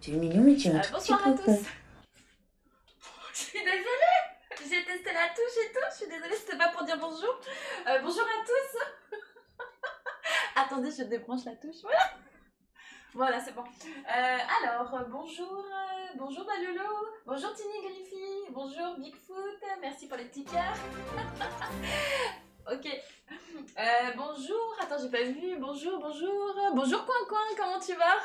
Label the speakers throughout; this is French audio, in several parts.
Speaker 1: Tu es mignon, mais tu es un tout petit
Speaker 2: Bonsoir à
Speaker 1: pompon.
Speaker 2: tous. Je suis désolée, j'ai testé la touche et tout. Je suis désolée, c'était pas pour dire bonjour. Bonjour à tous. Attendez, je débranche la touche. Voilà, voilà c'est bon. Bonjour, bonjour Balulu, bonjour Tiny Griffy, bonjour Bigfoot, merci pour les petits cœurs. Ok. Bonjour, attends, j'ai pas vu. Bonjour, bonjour. Bonjour Coin Coin, comment tu vas?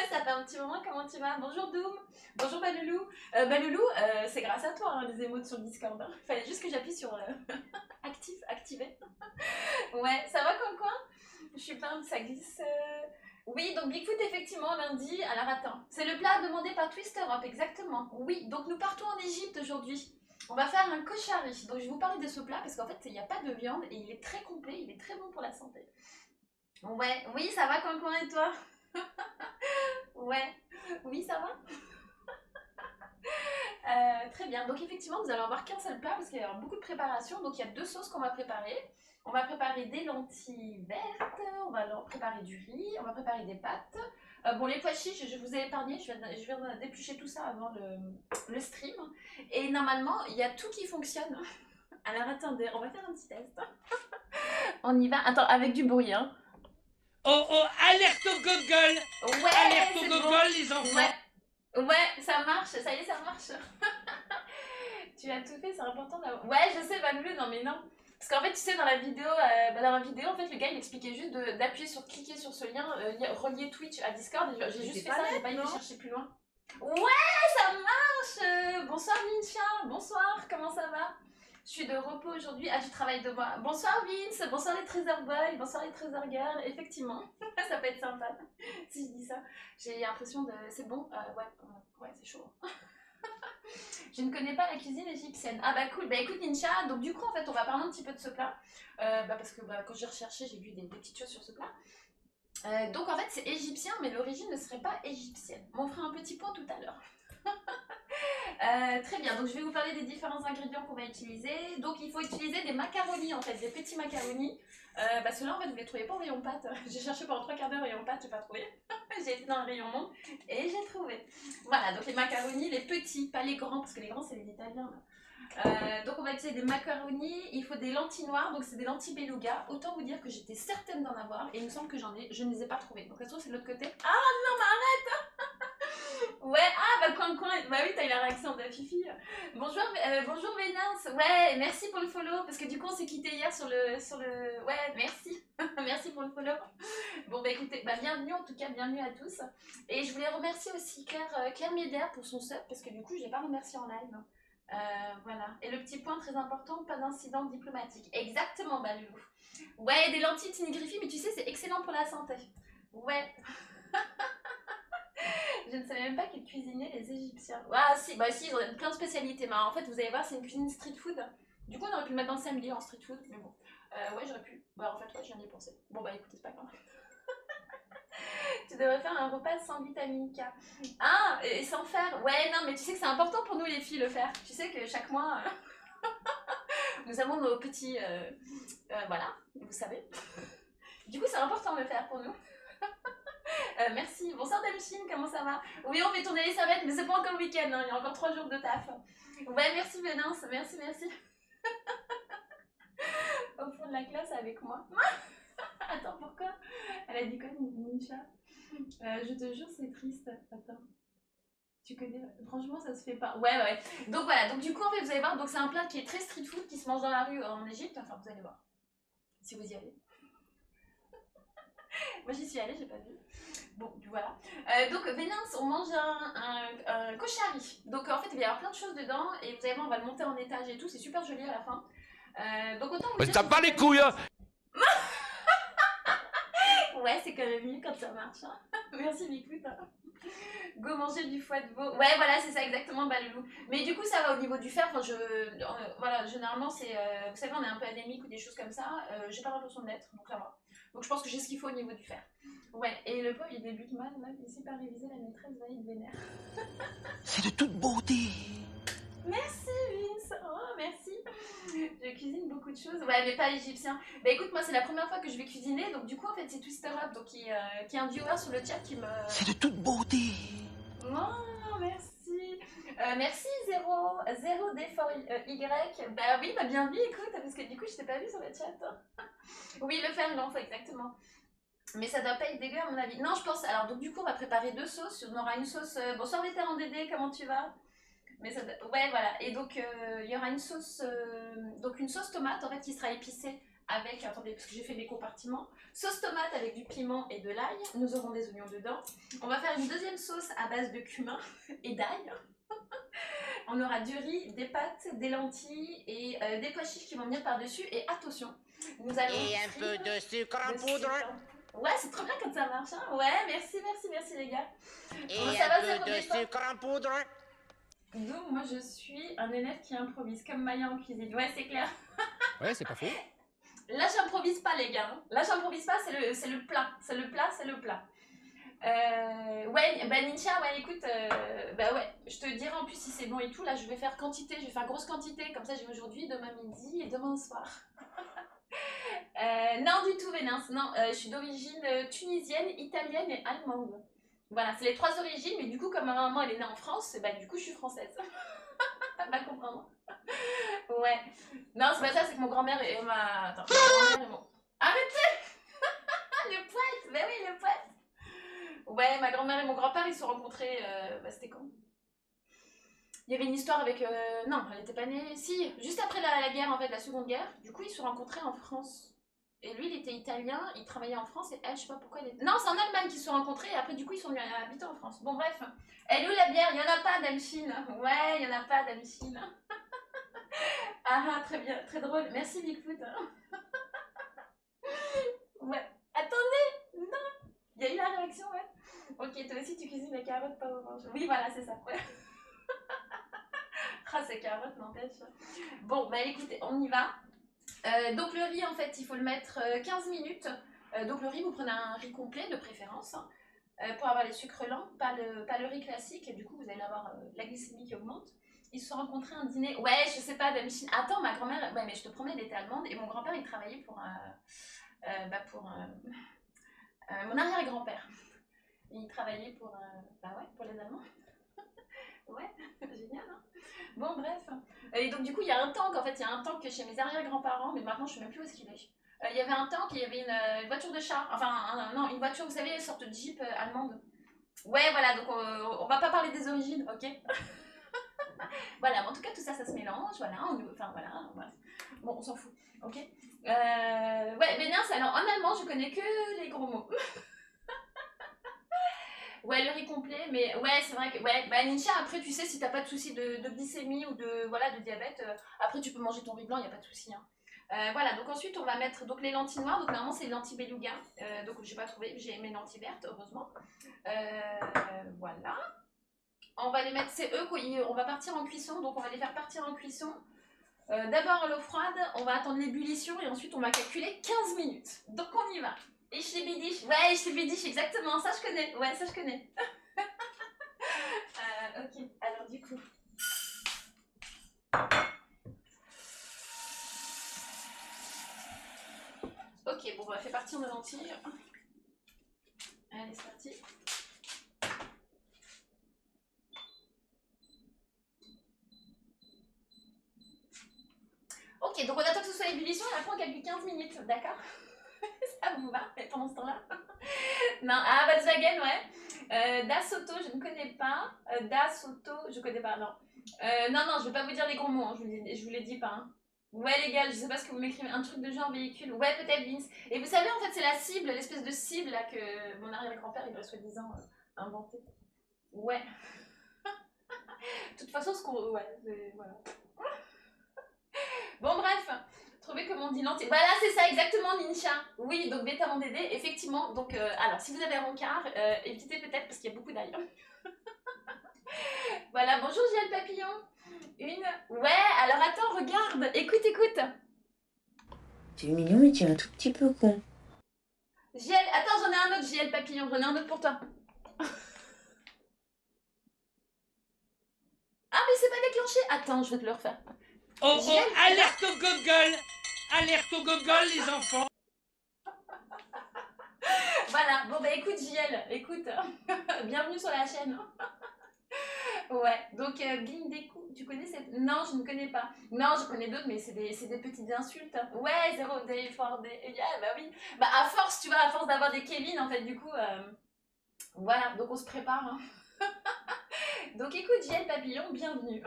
Speaker 2: Ça fait un petit moment, comment tu vas? Bonjour Doom, bonjour Baloulou. Baloulou, c'est grâce à toi, hein, les émotes sur le Discord. Hein. Fallait juste que j'appuie sur activer. Ouais, ça va Coin Coin? Je suis plein, ça glisse. Oui, donc Bigfoot, effectivement, lundi. Alors attends, c'est le plat demandé par Twister Up, exactement. Oui, donc nous partons en Égypte aujourd'hui. On va faire un koshari. Donc je vais vous parler de ce plat parce qu'en fait, il n'y a pas de viande et il est très complet, il est très bon pour la santé. Ouais, oui, ça va Coin Coin et toi? Ouais, oui, ça va? Très bien, donc effectivement, nous allons avoir qu'un seul plat parce qu'il va y avoir beaucoup de préparation. Donc il y a deux sauces qu'on va préparer. On va préparer des lentilles vertes, on va leur préparer du riz, on va préparer des pâtes. Bon, les pois chiches, je vous ai épargné, je viens d'éplucher tout ça avant le stream. Et normalement, il y a tout qui fonctionne. Alors attendez, on va faire un petit test. On y va. Attends, avec du bruit, hein.
Speaker 3: Oh oh, alerte au gogol!
Speaker 2: Ouais,
Speaker 3: Alerte au
Speaker 2: c'est
Speaker 3: gogol,
Speaker 2: bon.
Speaker 3: les enfants!
Speaker 2: Ouais, ouais, ça marche, ça y est, ça marche. Tu as tout fait, c'est important d'avoir. Ouais, je sais, Valulu, non mais non. Parce qu'en fait, tu sais, dans la vidéo, en fait, le gars, il expliquait juste d'appuyer sur, cliquer sur ce lien, relier Twitch à Discord. Et j'ai juste fait ça, j'ai pas été chercher plus loin. Ouais, ça marche. Bonsoir Mincha, bonsoir, comment ça va? Je suis de repos aujourd'hui. Ah, tu travailles de moi. Bonsoir Vince, bonsoir les Treasure Boys, bonsoir les Treasure Girls. Effectivement, ça peut être sympa si je dis ça. J'ai l'impression de. C'est bon? Ouais, c'est chaud. Je ne connais pas la cuisine égyptienne. Ah bah cool, bah écoute Ninja, donc du coup en fait on va parler un petit peu de ce plat. Parce que quand j'ai recherché j'ai vu des petites choses sur ce plat. Donc en fait c'est égyptien mais l'origine ne serait pas égyptienne. On fera un petit point tout à l'heure. Très bien, donc je vais vous parler des différents ingrédients qu'on va utiliser. Donc il faut utiliser des macaronis en fait, des petits macaronis. Ceux-là en fait vous les trouvez pas au rayon pâtes. J'ai cherché pendant 3 quarts d'heure rayon pâtes, j'ai pas trouvé. J'ai été dans le rayon monde et j'ai trouvé. Voilà, donc les macaronis, les petits, pas les grands, parce que les grands c'est les Italiens. Donc on va utiliser des macaronis, il faut des lentilles noires, donc c'est des lentilles beluga. Autant vous dire que j'étais certaine d'en avoir et il me semble que je ne les ai pas trouvées. Donc ça se trouve c'est de l'autre côté. Ah non, mais arrête. Ouais, ah bah coin, bah oui, t'as eu la réaction de Fifi. Bonjour, bonjour Vénance, ouais, merci pour le follow, parce que du coup on s'est quitté hier sur le... Ouais, merci, merci pour le follow. Bon bah écoutez, bah bienvenue en tout cas, bienvenue à tous. Et je voulais remercier aussi Claire Méder pour son sub, parce que du coup j'ai pas remercié en live. Voilà, et le petit point très important, pas d'incident diplomatique. Exactement, Balou. Ouais, des lentilles Tiny Griffy, mais tu sais, c'est excellent pour la santé. Ouais. Je ne savais même pas qu'ils cuisinaient les Égyptiens. Ah si, bah si, ils ont plein de spécialités. Mais en fait, vous allez voir, c'est une cuisine street food. Du coup, on aurait pu le mettre dans le samedi en street food, mais bon. Ouais, j'aurais pu. Bah en fait, ouais, je viens d'y penser. Bon bah écoutez, c'est pas grave. Tu devrais faire un repas sans vitamine K. Ah, et sans fer. Ouais, non, mais tu sais que c'est important pour nous les filles le fer. Tu sais que chaque mois, nous avons nos petits... voilà, vous savez. Du coup, c'est important le fer pour nous. Merci. Bonsoir Delphine, comment ça va? Oui, on fait tourner les serviettes, mais c'est pas encore le week-end, hein, il y a encore 3 jours de taf. Ouais, merci Vénance, merci. Au fond de la classe avec moi. Attends, pourquoi? Elle a dit quoi, Ninja? Je te jure, c'est triste. Attends. Tu connais? Franchement, ça se fait pas. Ouais. Donc voilà, donc du coup, en fait, vous allez voir, donc c'est un plat qui est très street food, qui se mange dans la rue en Égypte. Enfin, vous allez voir. Si vous y allez. Moi, j'y suis allée, j'ai pas vu. Bon, voilà. Donc, Vénance, on mange un koshari. Donc, en fait, il va y avoir plein de choses dedans. Et vous allez voir, on va le monter en étage et tout. C'est super joli à la fin. Donc, autant vous
Speaker 3: Mais
Speaker 2: dire
Speaker 3: t'as
Speaker 2: que
Speaker 3: pas les couilles, hein!
Speaker 2: Ouais, c'est quand même mieux quand ça marche. Hein. Merci, Bigfoot. Go manger du foie de veau. Ouais, voilà, c'est ça exactement, Balou. Mais du coup, ça va au niveau du fer. Enfin, voilà, généralement, c'est. Vous savez, on est un peu anémique ou des choses comme ça. J'ai pas l'impression de l'être, donc ça va. Donc, je pense que j'ai ce qu'il faut au niveau du fer. Ouais, et le pauvre, il débute mal, là. Ici, par réviser, la maîtresse va être vénère.
Speaker 3: C'est de toute beauté!
Speaker 2: Merci, Vince. Oh, merci. Je cuisine beaucoup de choses. Ouais, mais pas égyptien. Bah écoute, moi, c'est la première fois que je vais cuisiner. Donc, du coup, en fait, c'est Twister Up, donc, qui est un viewer sur le chat qui me.
Speaker 3: C'est de toute beauté!
Speaker 2: Oh, merci. Merci 0D for Y. Bah oui, bah bien vu, écoute, parce que du coup, je t'ai pas vu sur le chat. Oui, le fer, il en faut, exactement. Mais ça doit pas être dégueu à mon avis. Non, je pense. Alors, donc, du coup, on va préparer 2 sauces. On aura une sauce. Bonsoir, vétéran Dédé, comment tu vas? Mais ça ouais, voilà. Et donc, il y aura une sauce. Donc, une sauce tomate, en fait, qui sera épicée avec. Attendez, parce que j'ai fait mes compartiments. Sauce tomate avec du piment et de l'ail. Nous aurons des oignons dedans. On va faire une deuxième sauce à base de cumin et d'ail. On aura du riz, des pâtes, des lentilles et des pois chiches qui vont venir par-dessus. Et attention, nous allons.
Speaker 3: Et un peu de sucre en poudre.
Speaker 2: Ouais, c'est trop bien quand ça marche. Hein. Ouais, merci les gars.
Speaker 3: Et
Speaker 2: Bon, ça va,
Speaker 3: un peu de sucre en poudre.
Speaker 2: Donc, moi, je suis un élève qui improvise, comme Maya en cuisine. Ouais, c'est clair.
Speaker 1: Ouais, c'est pas faux.
Speaker 2: Là, j'improvise pas, les gars. Là, j''improvise pas, c'est le plat. C'est le plat. Ouais, bah Ninja, ouais, écoute, bah ouais, je te dirai en plus si c'est bon et tout. Là, je vais faire quantité, je vais faire grosse quantité. Comme ça, j'ai aujourd'hui, demain midi et demain soir. Non, du tout, Vénance. Non, je suis d'origine tunisienne, italienne et allemande. Voilà, c'est les 3 origines, mais du coup, comme ma maman elle est née en France, bah du coup, je suis française. Pas comprendre. Ouais. Non, c'est pas ça, c'est que mon grand-mère et ma. Attends, ma grand-mère et mon. Arrêtez. Le poète. Bah oui, le poète. Ouais, ma grand-mère et mon grand-père, ils se sont rencontrés. Bah, c'était quand? Il y avait une histoire avec. Non, elle était pas née. Si, juste après la guerre, en fait, la Seconde Guerre. Du coup, ils se sont rencontrés en France. Et lui, il était italien, il travaillait en France, et elle, je sais pas pourquoi elle est. Non, c'est en Allemagne qu'ils se sont rencontrés, et après, du coup, ils sont venus habiter en France. Bon, bref. Elle est où la bière? Il y en a pas d'Amchine. Ouais, il y en a pas d'Amchine. Ah, très bien, très drôle. Merci, Bigfoot. Ouais. Attendez, non. Il y a eu la réaction, ouais. Ok, toi aussi, tu cuisines les carottes, pas orange. Oui, voilà, c'est ça. Ouais. Ah, ces carottes, n'empêche. Bon, bah écoutez, on y va. Donc le riz, en fait, il faut le mettre 15 minutes. Donc le riz, vous prenez un riz complet de préférence pour avoir les sucres lents, pas le riz classique. Et du coup, vous allez avoir la glycémie qui augmente. Ils se sont rencontrés un dîner. Ouais, je sais pas, d'Amchine. Attends, ma grand-mère, ouais, mais je te promets, elle était allemande. Et mon grand-père, il travaillait pour mon arrière-grand-père. Il travaillait pour les Allemands. Ouais, génial, hein. Bon, bref. Et donc, du coup, il y a un tank, en fait, il y a un tank chez mes arrière-grands-parents, mais maintenant, je sais même plus où est-ce qu'il est. Il y avait un tank et il y avait une voiture de char, enfin, non, une voiture, vous savez, une sorte de Jeep allemande. Ouais, voilà, donc on va pas parler des origines, ok. Voilà, mais en tout cas, tout ça, ça se mélange, voilà, enfin, voilà, bref. Bon, on s'en fout, ok. Ouais, mais non, alors, en allemand, je connais que les gros mots. Ouais, le riz complet, mais ouais, c'est vrai que. Ouais, bah Ninja, après, tu sais, si t'as pas de soucis de glycémie ou de diabète, après, tu peux manger ton riz blanc, y a pas de souci. Hein. Voilà, donc ensuite, on va mettre donc, les lentilles noires. Donc, normalement, c'est les lentilles beluga. Donc, j'ai pas trouvé, j'ai mes lentilles vertes, heureusement. Voilà. On va les mettre, c'est eux, quoi, on va partir en cuisson, donc on va les faire partir en cuisson. D'abord à l'eau froide, on va attendre l'ébullition et ensuite, on va calculer 15 minutes. Donc, on y va. Ishlibidish, ouais, Ishlibidish, exactement, ça je connais, ouais, ça je connais. Ok, alors du coup. Ok, bon, on va faire partir nos lentilles. Allez, c'est parti. Ok, donc on attend que ce soit à ébullition et après on calcule 15 minutes, d'accord? Ça vous va pendant ce temps-là? Non, ah, Volkswagen, ouais. Das Auto, je ne connais pas. Das Auto, je connais pas, non. Non, je vais pas vous dire les gros mots, hein, je vous les dis pas. Hein. Ouais, les gars, je sais pas ce que vous m'écrivez. Un truc de genre véhicule. Ouais, peut-être Vince. Et vous savez, en fait, c'est la cible, l'espèce de cible là que mon arrière-grand-père, il aurait soi-disant inventé. Ouais. De toute façon, ce qu'on. Ouais, voilà. Bon, bref. Trouver comment on dit lentille. Voilà, c'est ça, exactement, Ninja. Oui, donc bêta mon Dédé, effectivement. Donc, alors, si vous avez un rencard, évitez peut-être parce qu'il y a beaucoup d'ail. Voilà, bonjour, Giel Papillon. Ouais, alors attends, regarde. Écoute.
Speaker 4: Tu es mignon, mais tu es un tout petit peu con.
Speaker 2: Giel, attends, j'en ai un autre, Giel Papillon. J'en ai un autre pour toi. Ah, mais c'est pas déclenché. Attends, je vais te le refaire.
Speaker 3: Oh, alerte au gogol. Alerte au gogol, les enfants.
Speaker 2: Voilà, bon bah écoute, Giel, écoute. Bienvenue sur la chaîne. Ouais, donc Blindeku, tu connais cette... Non, je ne connais pas. Non, je connais d'autres, mais c'est des petites insultes. Hein. Ouais, 0 day for day. Yeah, bah oui. Bah à force, tu vois, à force d'avoir des Kevin, en fait, du coup, voilà, donc on se prépare. Hein. Donc écoute, JL Papillon, bienvenue.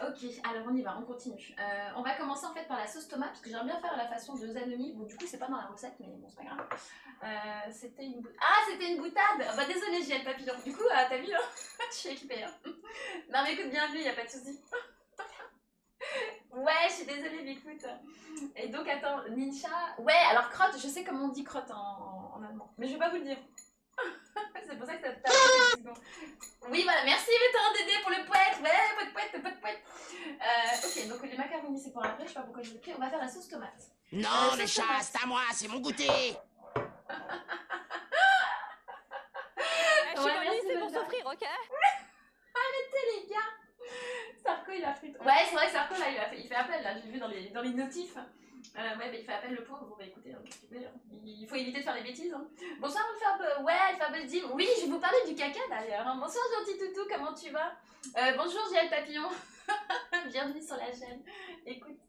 Speaker 2: Ok, alors on y va, on continue. On va commencer en fait par la sauce tomate, parce que j'aimerais bien faire à la façon de Zanomi. Bon, du coup, c'est pas dans la recette, mais bon, c'est pas grave. C'était une boutade. Ah, c'était une boutade. Bah désolé, JL Papillon. Du coup, t'as vu, hein. Je suis équipée. Hein. Non mais écoute, bienvenue, y a pas de souci. Ouais, je suis désolée, mais écoute. Et donc, attends, Ninja... Ouais, alors crotte, je sais comment on dit crotte en allemand, mais je vais pas vous le dire. C'est pour ça que ça tape. Oui, voilà, merci Vétéran Dédé pour le poète. Ouais, poète. Ok, donc les macaronis c'est pour après, je sais pas pourquoi je l'ai pris. On va faire la sauce tomate.
Speaker 3: Non, les chats, c'est à moi, c'est mon goûter.
Speaker 1: Je suis connue, c'est pour s'offrir, ok?
Speaker 2: Arrêtez les gars. Sarko il a fait... Ouais, c'est vrai que Sarko là, il fait appel, là, j'ai vu dans les notifs. Ouais, bah, il fait appel le pauvre. Bon, bah écoutez, hein, il faut éviter de faire des bêtises. Hein. Bonsoir, ouais, Fabeuse dit. Oui, je vais vous parler du caca d'ailleurs. Hein. Bonsoir, gentil toutou, comment tu vas? Bonjour, JL Papillon. Bienvenue sur la chaîne. Écoute,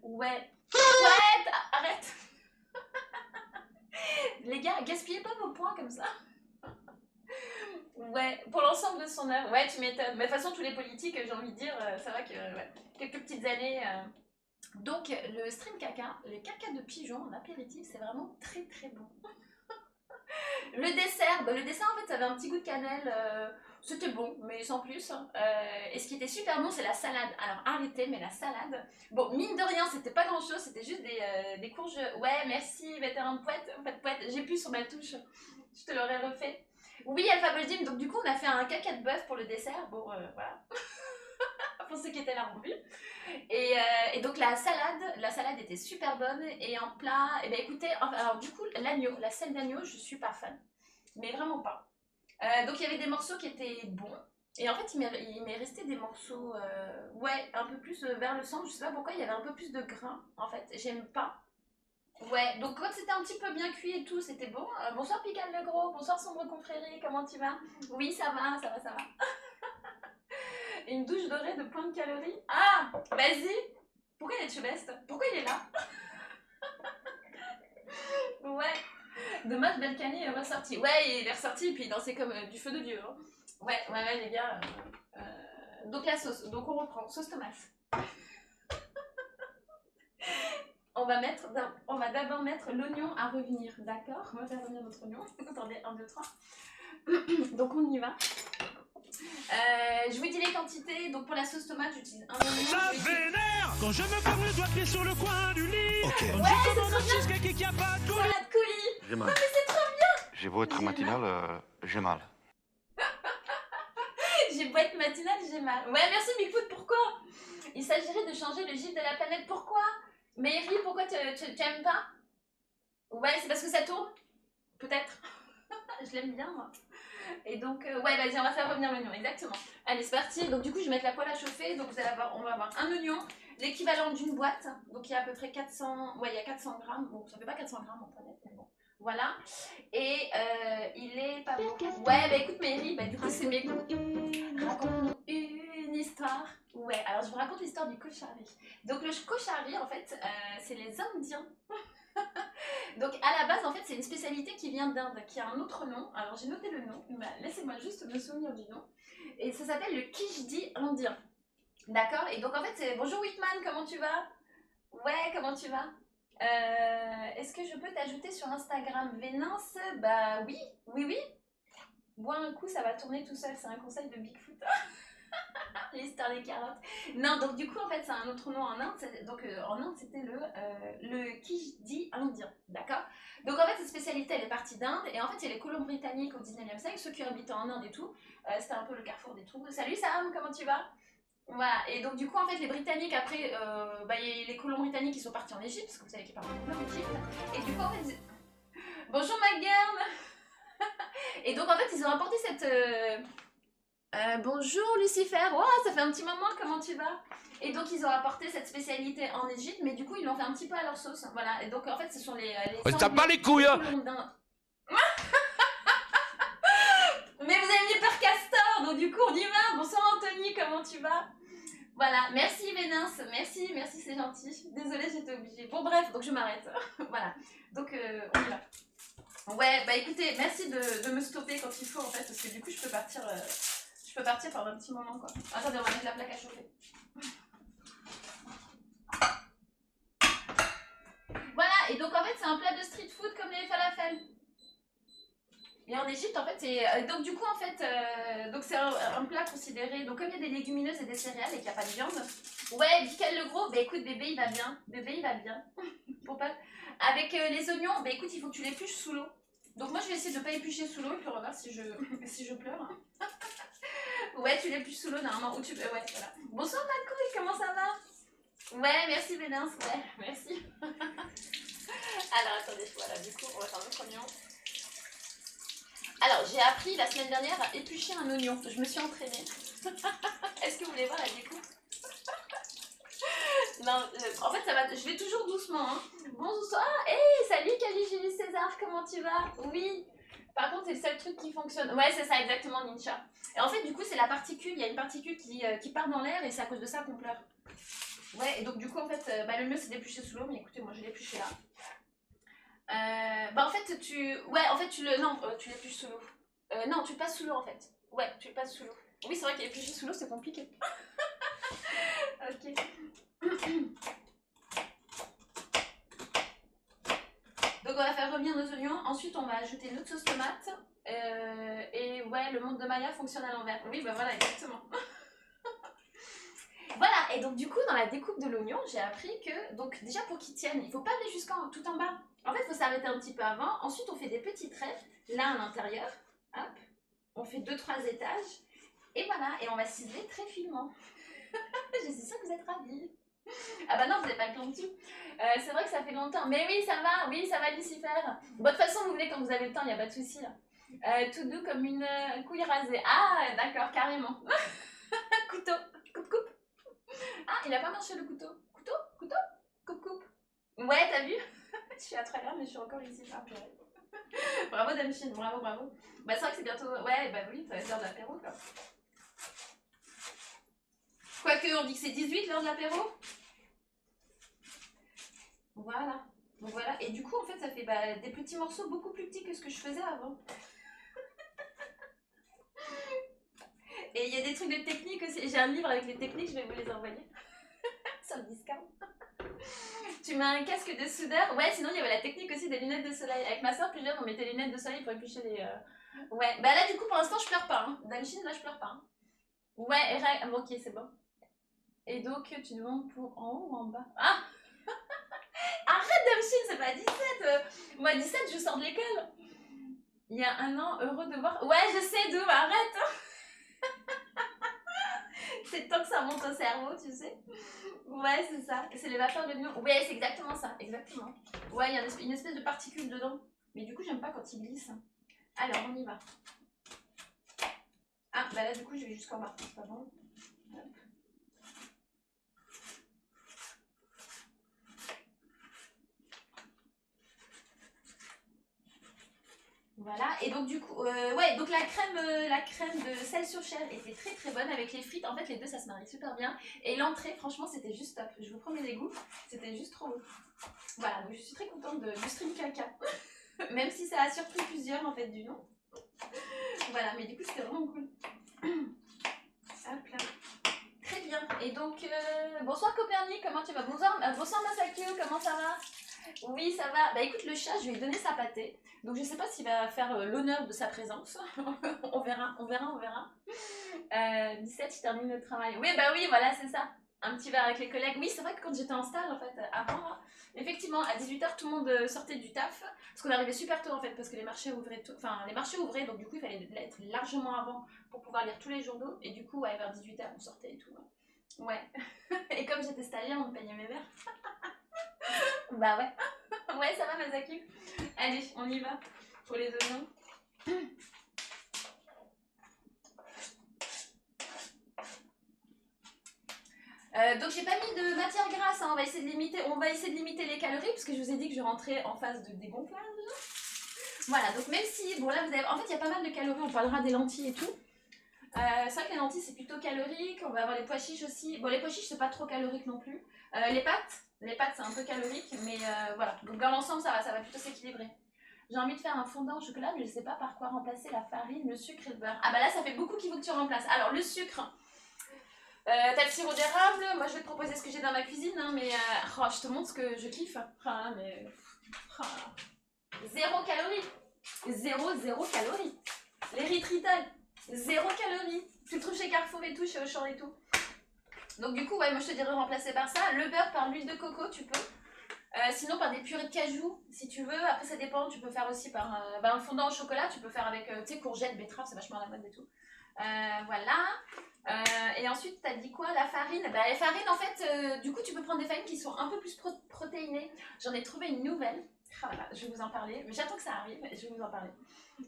Speaker 2: ouais. Ouais, arrête. Les gars, gaspillez pas vos points comme ça. Ouais, pour l'ensemble de son œuvre. Ouais, tu m'étonnes. Mais de toute façon, tous les politiques, j'ai envie de dire, ça va que ouais, quelques petites années. Donc, le stream caca, les caca de pigeon en apéritif, c'est vraiment très très bon. Le dessert, bah, le dessert en fait, ça avait un petit goût de cannelle. C'était bon, mais sans plus. Et ce qui était super bon, c'est la salade. Alors arrêtez, mais la salade. Bon, mine de rien, c'était pas grand chose, c'était juste des courges. Ouais, merci, vétéran de poète. J'ai plus sur ma touche. Je te l'aurais refait. Oui, Alpha Boldim, donc du coup, on a fait un caca de bœuf pour le dessert. Bon, voilà. Pour ceux qui étaient là en vue. Et donc la salade était super bonne. Et en plat, et ben écoutez, alors du coup, l'agneau, la selle d'agneau, je suis pas fan. Mais vraiment pas. Donc il y avait des morceaux qui étaient bons. Et en fait, il m'est resté des morceaux, ouais, un peu plus vers le centre. Je sais pas pourquoi, il y avait un peu plus de grain, en fait. J'aime pas. Ouais, donc quand c'était un petit peu bien cuit et tout, c'était bon. Bonsoir Pical le Gros, bonsoir Sombre Confrérie, comment tu vas? Oui, ça va. Une douche dorée de points de calories. Ah, vas-y. Pourquoi il est chubeste? Pourquoi il est là? Ouais. Dommage, Balkany est ressorti. Ouais, il est ressorti et puis il dansait comme du feu de Dieu. Hein. Ouais, les gars. Donc la sauce. Donc on reprend. Sauce tomate. On va d'abord mettre l'oignon à revenir. D'accord? On va faire revenir notre oignon. Attendez, 1, 2, 3. Donc on y va. Je vous dis les quantités. Donc pour la sauce tomate, j'utilise un oignon.
Speaker 5: Ça vénère quand je me forme le doigt pied sur le coin du lit.
Speaker 6: Ok.
Speaker 5: Quand
Speaker 2: Ouais,
Speaker 5: je
Speaker 2: c'est
Speaker 5: commande
Speaker 2: trop
Speaker 5: un
Speaker 2: bien.
Speaker 5: cheesecake et qu'il n'y a pas de coulis.
Speaker 2: Salade coulis.
Speaker 6: J'ai mal.
Speaker 2: Mais c'est trop bien.
Speaker 6: J'ai beau être
Speaker 2: J'ai
Speaker 6: matinal, j'ai mal.
Speaker 2: J'ai beau être matinale, j'ai mal. Ouais, merci Bigfoot, pourquoi? Il s'agirait de changer le gîte de la planète, pourquoi? Mary, pourquoi tu aimes pas? Ouais, c'est parce que ça tourne? Peut-être. Je l'aime bien, moi. Et donc, ouais, vas-y, on va faire revenir l'oignon, exactement. Allez, c'est parti. Donc, du coup, je vais mettre la poêle à chauffer. Donc, vous allez avoir, on va avoir un oignon, l'équivalent d'une boîte. Donc, il y a à peu près 400, ouais, il y a 400 grammes. Bon, ça fait pas 400 grammes en planète, mais bon. Voilà. Et il est pas bon. Ouais, bah écoute, Mary, bah du coup, c'est mes goûts. Raconte-nous une histoire. Ouais, alors je vous raconte l'histoire du koshari. Donc, le koshari, en fait, c'est les Indiens. Donc à la base en fait c'est une spécialité qui vient d'Inde, qui a un autre nom, alors j'ai noté le nom, mais laissez-moi juste me souvenir du nom, et ça s'appelle le kijdi indien, d'accord? Et donc en fait c'est... Bonjour Whitman, comment tu vas? Ouais, comment tu vas? Est-ce que je peux t'ajouter sur Instagram? Vénance? Bah oui. Bois un coup, ça va tourner tout seul, c'est un conseil de Bigfoot. L'histoire des carottes. Non, donc du coup, en fait, c'est un autre nom en Inde. Donc en Inde, c'était le kijdi indien. D'accord? Donc en fait, cette spécialité, elle est partie d'Inde. Et en fait, il y a les colons britanniques au 19e siècle, ceux qui habitaient en Inde et tout. C'était un peu le carrefour des trous. Salut Sam, comment tu vas? Voilà. Et donc du coup, en fait, les Britanniques, après, bah, y a les colons britanniques qui sont partis en Égypte, parce que vous savez qu'il y a pas mal de colons en Égypte. Et du coup, en fait, bonjour McGurn. Et donc en fait, ils ont apporté cette... bonjour Lucifer, oh, ça fait un petit moment, comment tu vas? Et donc ils ont apporté cette spécialité en Égypte, mais du coup ils l'ont fait un petit peu à leur sauce, voilà. Et donc en fait ce sont les
Speaker 3: T'as pas les couilles, hein?
Speaker 2: Mais vous avez mis Père Castor. comment tu vas? Voilà, merci Vénins, merci, c'est gentil. Désolée, j'étais obligée. Bon bref, donc je m'arrête. Voilà, donc on y va. Ouais, bah écoutez, merci de me stopper quand il faut en fait, parce que du coup je peux partir pendant un petit moment quoi. Attendez, on va mettre la plaque à chauffer. Voilà, et donc en fait c'est un plat de street food comme les falafels. Et en Égypte en fait c'est... donc du coup en fait, donc c'est un plat considéré... Donc comme il y a des légumineuses et des céréales et qu'il n'y a pas de viande... Ouais, Mickaël le gros, bah écoute bébé il va bien. Bébé il va bien. Pour pas... Avec les oignons, bah écoute il faut que tu l'épluches sous l'eau. Donc moi je vais essayer de ne pas éplucher sous l'eau et puis on va voir si je pleure. Hein. Ouais tu l'épluches sous l'eau normalement. Ou tu... ouais voilà. Bonsoir Macouille, comment ça va? Ouais merci Bénins, ouais merci. Alors attendez, voilà du coup on va faire notre oignon. Alors j'ai appris la semaine dernière à éplucher un oignon, je me suis entraînée. Est-ce que vous voulez voir la découpe? Non, en fait ça va, je vais toujours doucement. Hein. Bonsoir, hey, salut Cali Julie César, comment tu vas? Oui, par contre c'est le seul truc qui fonctionne. Ouais c'est ça exactement Ninja. Et en fait du coup c'est la particule, il y a une particule qui part dans l'air et c'est à cause de ça qu'on pleure. Ouais et donc du coup en fait bah, le mieux c'est d'éplucher sous l'eau, mais écoutez moi je l'ai épluché là. Bah en fait tu l'épluches sous l'eau. Non tu le passes sous l'eau en fait. Ouais tu le passes sous l'eau. Oui c'est vrai qu'éplucher sous l'eau c'est compliqué. Ok. Donc on va faire revenir nos oignons, ensuite on va ajouter notre sauce tomate et ouais le monde de Maya fonctionne à l'envers. Oui bah voilà exactement. Voilà et donc du coup dans la découpe de l'oignon j'ai appris que donc déjà pour qu'il tienne il faut pas aller jusqu'en tout en bas. En fait il faut s'arrêter un petit peu avant, ensuite on fait des petits traits là à l'intérieur, hop, on fait 2-3 étages et voilà et on va ciseler très finement. Je suis sûre que vous êtes ravis. Ah bah non, vous n'avez pas le plan dessus. C'est vrai que ça fait longtemps. Mais oui, ça va Lucifer. Bon, de toute façon, vous venez quand vous avez le temps, il n'y a pas de souci. Tout doux comme une couille rasée. Ah, d'accord, carrément. Couteau, coupe. Ah, il a pas marché le couteau. Couteau, coupe. Ouais, t'as vu? Je suis à travers, mais je suis encore ici. Ah, purée. Bravo Damchine, bravo. Bah c'est vrai que c'est bientôt... Ouais, bah oui, ça va être l'heure de l'apéro, quoi. Quoique, on dit que c'est 18 l'heure de l'apéro. Voilà. Donc voilà. Et du coup, en fait, ça fait des petits morceaux beaucoup plus petits que ce que je faisais avant. Et il y a des trucs de technique aussi. J'ai un livre avec les techniques, je vais vous les envoyer. Sur le discount. Tu mets un casque de soudeur. Ouais, sinon il y avait la technique aussi des lunettes de soleil. Avec ma soeur plus jeune, on mettait les lunettes de soleil pour éplucher les... Ouais, bah là du coup pour l'instant je pleure pas. Hein. Damchine, là je pleure pas. Hein. Ouais, bon, ok, c'est bon. Et donc tu demandes pour en haut ou en bas? Ah. Arrête Damchine, c'est pas 17. Moi 17 je sors de l'école. Il y a un an, heureux de voir... Ouais, je sais d'où, arrête. C'est tant que ça monte au cerveau, tu sais. Ouais, c'est ça. C'est les vapeurs de l'oignon. Ouais, c'est exactement ça, exactement. Ouais, il y a une espèce de particule dedans. Mais du coup, j'aime pas quand il glisse. Alors, on y va. Ah, bah là, du coup, je vais jusqu'en bas. C'est pas bon. Hop. Voilà, et donc du coup, ouais, donc la crème de sel sur chair était très très bonne avec les frites. En fait, les deux ça se marie super bien. Et l'entrée, franchement, c'était juste top. Je vous promets les goûts, c'était juste trop bon. Voilà, donc je suis très contente du stream caca. Même si ça a surpris plusieurs en fait du nom. Voilà, mais du coup, c'était vraiment cool. Hop là. Très bien. Et donc, bonsoir Copernic, comment tu vas? Bonsoir Masakio, comment ça va? Oui, ça va. Bah écoute, le chat, je vais lui donner sa pâtée. Donc je sais pas s'il va faire l'honneur de sa présence. On verra. 17, je termine le travail. Oui, bah oui, voilà, c'est ça. Un petit verre avec les collègues. Oui, c'est vrai que quand j'étais en stage, en fait, avant, effectivement, à 18h, tout le monde sortait du taf. Parce qu'on arrivait super tôt, en fait, parce que les marchés ouvraient tôt. Enfin, les marchés ouvraient, donc du coup, il fallait être largement avant pour pouvoir lire tous les journaux. Et du coup, ouais, vers 18h, on sortait et tout. Ouais. Et comme j'étais stagiaire, on me payait mes verres. Bah ouais. Ouais, ça va, Masaki. Allez, on y va pour les oignons. Donc j'ai pas mis de matière grasse, hein. On va essayer de limiter les calories parce que je vous ai dit que je rentrais en phase de dégonflage. Voilà, donc même si, bon là vous avez, en fait il y a pas mal de calories, on parlera des lentilles et tout. C'est vrai que les lentilles c'est plutôt calorique, on va avoir les pois chiches aussi. Bon les pois chiches c'est pas trop calorique non plus. Les pâtes c'est un peu calorique mais voilà. Donc dans l'ensemble ça va plutôt s'équilibrer. J'ai envie de faire un fondant au chocolat mais je sais pas par quoi remplacer la farine, le sucre et le beurre. Ah bah là ça fait beaucoup qu'il faut que tu remplaces. Alors le sucre, t'as le sirop d'érable, moi je vais te proposer ce que j'ai dans ma cuisine hein, mais oh, je te montre ce que je kiffe. Ah, mais... oh. 0 calories. 0 calories. L'érythritol. 0 calories. Tu le trouves chez Carrefour et tout, chez Auchan et tout. Donc du coup, ouais, moi je te dirais remplacer par ça. Le beurre par l'huile de coco, tu peux. Sinon par des purées de cajou, si tu veux. Après ça dépend, tu peux faire aussi par un fondant au chocolat. Tu peux faire avec, tu sais, courgettes, betteraves, c'est vachement à la mode et tout. Voilà. Et ensuite, t'as dit quoi? La farine. Bah, les farines, en fait, du coup, tu peux prendre des farines qui sont un peu plus protéinées. J'en ai trouvé une nouvelle. Ah, voilà, je vais vous en parler. Mais j'attends que ça arrive, je vais vous en parler.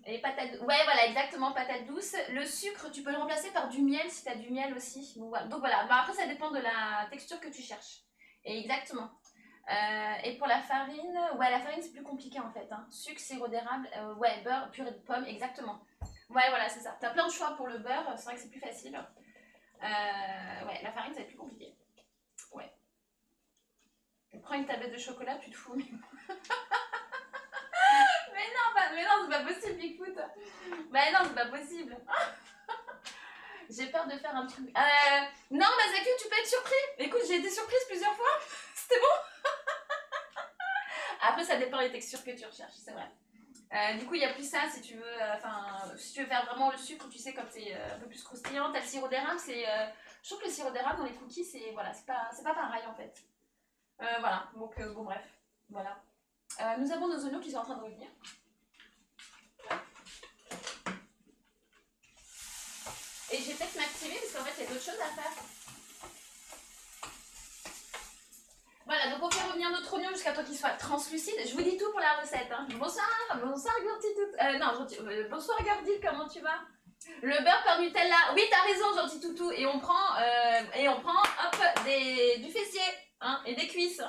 Speaker 2: Et patates, ouais voilà exactement, patates douces. Le sucre tu peux le remplacer par du miel si tu as du miel aussi. Donc voilà, bah, après ça dépend de la texture que tu cherches. Et exactement. Et pour la farine, ouais la farine c'est plus compliqué en fait. Hein. Sucre, sirop d'érable, ouais beurre, purée de pommes, exactement. Ouais voilà c'est ça. T'as plein de choix pour le beurre, c'est vrai que c'est plus facile. Ouais la farine ça va être plus compliqué. Ouais. Prends une tablette de chocolat, tu te fous. Mais non, c'est pas possible, Bigfoot. Bah non, c'est pas possible. J'ai peur de faire un truc. Non, Mazaku, tu peux être surpris. Écoute, j'ai été surprise plusieurs fois. C'était bon. Après, ça dépend des textures que tu recherches, c'est vrai. Du coup, il n'y a plus ça si tu veux. Si tu veux faire vraiment le sucre, tu sais, comme c'est un peu plus croustillant. T'as le sirop d'érable, c'est. Je trouve que le sirop d'érable dans les cookies, c'est voilà, c'est pas pareil en fait. Voilà, donc bon, bref. Voilà. Nous avons nos oignons qui sont en train de revenir. Et je vais peut-être m'activer parce qu'en fait il y a d'autres choses à faire. Voilà, donc on fait revenir notre oignon jusqu'à temps qu'il soit translucide. Je vous dis tout pour la recette. Hein. Bonsoir Gordil. Non, bonsoir Gordil, comment tu vas? Le beurre par Nutella. Oui, t'as raison, gentil toutou. Et on prend, hop, du fessier hein, et des cuisses.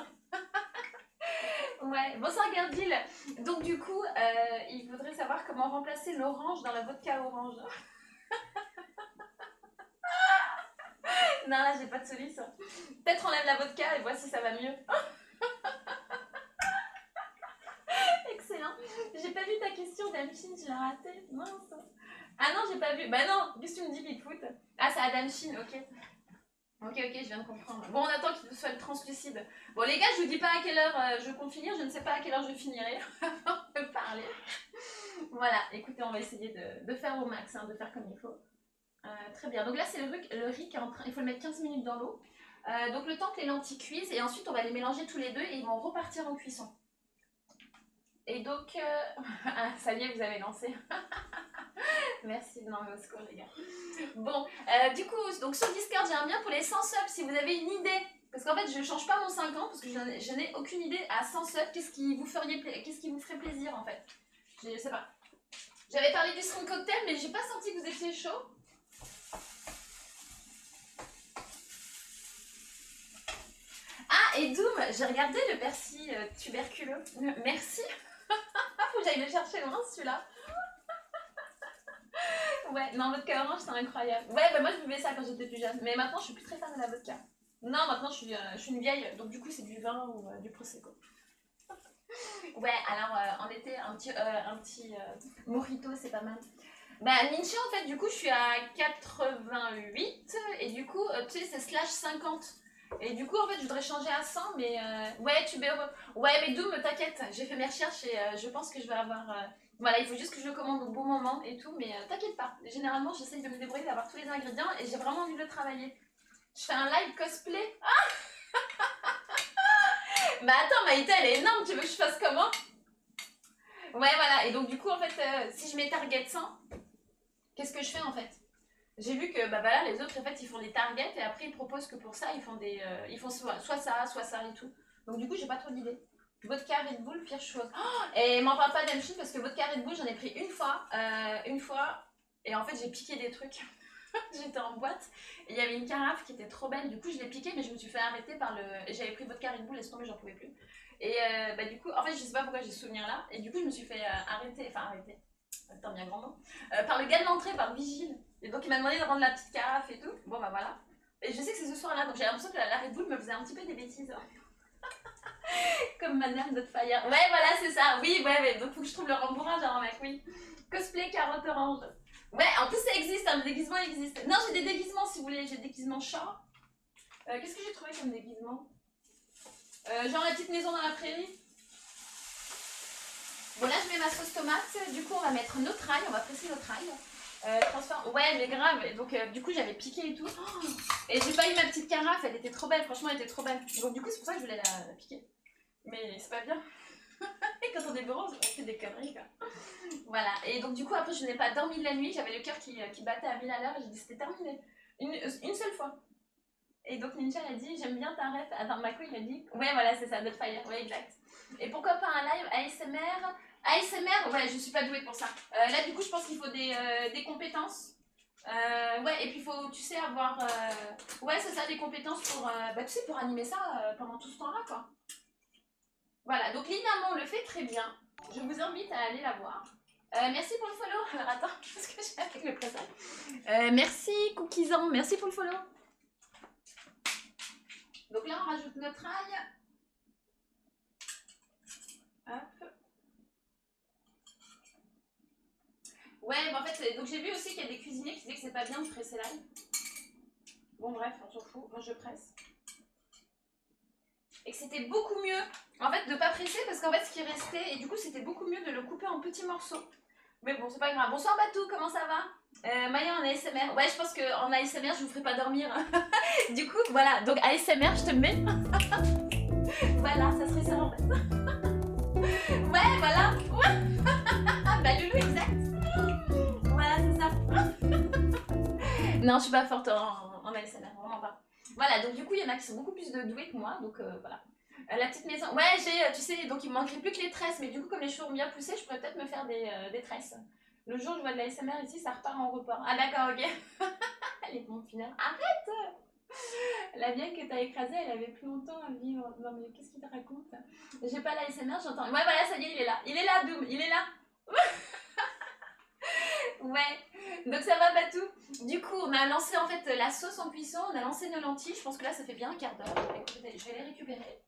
Speaker 2: Ouais, bonsoir Gardil. Donc du coup, il faudrait savoir comment remplacer l'orange dans la vodka orange. Non, là, j'ai pas de solution. Peut-être enlève la vodka et vois si ça va mieux. Excellent. J'ai pas vu ta question, Damchine, je l'ai ratée. Mince. Ah non, j'ai pas vu. Bah non, qu'est-ce que tu me dis, Bigfoot? Ah, c'est Adamchine, ok. Ok, je viens de comprendre. Bon, on attend qu'il soit translucide. Bon, les gars, je vous dis pas à quelle heure je compte finir. Je ne sais pas à quelle heure je finirai avant de parler. Voilà, écoutez, on va essayer de faire au max, hein, de faire comme il faut. Très bien. Donc là, c'est le riz qui est en train... Il faut le mettre 15 minutes dans l'eau. Donc le temps que les lentilles cuisent. Et ensuite, on va les mélanger tous les deux et ils vont repartir en cuisson. Et donc... Ah, ça y est, vous avez lancé. Merci, non mais au secours les gars. Bon, du coup, donc sur Discord j'ai un lien pour les 100 subs si vous avez une idée. Parce qu'en fait je change pas mon 50 parce que je n'ai aucune idée à 100 subs qu'est-ce qui vous ferait plaisir en fait. Je sais pas. J'avais parlé du string cocktail mais j'ai pas senti que vous étiez chaud. Ah et Doom, j'ai regardé le persil tuberculeux. Merci. Faut que j'aille le chercher loin celui-là. Ouais, non, vodka orange, c'est incroyable. Ouais, bah moi je buvais ça quand j'étais plus jeune. Mais maintenant, je suis plus très fan de la vodka. Non, maintenant, je suis une vieille. Donc, du coup, c'est du vin ou du prosecco. Ouais, alors, en été, un petit mojito, c'est pas mal. Bah, Ninja, en fait, du coup, je suis à 88. Et du coup, tu sais, c'est /50. Et du coup, en fait, je voudrais changer à 100. Mais, ouais, tu heureux. Ouais, mais Doom, t'inquiète. J'ai fait mes recherches et je pense que je vais avoir... Voilà, il faut juste que je le commande au bon moment et tout, mais t'inquiète pas. Généralement, j'essaye de me débrouiller, d'avoir tous les ingrédients et j'ai vraiment envie de le travailler. Je fais un live cosplay. Ah bah attends, Maïté, elle est énorme, tu veux que je fasse comment? Ouais, voilà, et donc du coup, en fait, si je mets target 100, qu'est-ce que je fais en fait? J'ai vu que, bah voilà, les autres, en fait, ils font des targets et après, ils proposent que pour ça, ils font soit ça et tout. Donc du coup, j'ai pas trop d'idées. Vodka Red Bull, pire chose. Oh, et m'en parle pas d'Amchine parce que vodka Red Bull, j'en ai pris une fois, et en fait j'ai piqué des trucs. J'étais en boîte, et il y avait une carafe qui était trop belle, du coup je l'ai piquée, mais je me suis fait arrêter par le... J'avais pris vodka Red Bull, laisse tomber, j'en pouvais plus. Et bah du coup, en fait je sais pas pourquoi j'ai ce souvenir là, et du coup je me suis fait arrêter. Attends, bien grand nom. Par le gars de l'entrée, par le vigile. Et donc il m'a demandé de rendre la petite carafe et tout. Bon bah voilà. Et je sais que c'est ce soir-là, donc j'ai l'impression que la Red Bull me faisait un petit peu des bêtises. Comme Madame Dotfire. Ouais, voilà, c'est ça. Oui, ouais, donc faut que je trouve le rembourrage, genre, mec, oui. Cosplay carotte orange. Ouais, en plus ça existe, le déguisement existe. Non, j'ai des déguisements si vous voulez. J'ai des déguisements chat. Qu'est-ce que j'ai trouvé comme déguisement? Genre la petite maison dans la prairie. Bon, là je mets ma sauce tomate. Du coup, on va mettre notre ail. On va presser notre ail. Ouais, mais grave. Et donc, du coup, j'avais piqué et tout. Oh, et j'ai pas eu ma petite carafe. Elle était trop belle. Franchement, elle était trop belle. Donc, du coup, c'est pour ça que je voulais la piquer. Mais c'est pas bien. Et quand on est bureau, on fait des conneries, quoi. Voilà. Et donc, du coup, après, je n'ai pas dormi de la nuit. J'avais le cœur qui battait à 1000 à l'heure. Et j'ai dit, c'était terminé. Une seule fois. Et donc, Ninja, elle a dit, j'aime bien ta ref. Attends, Mako, il a dit, ouais, voilà, c'est ça, Dotfire. Ouais, exact. Et pourquoi pas un live ASMR? ASMR, ouais, je suis pas douée pour ça. Là, du coup, je pense qu'il faut des compétences. Ouais, et puis il faut, tu sais, avoir... ouais, c'est ça, des compétences pour, bah, tu sais, pour animer ça pendant tout ce temps-là, quoi. Voilà, donc Lina Mon le fait très bien. Je vous invite à aller la voir. Merci pour le follow. Alors attends, qu'est-ce que j'ai avec le présent? Merci Cookizan, merci pour le follow. Donc là, on rajoute notre ail. Hop. Ouais, mais en fait, donc j'ai vu aussi qu'il y a des cuisiniers qui disaient que c'est pas bien de presser l'ail. Bon, bref, on s'en fout. Moi, je presse. Et que c'était beaucoup mieux, en fait, de pas presser parce qu'en fait, ce qui restait, et du coup, c'était beaucoup mieux de le couper en petits morceaux. Mais bon, c'est pas grave. Bonsoir Batou, comment ça va? Maya en ASMR. Ouais, je pense qu'en ASMR, je vous ferai pas dormir. Du coup, voilà. Donc, ASMR, je te mets. Voilà, ça serait ça en fait. Ouais, voilà. Ouais. Bah, Loulou, exact. Voilà, c'est ça. Non, je suis pas forte en ASMR, vraiment pas. Voilà, donc du coup, il y en a qui sont beaucoup plus doués que moi, donc voilà. La petite maison, ouais, j'ai, tu sais, donc il me manquerait plus que les tresses, mais du coup, comme les cheveux ont bien poussé, je pourrais peut-être me faire des tresses. Le jour où je vois de la ASMR ici, ça repart en report. Ah d'accord, ok. Les pompes finales. Arrête! La vieille que t'as écrasée, elle avait plus longtemps à vivre. Non mais qu'est-ce qu'il te raconte? J'ai pas la ASMR, j'entends. Ouais, voilà, ça y est, il est là. Il est là, Doom, il est là. Ouais, donc ça va Batou. Du coup, on a lancé en fait la sauce en cuisson, on a lancé nos lentilles. Je pense que là, ça fait bien un quart d'heure. Écoutez, je vais les récupérer.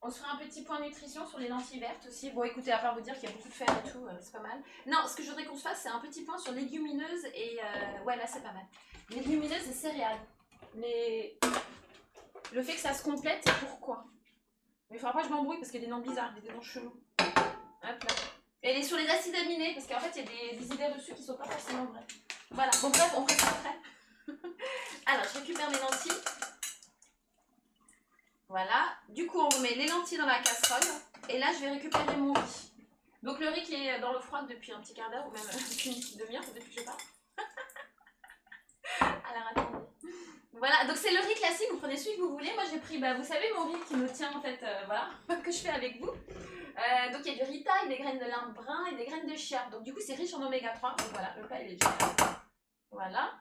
Speaker 2: On se fera un petit point nutrition sur les lentilles vertes aussi. Bon, écoutez, à part vous dire qu'il y a beaucoup de fer et tout, c'est pas mal. Non, ce que je voudrais qu'on se fasse, c'est un petit point sur légumineuses et... ouais, là, c'est pas mal. Légumineuses et céréales. Le fait que ça se complète, c'est pourquoi. Mais il faudra pas que je m'embrouille parce qu'il y a des noms bizarres, des noms chelous. Hop là. Et sur les acides aminés, parce qu'en fait, il y a des idées reçues qui sont pas forcément vraies. Voilà, bon bref, on fait ça après. Alors, je récupère mes lentilles. Voilà. Du coup, on remet les lentilles dans la casserole. Et là, je vais récupérer mon riz. Donc, le riz qui est dans l'eau froide depuis un petit quart d'heure, ou même depuis une petite demi-heure, depuis que je parle. Alors, attendez. Voilà, donc c'est le riz classique, vous prenez celui que vous voulez. Moi, j'ai pris, bah, vous savez, mon riz qui me tient, en fait, voilà, que je fais avec vous. Donc il y a du rita, des graines de lin brun et des graines de chia. Donc du coup c'est riche en oméga 3. Donc voilà, le plat il est génial. Voilà.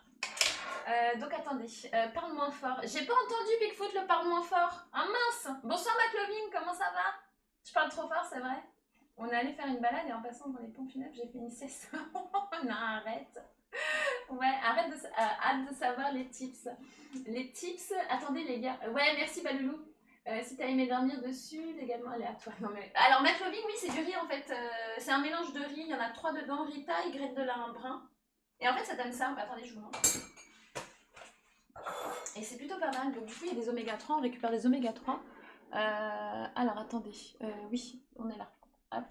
Speaker 2: Donc attendez, parle moins fort. J'ai pas entendu Bigfoot le parle moins fort. Ah mince. Bonsoir McLovin, comment ça va? Je parle trop fort, c'est vrai. On est allé faire une balade et en passant dans les pompes funèbres, j'ai fait une sieste. Non, arrête. Ouais, hâte de savoir les tips. Les tips, attendez les gars. Ouais, merci Baloulou. Si t'as aimé dormir dessus, également aléatoire. Non mais... Alors McLovin, oui, c'est du riz en fait. C'est un mélange de riz. Il y en a 3 dedans, rita et graines de lin brun. Et en fait, ça donne ça. Bah, attendez, je vous montre. Et c'est plutôt pas mal. Donc du coup, il y a des oméga 3. On récupère des oméga 3. Alors attendez. Oui, on est là. Hop.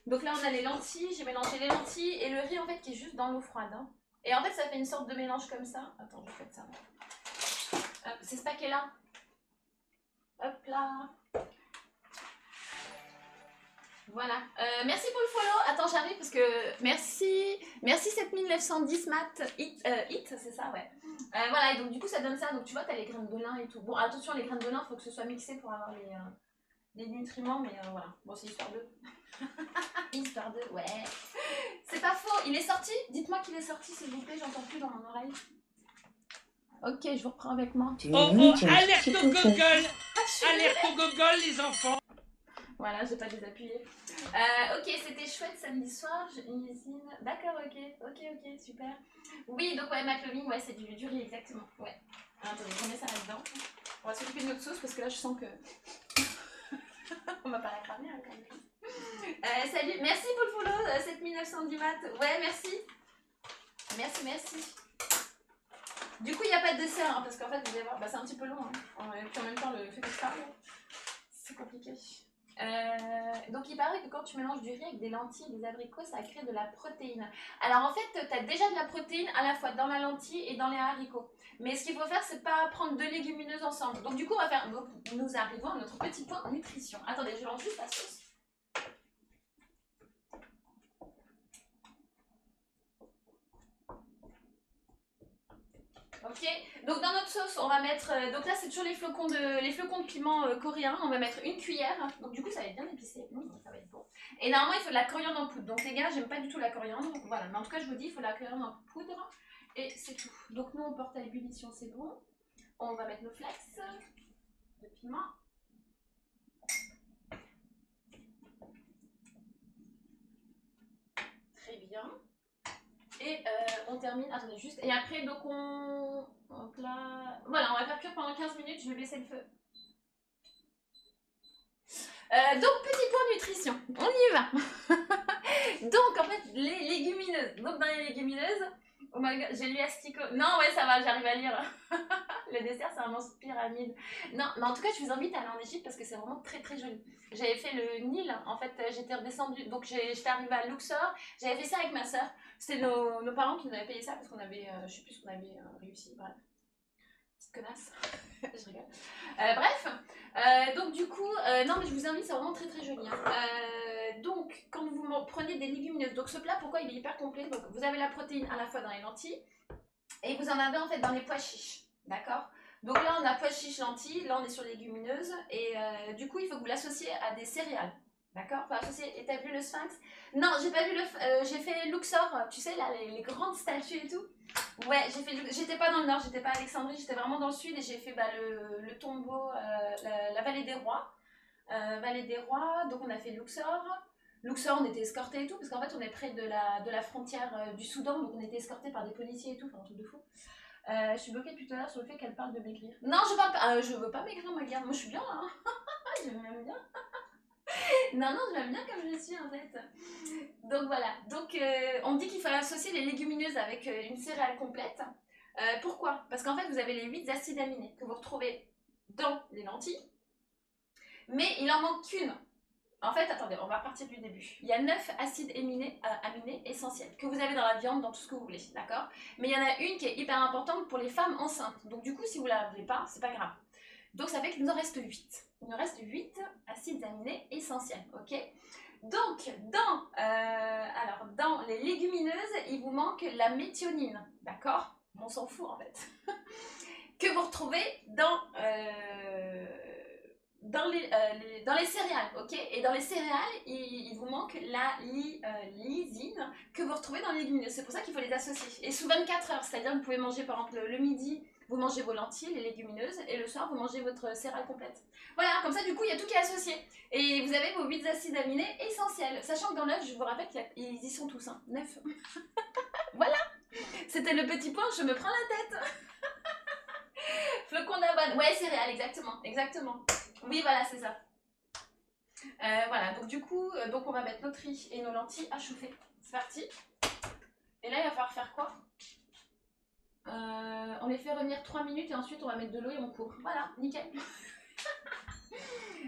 Speaker 2: Donc là, on a les lentilles. J'ai mélangé les lentilles et le riz en fait qui est juste dans l'eau froide. Hein. Et en fait, ça fait une sorte de mélange comme ça. Attends, je vais faire ça. C'est ce paquet là. Hop là. Voilà. Merci pour le follow. Attends, j'arrive parce que... Merci 7910 mat. Hit, c'est ça, ouais. Voilà, et donc du coup, ça donne ça. Donc tu vois, t'as les graines de lin et tout. Bon, attention, les graines de lin, il faut que ce soit mixé pour avoir les nutriments, mais voilà. Bon, c'est histoire de... Histoire de... Ouais. C'est pas faux. Il est sorti? Dites-moi qu'il est sorti, s'il vous plaît. J'entends plus dans mon oreille. Ok, je vous reprends avec moi.
Speaker 3: Oh, alerte au gogol! Alerte au gogol, les enfants!
Speaker 2: Voilà, j'ai pas désappuyer. Ok, c'était chouette samedi soir. Une usine. D'accord, ok, super. Oui, donc ouais, McLovin, ouais, c'est du riz, exactement. Ouais. Alors, attendez, je remets ça là-dedans. On va s'occuper de notre sauce parce que là, je sens que. On va pas la cramer, hein, quand même. Salut, merci pour le follow, 7900 du mat. Ouais, merci. Merci. Du coup, il n'y a pas de dessert, hein, parce qu'en fait, vous allez voir, bah, c'est un petit peu long. Hein. Et puis en même temps, le fait que je parle, c'est compliqué. Donc, il paraît que quand tu mélanges du riz avec des lentilles et des abricots, ça crée de la protéine. Alors, en fait, tu as déjà de la protéine à la fois dans la lentille et dans les haricots. Mais ce qu'il faut faire, c'est pas prendre deux légumineuses ensemble. Donc, du coup, on va faire. Donc, nous arrivons à notre petit point nutrition. Attendez, je lance juste la sauce. Ok, donc dans notre sauce, on va mettre. Donc là, c'est toujours les flocons de piment coréen. On va mettre une cuillère. Donc du coup, ça va être bien épicé. Ça va être bon. Et normalement, il faut de la coriandre en poudre. Donc les gars, j'aime pas du tout la coriandre. Voilà, mais en tout cas, je vous dis, il faut de la coriandre en poudre. Et c'est tout. Donc nous, on porte à l'ébullition, c'est bon. On va mettre nos flaques de piment. Très bien. Et on termine, attendez juste, et après donc donc là, voilà, on va faire cuire pendant 15 minutes, je vais baisser le feu. Donc petit point nutrition, on y va. Donc en fait les légumineuses, donc dans les légumineuses, oh my god, j'ai lu asticot, non ouais ça va, j'arrive à lire. Le dessert c'est un monstre pyramide. Non mais en tout cas je vous invite à aller en Égypte parce que c'est vraiment très très joli. J'avais fait le Nil, en fait j'étais redescendue, donc j'étais arrivée à Luxor, j'avais fait ça avec ma soeur. C'était nos parents qui nous avaient payé ça parce qu'on avait, je sais plus ce qu'on avait réussi, bref. Petite connasse, je rigole. Bref, donc du coup, non mais je vous invite, c'est vraiment très très joli. Hein. Donc, quand vous prenez des légumineuses, donc ce plat, pourquoi il est hyper complet? Donc vous avez la protéine à la fois dans les lentilles et vous en avez en fait dans les pois chiches, d'accord? Donc là on a pois chiches lentilles, là on est sur légumineuses et du coup il faut que vous l'associez à des céréales. D'accord? Faut associer. Et t'as vu le sphinx? Non, j'ai pas vu le. J'ai fait Luxor, tu sais, là, les grandes statues et tout. Ouais, j'étais pas dans le nord, j'étais pas à Alexandrie, j'étais vraiment dans le sud et j'ai fait le tombeau, la vallée des rois. Vallée des rois, donc on a fait Luxor. Luxor, on était escortés et tout, parce qu'en fait on est près de la frontière du Soudan, donc on était escortés par des policiers et tout, enfin un truc de fou. Je suis bloquée depuis tout à l'heure sur le fait qu'elle parle de maigrir. Non, je parle pas, je veux pas maigrir, ma gueule. Moi je suis bien là, hein. J'aime même bien. Non, j'aime bien comme je suis en fait. Donc voilà, donc on dit qu'il faut associer les légumineuses avec une céréale complète. Pourquoi? Parce qu'en fait vous avez les 8 acides aminés que vous retrouvez dans les lentilles, mais il en manque qu'une. En fait, attendez, on va repartir du début. Il y a 9 acides aminés essentiels que vous avez dans la viande, dans tout ce que vous voulez, d'accord? Mais il y en a une qui est hyper importante pour les femmes enceintes. Donc du coup, si vous ne l'avez pas, c'est pas grave. Donc ça fait qu'il nous en reste 8. Il nous reste 8 acides aminés essentiels, ok? Donc, dans les légumineuses, il vous manque la méthionine, d'accord? On s'en fout en fait. Que vous retrouvez dans les céréales, ok? Et dans les céréales, il vous manque la lysine que vous retrouvez dans les légumineuses. C'est pour ça qu'il faut les associer. Et sous 24 heures, c'est-à-dire que vous pouvez manger par exemple le midi, vous mangez vos lentilles, les légumineuses, et le soir, vous mangez votre céréale complète. Voilà, comme ça, du coup, il y a tout qui est associé. Et vous avez vos 8 acides aminés essentiels. Sachant que dans l'œuf, je vous rappelle qu'ils y sont tous, hein, 9. Voilà, c'était le petit point, je me prends la tête. Flocon d'avoine, ouais, céréales, exactement. Oui, voilà, c'est ça. Voilà, donc du coup, donc on va mettre notre riz et nos lentilles à chauffer. C'est parti. Et là, il va falloir faire quoi? On les fait revenir 3 minutes et ensuite on va mettre de l'eau et on court. Voilà, nickel.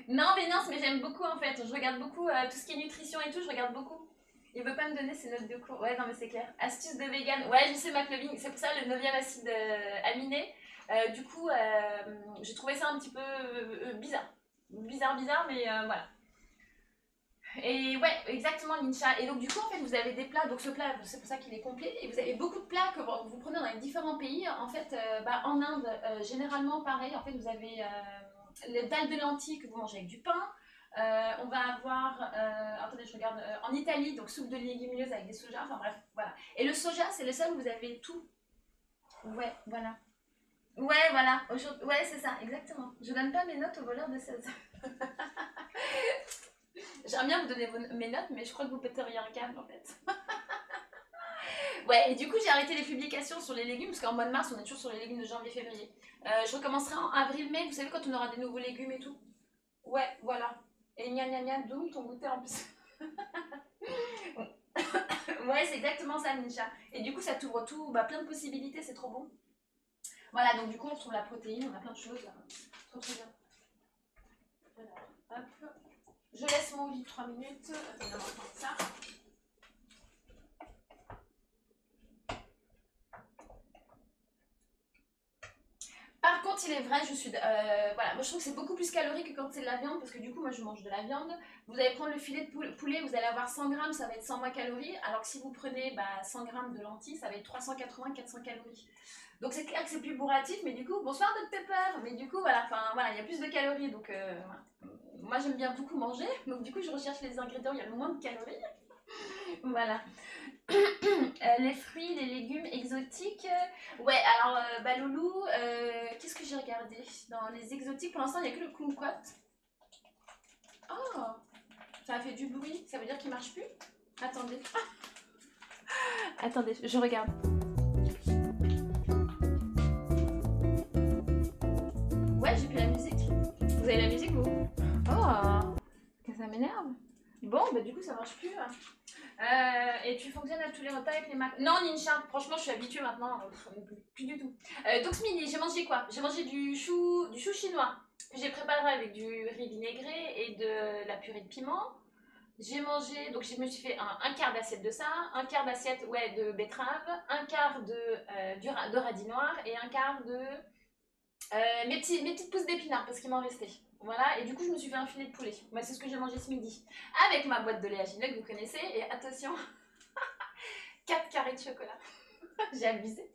Speaker 2: Non, mais j'aime beaucoup en fait. Je regarde beaucoup tout ce qui est nutrition et tout, je regarde beaucoup. Il veut pas me donner ses notes de cours. Ouais, non, mais c'est clair. Astuce de vegan. Ouais, je sais, McLovin. C'est pour ça le 9e acide aminé. Du coup, j'ai trouvé ça un petit peu bizarre. Bizarre, mais voilà. Et ouais, exactement, Lincha. Et donc, du coup, en fait, vous avez des plats. Donc, ce plat, c'est pour ça qu'il est complet. Et vous avez beaucoup de plats que vous prenez dans les différents pays. En fait, en Inde, généralement, pareil. En fait, vous avez les dalles de lentilles que vous mangez avec du pain. On va avoir, attendez, je regarde, en Italie, donc soupe de légumineuses avec des sojas. Enfin, bref, voilà. Et le soja, c'est le seul où vous avez tout. Ouais, voilà. Ouais, voilà. Ouais, c'est ça, exactement. Je donne pas mes notes aux voleurs de 16. J'aime bien vous donner mes notes, mais je crois que vous péteriez un câble en fait. Ouais, et du coup j'ai arrêté les publications sur les légumes, parce qu'en mois de mars on est toujours sur les légumes de janvier-février. Je recommencerai en avril-mai, vous savez quand on aura des nouveaux légumes et tout. Ouais, voilà. Et gna gna gna, doum, ton goûter en plus. Ouais, c'est exactement ça, Ninja. Et du coup ça t'ouvre tout, bah, plein de possibilités, c'est trop bon. Voilà, donc du coup on retrouve la protéine, on a plein de choses. Trop trop bien. Voilà, hop. Je laisse mon lit 3 minutes. Attendez, on va prendre ça. Par contre, il est vrai, je suis. Voilà, moi je trouve que c'est beaucoup plus calorique que quand c'est de la viande, parce que du coup, moi je mange de la viande. Vous allez prendre le filet de poulet, vous allez avoir 100 grammes, ça va être 120 calories. Alors que si vous prenez 100 grammes de lentilles, ça va être 380-400 calories. Donc c'est clair que c'est plus bourratif, mais du coup, bonsoir Dr Pepper. Mais du coup, voilà, il y a plus de calories. Donc voilà. Moi j'aime bien beaucoup manger, donc du coup, je recherche les ingrédients, il y a le moins de calories. Voilà. Les fruits, les légumes exotiques. Ouais, alors, Loulou, qu'est-ce que j'ai regardé dans les exotiques? Pour l'instant, il n'y a que le kumquat. Oh, ça a fait du bruit, ça veut dire qu'il marche plus? Attendez. Attendez, je regarde. Ouais, j'ai plus la musique. Vous avez la musique, vous? Oh, ça m'énerve. Bon, bah du coup, ça marche plus. Et tu fonctionnes à tous les repas avec les macs. Non, Ninja, franchement, je suis habituée maintenant. Plus du tout. Donc ce midi, j'ai mangé quoi? J'ai mangé du chou chinois que j'ai préparé avec du riz vinaigré et de la purée de piment. J'ai mangé, donc je me suis fait un quart d'assiette de ça, un quart d'assiette de betterave, un quart de radis noir et un quart de mes petites pousses d'épinards parce qu'il m'en restait. Voilà, et du coup je me suis fait un filet de poulet. Moi c'est ce que j'ai mangé ce midi. Avec ma boîte de lait Agile que vous connaissez, et attention, 4 carrés de chocolat. J'ai abusé.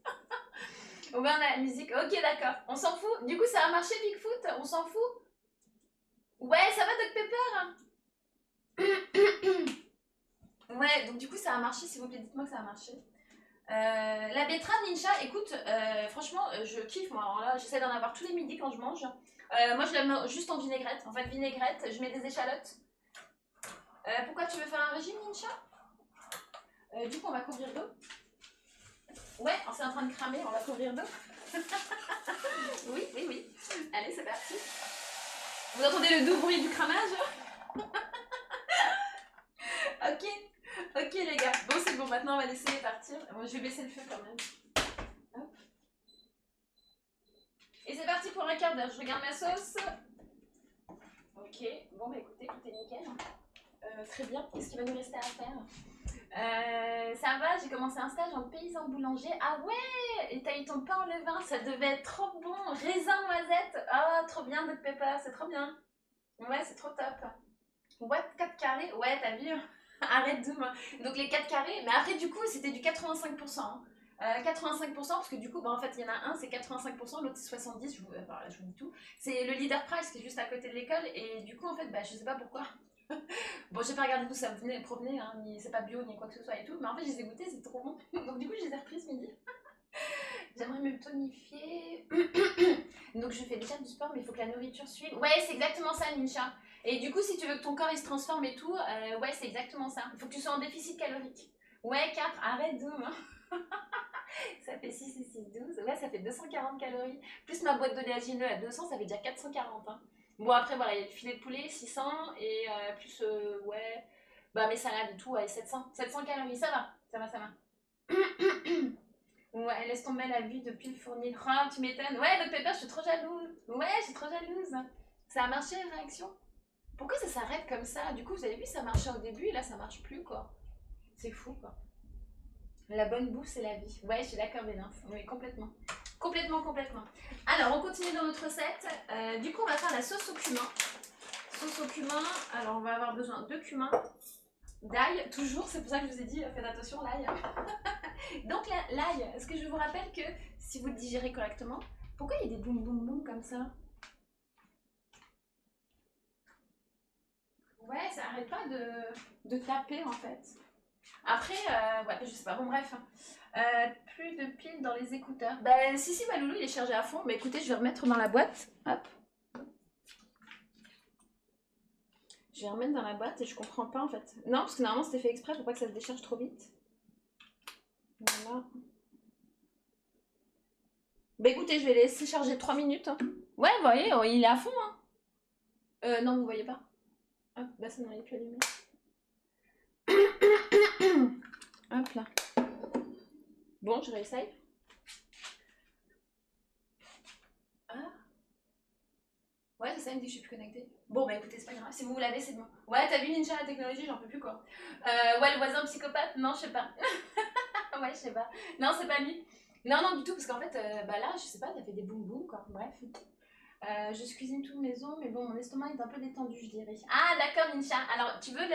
Speaker 2: On va on a la musique, ok d'accord, on s'en fout. Du coup ça a marché Bigfoot, on s'en fout. Ouais, ça va Doc Pepper. Ouais, donc du coup ça a marché, s'il vous plaît, dites-moi que ça a marché. La betterave Ninja, écoute, franchement, je kiffe moi. Alors là, j'essaie d'en avoir tous les midis quand je mange. Moi, je la mets juste en vinaigrette. En fait, vinaigrette, je mets des échalotes. Pourquoi tu veux faire un régime, Ninja? Du coup, on va couvrir d'eau. Ouais, c'est en train de cramer, on va couvrir d'eau. Oui, oui, oui. Allez, c'est parti. Vous entendez le doux bruit du cramage? Ok. Ok les gars, bon c'est bon, maintenant on va laisser partir. Bon, je vais baisser le feu quand même. Hop. Et c'est parti pour un quart d'heure, je regarde ma sauce. Ok, bon bah écoutez, tout est nickel. Très bien, qu'est-ce qu'il va nous rester à faire? Ça va, j'ai commencé un stage en paysan boulanger. Ah ouais, et t'as eu ton pain au levain, ça devait être trop bon. Raisin, noisette, ah trop bien Doc Pepper, c'est trop bien. Ouais, c'est trop top. What, 4 carrés? Ouais, t'as vu? Arrête de moi. Donc les 4 carrés, mais après du coup c'était du 85%. Hein. 85% parce que du coup en fait il y en a un c'est 85%, l'autre c'est 70%, je vous dis tout. C'est le Leader Price qui est juste à côté de l'école et du coup en fait je sais pas pourquoi. Bon j'ai pas regardé d'où ça provenait, hein, c'est pas bio ni quoi que ce soit et tout, mais en fait je les ai goûtés, c'est trop bon. Donc du coup je les ai repris ce midi. J'aimerais me tonifier. Donc je fais déjà du sport mais il faut que la nourriture suive. Ouais c'est exactement ça Ninja. Et du coup, si tu veux que ton corps il se transforme et tout, ouais, c'est exactement ça. Il faut que tu sois en déficit calorique. Ouais, 4, arrête de. Ça fait 6 et 6, 12. Ouais, ça fait 240 calories. Plus ma boîte de léagineux à 200, ça fait déjà 440. Hein. Bon, après, voilà, il y a le filet de poulet, 600. Et plus, ouais, mes salades et tout, ouais, 700. 700 calories, ça va. Ça va, ça va. Ouais, laisse tomber la vue depuis le fournil. Oh, tu m'étonnes. Ouais, Doc Pepper, je suis trop jalouse. Ouais, je suis trop jalouse. Ça a marché, une réaction? Pourquoi ça s'arrête comme ça? Du coup, vous avez vu, ça marchait au début et là, ça marche plus, quoi. C'est fou, quoi. La bonne bouffe, c'est la vie. Ouais, je suis d'accord, Bénin. Oui, complètement. Complètement, complètement. Alors, on continue dans notre recette. Du coup, on va faire la sauce au cumin. Sauce au cumin. Alors, on va avoir besoin de cumin, d'ail, toujours. C'est pour ça que je vous ai dit, faites attention, l'ail. Donc, l'ail, est-ce que je vous rappelle que si vous le digérez correctement, pourquoi il y a des boum boum boum comme ça? Ouais, ça arrête pas de taper en fait. Après, ouais, je sais pas, bon bref. Plus de piles dans les écouteurs. Si, ma loulou il est chargé à fond. Mais écoutez, je vais remettre dans la boîte. Hop. Je vais remettre dans la boîte et je comprends pas en fait. Non, parce que normalement c'était fait exprès pour pas que ça se décharge trop vite. Voilà. Bah écoutez, je vais laisser charger 3 minutes. Hein. Ouais, vous voyez, oh, il est à fond. Hein. Non, vous voyez pas. Hop, bah ça n'aurait plus allumé. Hop là. Bon, je réessaye. Ah. Ouais, c'est ça, il me dit que je suis plus connectée. Bon, bah écoutez, c'est pas grave. Si vous l'avez, c'est bon. Ouais, t'as vu Ninja, la technologie, j'en peux plus quoi. Ouais, le voisin psychopathe, non, je sais pas. Ouais, je sais pas. Non, c'est pas lui. Non, non, du tout, parce qu'en fait, bah là, je sais pas, t'as fait des boum boum quoi. Bref. Je cuisine tout maison, mais bon, mon estomac est un peu détendu, je dirais. Ah, d'accord, Ninja. Alors, tu veux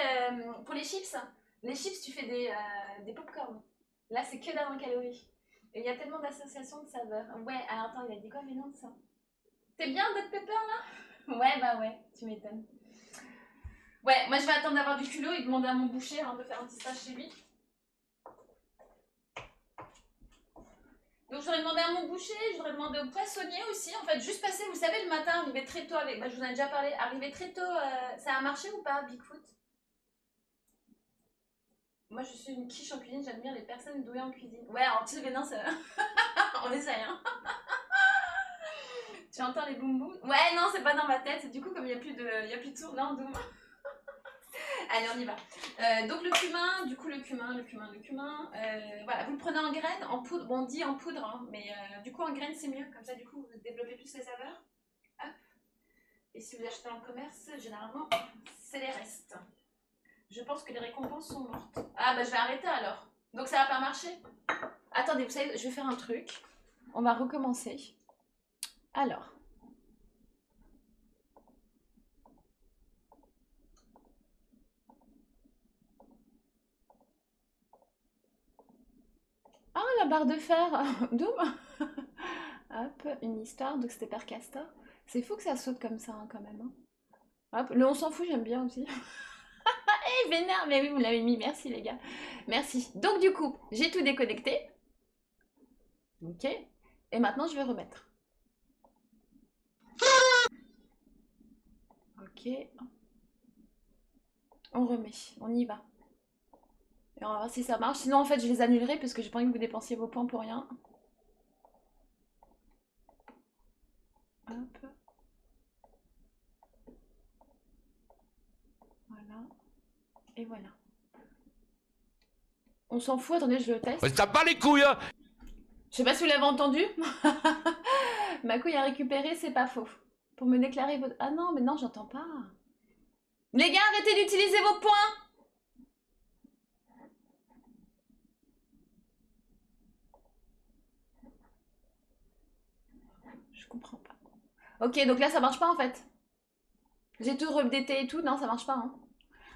Speaker 2: pour les chips? Les chips, tu fais des pop-corn. Là, c'est que dalle en calories. Et il y a tellement d'associations de saveurs. Ouais, alors attends, il a dit quoi, mais non, de ça? T'es bien, Dead Pepper, là? Ouais, bah ouais, tu m'étonnes. Ouais, moi, je vais attendre d'avoir du culot et demander à mon boucher hein, de faire un petit stage chez lui. Donc j'aurais demandé à mon boucher, j'aurais demandé au poissonnier aussi, en fait, juste passer, vous savez, le matin, arriver très tôt avec, bah, je vous en ai déjà parlé, arriver très tôt, ça a marché ou pas, Bigfoot? Moi je suis une quiche en cuisine, j'admire les personnes douées en cuisine. Ouais, alors tu sais, non, ça... on essaye, hein. Tu entends les boum boum? Ouais, non, c'est pas dans ma tête, du coup, comme il n'y a plus de tour, non, doum. Allez, on y va. Donc le cumin, du coup le cumin, voilà, vous le prenez en graines, en poudre, bon on dit en poudre, hein, mais du coup en graines c'est mieux, comme ça du coup vous développez plus les saveurs. Hop. Et si vous achetez en commerce, généralement c'est les restes. Je pense que les récompenses sont mortes. Ah bah je vais arrêter alors. Donc ça va pas marcher. Attendez, vous savez, je vais faire un truc. On va recommencer. Alors. Ah, la barre de fer Doom. Hop, une histoire, donc c'était Père Castor. C'est fou que ça saute comme ça, hein, quand même. Hein. Hop, le on s'en fout, j'aime bien aussi. Eh, vénère, mais oui, vous l'avez mis, merci les gars. Merci. Donc du coup, j'ai tout déconnecté. Ok. Et maintenant, je vais remettre. Ok. On remet, on y va. Et on va voir si ça marche. Sinon, en fait, je les annulerai parce que j'ai pas envie que vous dépensiez vos points pour rien. Hop. Voilà. Et voilà. On s'en fout, attendez, je le teste.
Speaker 3: T'as pas les couilles, hein.
Speaker 2: Je sais pas si vous l'avez entendu. Ma couille a récupéré, c'est pas faux. Pour me déclarer votre... Ah non, mais non, j'entends pas. Les gars, arrêtez d'utiliser vos points. Je comprends pas. Ok, donc là, ça marche pas en fait. J'ai tout updaté et tout. Non, ça marche pas. Hein.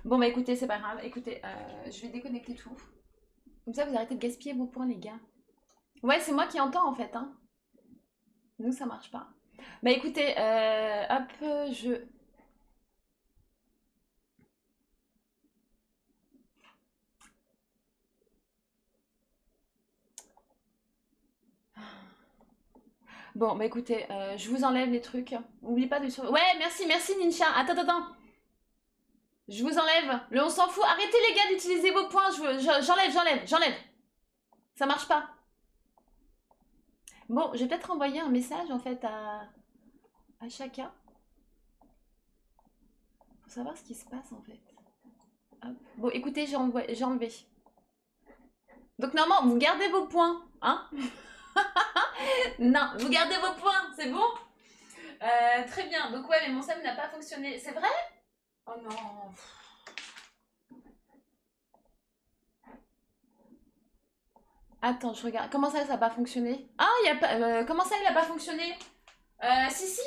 Speaker 2: Bon, bah écoutez, c'est pas grave. Écoutez, je vais déconnecter tout. Comme ça, vous arrêtez de gaspiller vos points, les gars. Ouais, c'est moi qui entends en fait. Hein. Nous, ça marche pas. Bah écoutez, hop, je... Bon, bah écoutez, je vous enlève les trucs. N'oubliez pas de... Ouais, merci, merci Ninja. Attends. Je vous enlève. Le on s'en fout. Arrêtez les gars d'utiliser vos points. J'enlève. Ça marche pas. Bon, je vais peut-être envoyer un message en fait à chacun. Pour savoir ce qui se passe en fait. Hop. Bon, écoutez, j'ai enlevé. Donc normalement, vous gardez vos points. Hein? Non, vous gardez vos points, c'est bon? Très bien. Donc ouais, mais mon SAM n'a pas fonctionné. C'est vrai? Oh non. Attends, je regarde. Comment ça n'a pas fonctionné? Ah, il y a pas... comment ça, il n'a pas fonctionné? Si.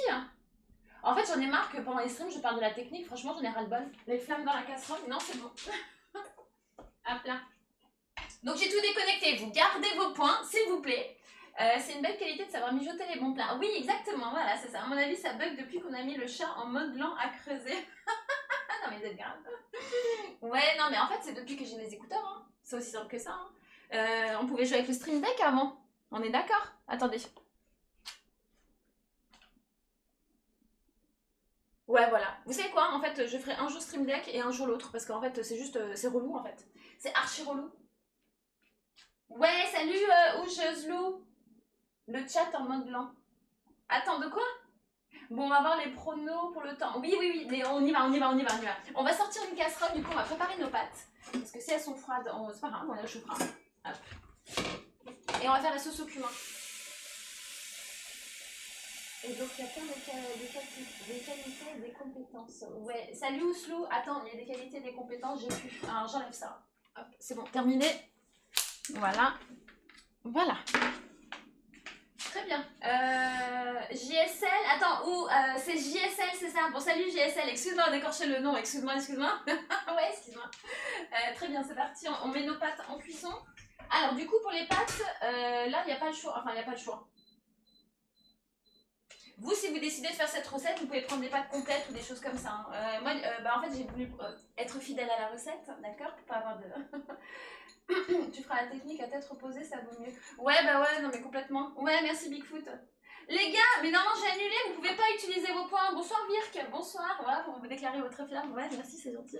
Speaker 2: En fait, j'en ai marre que pendant les streams, je parle de la technique. Franchement, j'en ai ras-le-bol. Les flammes dans la casserole. Non, c'est bon. Hop là. Donc j'ai tout déconnecté. Vous gardez vos points, s'il vous plaît. C'est une belle qualité de savoir mijoter les bons plats. Oui, exactement, voilà, c'est ça. À mon avis, ça bug depuis qu'on a mis le chat en mode lent à creuser. Non, mais vous êtes grave. Ouais, non, mais en fait, c'est depuis que j'ai mes écouteurs. Hein. C'est aussi simple que ça. Hein. On pouvait jouer avec le Stream Deck avant. On est d'accord? Attendez. Ouais, voilà. Vous savez quoi? En fait, je ferai un jour Stream Deck et un jour l'autre. Parce qu'en fait, c'est juste... c'est relou, en fait. C'est archi relou. Ouais, salut, Oucheslou. Le chat en mode blanc. Attends, de quoi? Bon, on va voir les pronos pour le temps. Oui, oui, oui, mais on y va, on y va, on y va, on y va. On va sortir une casserole, du coup, on va préparer nos pâtes. Parce que si elles sont froides, c'est pas grave, on les réchauffera. Hop. Et on va faire la sauce au cumin. Et donc, il y a plein des qualités et des compétences. Ouais, salut Ouslou. Attends, il y a des qualités et des compétences, j'ai plus. Alors, j'enlève ça. Hop, c'est bon, terminé. Voilà. Voilà. Très bien. JSL, attends, où c'est JSL, c'est ça? Bon, salut JSL, excuse-moi d'écorcher le nom, excuse-moi. Ouais, excuse-moi. Très bien, c'est parti, on met nos pâtes en cuisson. Alors, du coup, pour les pâtes, là, il n'y a pas le choix. Enfin, il n'y a pas le choix. Vous, si vous décidez de faire cette recette, vous pouvez prendre des pâtes complètes ou des choses comme ça. Hein. Moi, en fait, j'ai voulu être fidèle à la recette, d'accord? Pour pas avoir de... Tu feras la technique à tête reposée, ça vaut mieux. Ouais, bah ouais, non mais complètement. Ouais, merci Bigfoot. Les gars, mais normalement j'ai annulé, vous pouvez pas utiliser vos points. Bonsoir Virk, bonsoir. Voilà, pour me déclarer votre flamme. Ouais, merci, c'est gentil.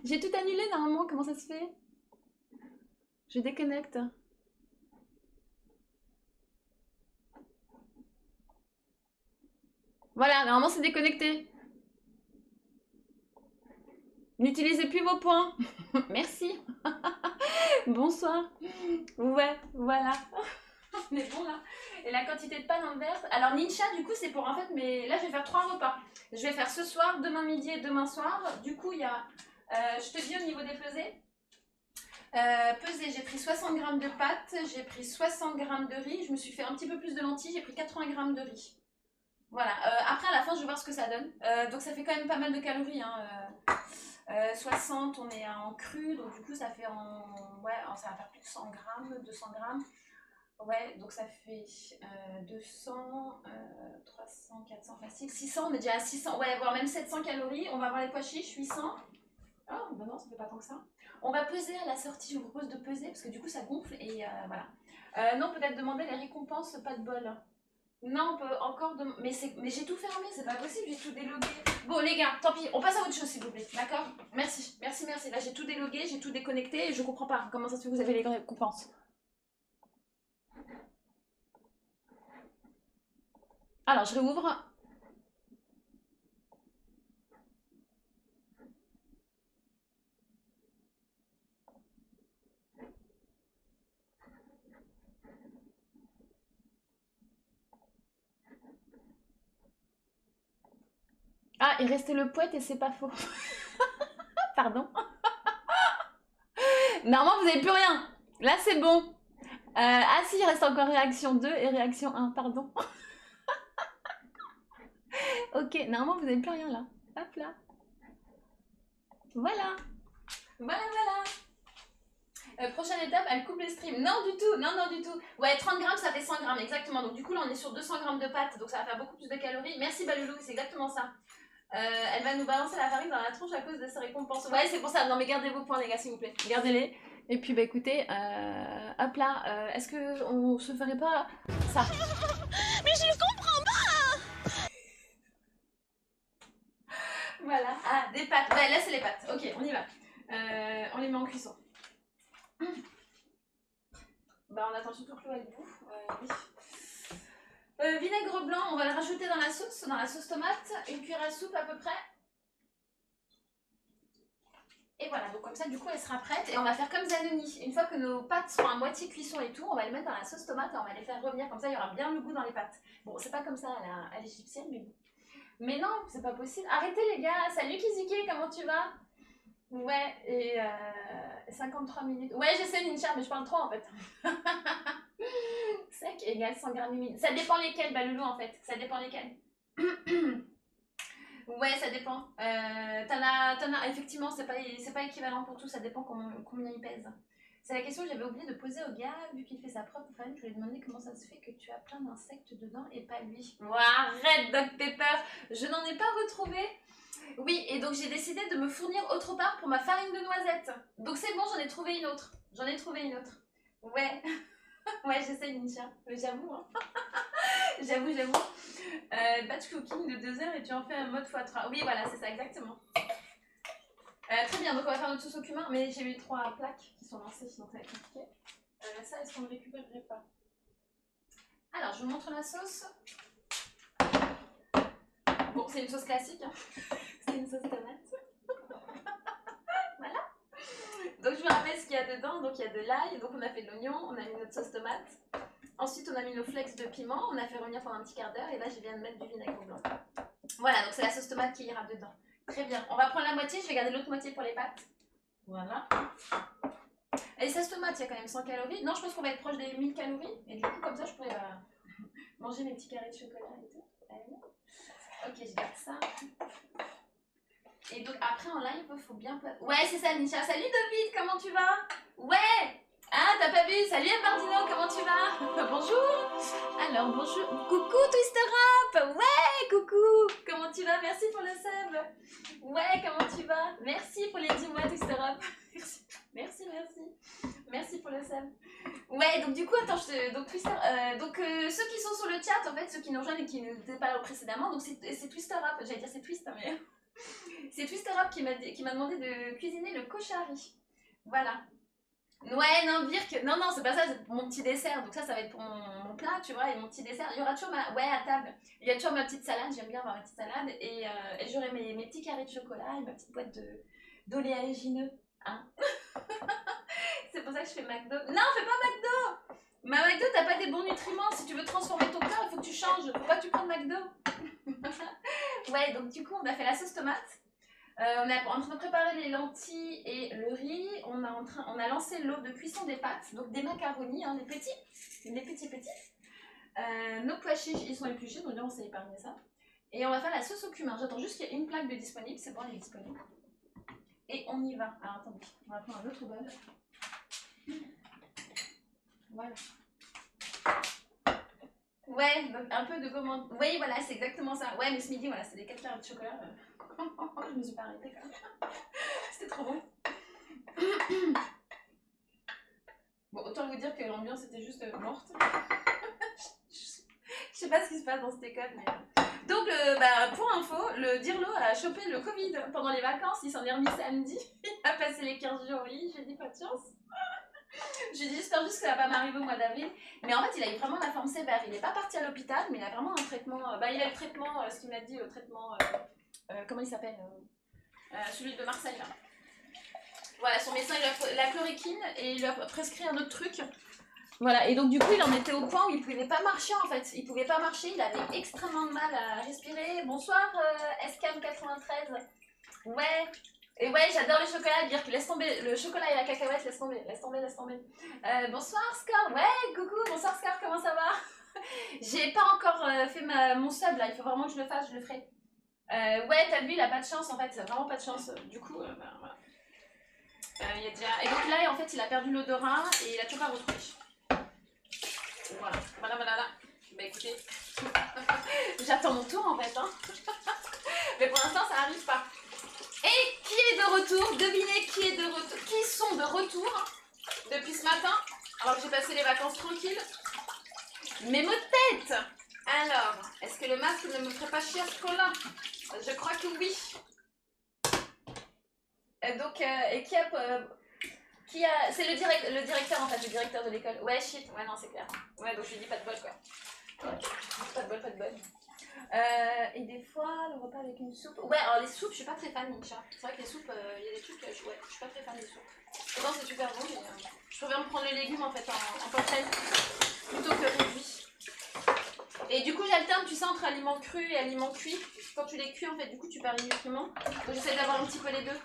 Speaker 2: J'ai tout annulé normalement, comment ça se fait? Je déconnecte. Voilà, normalement c'est déconnecté. N'utilisez plus vos points. Merci. Bonsoir. Ouais, voilà. On est bon là. Et la quantité de pâtes dans le verre. Alors Ninja, du coup, c'est pour en fait, mais là je vais faire 3 repas. Je vais faire ce soir, demain midi et demain soir. Du coup, il y a, je te dis au niveau des pesées. Pesées, j'ai pris 60 g de pâtes, j'ai pris 60 g de riz. Je me suis fait un petit peu plus de lentilles, j'ai pris 80 g de riz. Voilà. Après, à la fin, je vais voir ce que ça donne. Donc ça fait quand même pas mal de calories. Hein. 60, on est en cru, donc du coup ça fait ouais, ça va faire plus de 100 grammes, 200 grammes. Ouais, donc ça fait 200, 300, 400 facile, 600, on est déjà à 600, ouais, voire même 700 calories. On va voir les pois chiches, 800. Oh, bah non, ça fait pas tant que ça. On va peser à la sortie, je vous propose de peser, parce que du coup ça gonfle et voilà. Non, peut-être demander les récompenses, pas de bol. Non, on peut encore mais j'ai tout fermé, c'est pas possible, j'ai tout délogué. Bon les gars, tant pis, on passe à autre chose s'il vous plaît, d'accord? Merci. Là j'ai tout délogué, j'ai tout déconnecté et je comprends pas comment ça se fait que vous avez les récompenses. Alors je réouvre. Ah, il restait le poète et c'est pas faux. Pardon. Normalement, vous n'avez plus rien. Là, c'est bon. Ah si, il reste encore réaction 2 et réaction 1, pardon. Ok, normalement, vous n'avez plus rien là. Hop là. Voilà. Prochaine étape, elle coupe les streams. Non, du tout, non, du tout. Ouais, 30 grammes, ça fait 100 grammes, exactement. Donc, du coup, là, on est sur 200 grammes de pâtes, donc ça va faire beaucoup plus de calories. Merci, Baloulou, c'est exactement ça. Elle va nous balancer la farine dans la tronche à cause de ses récompenses. Ouais, c'est pour ça. Non, mais gardez vos points, les gars, s'il vous plaît. Gardez-les. Et puis, bah écoutez, hop là, est-ce qu'on se ferait pas ça?
Speaker 1: Mais je le comprends pas.
Speaker 2: Voilà. Ah, des pâtes. Ouais, là, c'est les pâtes. Ok, on y va. On les met en cuisson. Bah, on attend surtout que l'eau elle bouffe. Oui. Vinaigre blanc, on va le rajouter dans la sauce tomate, une cuillère à soupe à peu près. Et voilà, donc comme ça du coup elle sera prête et on va faire comme Zanoni. Une fois que nos pâtes seront à moitié cuisson et tout, on va les mettre dans la sauce tomate et on va les faire revenir, comme ça il y aura bien le goût dans les pâtes. Bon, c'est pas comme ça à l'égyptienne, mais bon. Mais non, c'est pas possible. Arrêtez les gars, salut Kizuki, comment tu vas? Ouais, et 53 minutes. Ouais, je sais Ninja, mais je parle trop en fait. Sec égale 100 grammes humide. Ça dépend lesquels, Baloulou en fait. Ça dépend lesquels. Ouais, ça dépend. T'en as effectivement, c'est pas équivalent pour tout, ça dépend combien il pèse. C'est la question que j'avais oublié de poser au gars, vu qu'il fait sa propre farine. Je lui ai demandé comment ça se fait que tu as plein d'insectes dedans et pas lui. Oh, arrête, Doc Pepper, je n'en ai pas retrouvé. Oui, et donc j'ai décidé de me fournir autre part pour ma farine de noisettes. Donc c'est bon, j'en ai trouvé une autre. Ouais. Ouais, j'essaie Ninja, j'avoue. Hein. J'avoue. Batch cooking de 2 heures et tu en fais un mode x3. Oui, voilà, c'est ça, exactement. Très bien, donc on va faire notre sauce au cumin, mais j'ai eu 3 plaques qui sont lancées, sinon ça va être compliqué. Ça, est-ce qu'on ne récupérerait pas? Alors, je vous montre la sauce. Bon, c'est une sauce classique, hein. C'est une sauce tomate. Voilà. Donc, je vous rappelle ce qu'il y a dedans. Donc, il y a de l'ail, donc on a fait de l'oignon, on a mis notre sauce tomate. Ensuite, on a mis nos flakes de piment, on a fait revenir pendant un petit quart d'heure, et là, je viens de mettre du vinaigre blanc. Voilà, donc c'est la sauce tomate qui ira dedans. Très bien, on va prendre la moitié, je vais garder l'autre moitié pour les pâtes. Voilà. Et sauce tomate, il y a quand même 100 calories. Non, je pense qu'on va être proche des 1000 calories. Et du coup, comme ça, je pourrais manger mes petits carrés de chocolat et tout. Ok, je garde ça. Et donc, après, en live, il faut bien... Ouais, c'est ça, Nisha. Salut, David, comment tu vas? Ouais. Ah, t'as pas vu? Salut, Bardino, comment tu vas? Bonjour. Alors, bonjour. Coucou, Twister Up. Ouais, coucou. Comment tu vas? Merci pour le sub. Ouais, comment tu vas? Merci pour les 10 mois, Twister Up. Merci. Merci pour le sub. Ouais, donc du coup, attends, donc Twister, ceux qui sont sur le chat, en fait, ceux qui nous rejoignent et qui n'étaient pas là précédemment, donc c'est Twister Up, j'allais dire c'est Twist, mais c'est Twister Up qui m'a demandé de cuisiner le koshari. Voilà. Ouais, non, Virk, non, c'est pas ça, c'est pour mon petit dessert, donc ça va être pour mon plat, tu vois, et mon petit dessert, il y aura toujours ouais, à table, il y a toujours ma petite salade, j'aime bien avoir ma petite salade, et j'aurai mes petits carrés de chocolat et ma petite boîte d'oléagineux, hein. C'est pour ça que je fais McDo. Non, fais pas McDo. Ma McDo, t'as pas des bons nutriments, si tu veux transformer ton plat, il faut que tu changes, faut pas que tu prennes McDo. Ouais, donc du coup, on a fait la sauce tomate. On est en train de préparer les lentilles et le riz. On a lancé l'eau de cuisson des pâtes, donc des macaronis, hein, les petits. Nos pois chiches, ils sont épluchés, donc là on s'est épargné ça. Et on va faire la sauce au cumin. J'attends juste qu'il y ait une plaque de disponible, c'est bon, elle est disponible. Et on y va. Alors attendez, on va prendre un autre bol. Voilà. Ouais, donc un peu de comment... Oui, voilà, c'est exactement ça. Ouais, mais ce midi, voilà, c'est des 4 carrés de chocolat. Je me suis pas arrêtée quand même. C'était trop bon. Bon, autant vous dire que l'ambiance était juste morte. Je sais pas ce qui se passe dans cette école, mais... Donc, pour info, le Dirlo a chopé le Covid pendant les vacances. Il s'en est remis samedi. Il a passé les 15 jours au lit. J'ai dit pas de chance. J'ai dit j'espère juste que ça va pas m'arriver au mois d'avril. Mais en fait, il a eu vraiment la forme sévère. Il n'est pas parti à l'hôpital, mais il a vraiment un traitement. Il a le traitement, ce qu'il m'a dit, le traitement. Comment il s'appelle celui de Marseille là. Voilà, son médecin il a la chloroquine et il lui a prescrit un autre truc. Voilà, et donc du coup il en était au point où il pouvait pas marcher en fait. Il pouvait pas marcher, il avait extrêmement de mal à respirer. Bonsoir SCAM93. Ouais. Et ouais, j'adore le chocolat, dire que laisse tomber le chocolat et la cacahuète, laisse tomber. Bonsoir Scar, ouais, coucou, bonsoir Scar, comment ça va? J'ai pas encore fait mon sub là, il faut vraiment que je le fasse, je le ferai. Ouais, t'as vu, il a pas de chance en fait, il a vraiment pas de chance. Du coup, voilà. Il y a déjà... Et donc là, en fait, il a perdu l'odorat et il a toujours pas retrouvé. Voilà. Bah écoutez, j'attends mon tour en fait, hein. Mais pour l'instant, ça arrive pas. Et qui est de retour? Devinez qui est de retour? Qui sont de retour depuis ce matin, alors que j'ai passé les vacances tranquilles? Mes mots de tête. Alors, est-ce que le masque ne me ferait pas chier à ce coup-là? Je crois que oui. Donc, et qui a c'est le directeur en fait, le directeur de l'école. Ouais, shit, ouais, non, c'est clair. Ouais, donc je lui dis pas de bol quoi. Ouais, pas de bol. Et des fois, le repas avec une soupe. Ouais, alors les soupes, je suis pas très fan, Nisha. C'est vrai que les soupes, il y a des trucs, je suis pas très fan des soupes. Pourtant, c'est super bon, mais je préfère me prendre les légumes en fait en pochette plutôt que réduit. Et du coup, j'alterne, tu sais, entre aliments crus et aliments cuits. Quand tu les cuis, en fait, du coup, tu perds les nutriments. Donc, j'essaie d'avoir un petit peu les deux.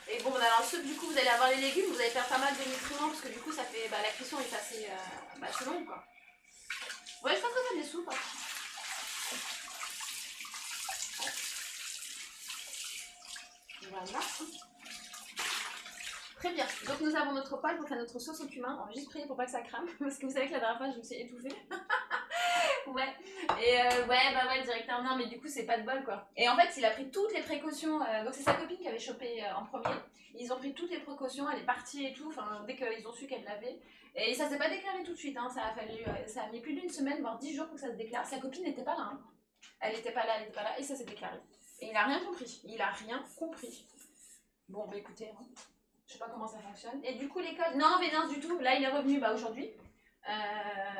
Speaker 2: Et bon, alors, soupe, du coup, vous allez avoir les légumes, vous allez perdre pas mal de nutriments parce que du coup, ça fait. La cuisson est assez longue, quoi. Ouais, je suis pas très fan des soupes. Hein. Voilà. Très bien. Donc, nous avons notre poêle pour faire notre sauce au cumin. On va juste prier pour pas que ça crame parce que vous savez que la dernière fois, je me suis étouffée. Ouais. Et ouais, directeur, non, mais du coup, c'est pas de bol, quoi. Et en fait, il a pris toutes les précautions. Donc, c'est sa copine qui avait chopé en premier. Ils ont pris toutes les précautions, elle est partie et tout, enfin, dès qu'ils ont su qu'elle l'avait. Et ça s'est pas déclaré tout de suite, hein. Ça a mis plus d'une semaine, voire 10 jours pour que ça se déclare. Sa copine n'était pas là, hein. Elle était pas là, et ça s'est déclaré. Et il a rien compris. Bon, bah écoutez, hein. Je sais pas comment ça fonctionne. Et du coup, l'école, non, Vénus du tout. Là, il est revenu aujourd'hui.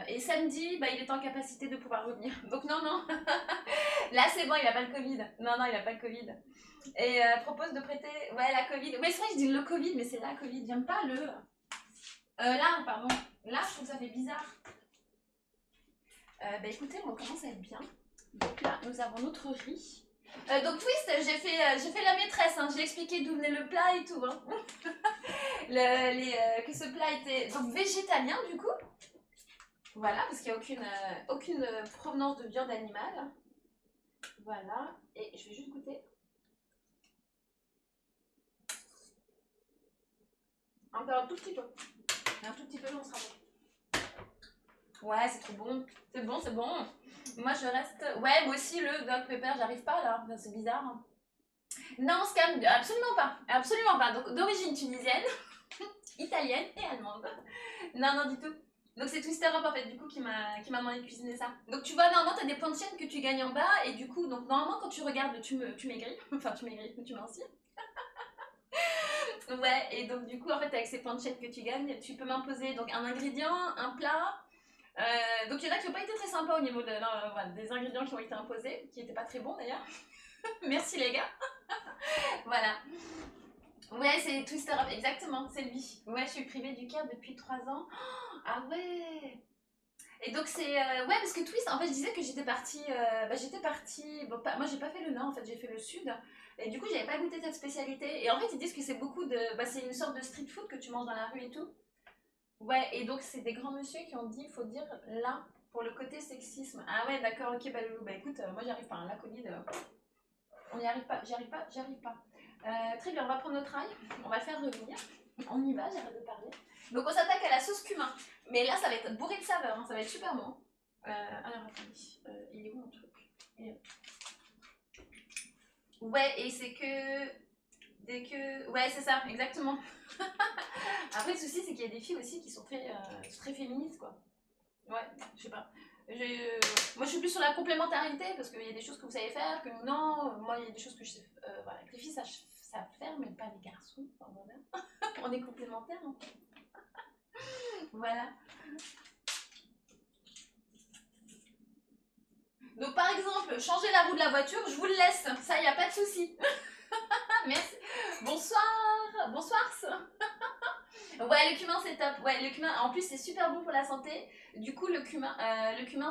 Speaker 2: Et samedi, bah, il est en capacité de pouvoir revenir. Donc non. Là, c'est bon, il a pas le Covid. Non, il a pas le Covid. Et propose de prêter... Ouais, la Covid. Ouais, c'est vrai, je dis le Covid, mais c'est la Covid. J'aime pas le... là, pardon. Là, je trouve que ça fait bizarre. Bah écoutez, on commence à être bien. Donc là, nous avons notre riz. Donc Twist, j'ai fait la maîtresse, hein. J'ai expliqué d'où venait le plat et tout, hein. Que ce plat était donc végétalien du coup. Voilà, parce qu'il n'y a aucune provenance de viande animale. Voilà, et je vais juste goûter. Encore un tout petit peu. Un tout petit peu, on sera bon. Ouais, c'est trop bon. C'est bon. Moi, je reste... Ouais, moi aussi, le Dog Pepper, j'arrive pas, là. Enfin, c'est bizarre. Hein. Non, Scam, absolument pas. Donc, d'origine tunisienne, italienne et allemande. Non, du tout. Donc, c'est Twister Up, en fait, du coup, qui m'a demandé de cuisiner ça. Donc, tu vois, normalement, t'as des points de chaîne que tu gagnes en bas. Et du coup, donc, normalement, quand tu regardes, tu maigris. Enfin, tu mincis. Ouais, et donc, du coup, en fait, avec ces points de chaîne que tu gagnes, tu peux m'imposer donc un ingrédient, un plat... donc il y en a qui n'ont pas été très sympas au niveau des ingrédients qui ont été imposés, qui n'étaient pas très bons d'ailleurs. Merci les gars. Voilà. Ouais, c'est Twister Up, exactement, c'est lui. Ouais, je suis privée du CAD depuis 3 ans. Oh, ah ouais. Et donc c'est... ouais, parce que Twist, en fait, je disais que j'étais partie... Bon, moi, j'ai pas fait le nord, en fait, j'ai fait le sud. Et du coup, j'avais pas goûté cette spécialité. Et en fait, ils disent que c'est beaucoup de... c'est une sorte de street food que tu manges dans la rue et tout. Ouais, et donc c'est des grands messieurs qui ont dit, il faut dire là, pour le côté sexisme. Ah ouais, d'accord, ok, bah loulou, bah écoute, moi j'y arrive pas, hein, la Covid, on n'y arrive pas, j'y arrive pas. Très bien, on va prendre notre ail, on va le faire revenir, on y va, j'arrête de parler. Donc on s'attaque à la sauce cumin, mais là ça va être bourré de saveurs, hein, ça va être super bon. Alors attendez, il est où mon truc? Ouais, et c'est que... Ouais, c'est ça, exactement. Après, le souci, c'est qu'il y a des filles aussi qui sont très féministes, quoi. Ouais, je sais pas. Moi, je suis plus sur la complémentarité, parce qu'il y a des choses que vous savez faire, que nous, non. Moi, il y a des choses que je sais... voilà, que les filles savent faire, mais pas les garçons. Enfin, voilà. On est complémentaires, hein. Voilà. Donc, par exemple, changer la roue de la voiture, je vous le laisse. Ça, il n'y a pas de souci. Merci. Bonsoir. Ouais, le cumin c'est top. Ouais, le cumin, en plus c'est super bon pour la santé. Du coup, le cumin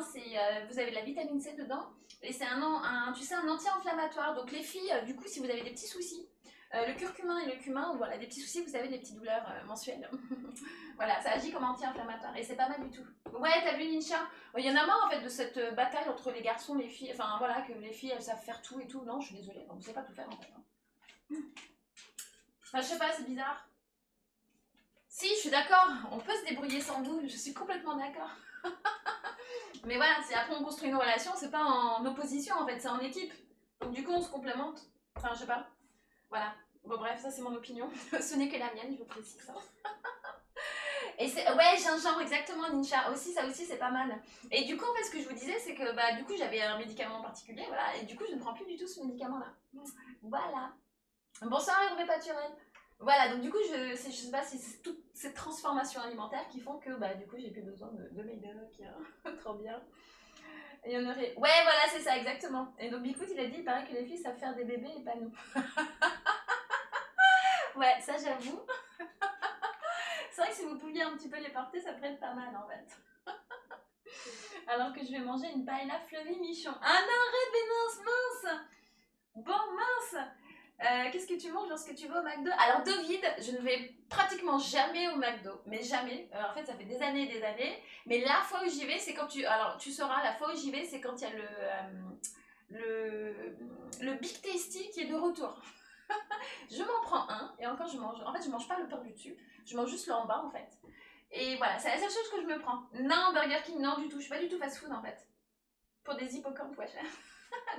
Speaker 2: c'est, vous avez de la vitamine C dedans et c'est un anti-inflammatoire. Donc les filles, du coup, si vous avez des petits soucis, le curcumin et le cumin, voilà, des petits soucis, vous avez des petites douleurs mensuelles. Voilà, ça agit comme anti-inflammatoire et c'est pas mal du tout. Ouais, t'as vu Ninja? Il y en a marre en fait de cette bataille entre les garçons, les filles, enfin voilà, que les filles elles savent faire tout et tout. Non, je suis désolée, vous savez pas tout faire en fait. Enfin, je sais pas, c'est bizarre. Si, je suis d'accord, on peut se débrouiller sans vous, je suis complètement d'accord. Mais voilà, c'est après on construit une relation, c'est pas en opposition en fait, c'est en équipe. Donc du coup on se complémente. Enfin, je sais pas. Voilà. Bon bref, ça c'est mon opinion. Ce n'est que la mienne, je vous précise ça. Et c'est... Ouais, gingembre, exactement, Ninja. Aussi, ça aussi, c'est pas mal. Et du coup, en fait, ce que je vous disais, c'est que bah, du coup, j'avais un médicament en particulier, voilà. Et du coup, je ne prends plus du tout ce médicament-là. Voilà. Bonsoir, Hervé Paturel. Voilà, donc du coup, je sais pas si c'est toutes ces transformations alimentaires qui font que, bah, du coup, j'ai plus besoin de médoc. Trop bien. Il y en aurait... Ouais, voilà, c'est ça, exactement. Et donc, Bigfoot, il a dit, il paraît que les filles savent faire des bébés et pas nous. Ouais, ça, j'avoue. C'est vrai que si vous pouviez un petit peu les porter, ça pourrait être pas mal, en fait. Alors que je vais manger une paella fleurie michon. Ah non, arrête, mais mince. Bon, mince. Qu'est-ce que tu manges lorsque tu vas au McDo? Alors David, je ne vais pratiquement jamais au McDo, mais jamais. En fait, ça fait des années et des années. Mais la fois où j'y vais, c'est quand tu... Alors, tu sauras, la fois où j'y vais, c'est quand il y a le Big Tasty qui est de retour. Je m'en prends un, et encore je mange... En fait, je mange pas le pain du dessus, je mange juste le en bas, en fait. Et voilà, c'est la seule chose que je me prends. Non, Burger King, non du tout. Je suis pas du tout fast-food, en fait. Pour des hippocampes, ouais.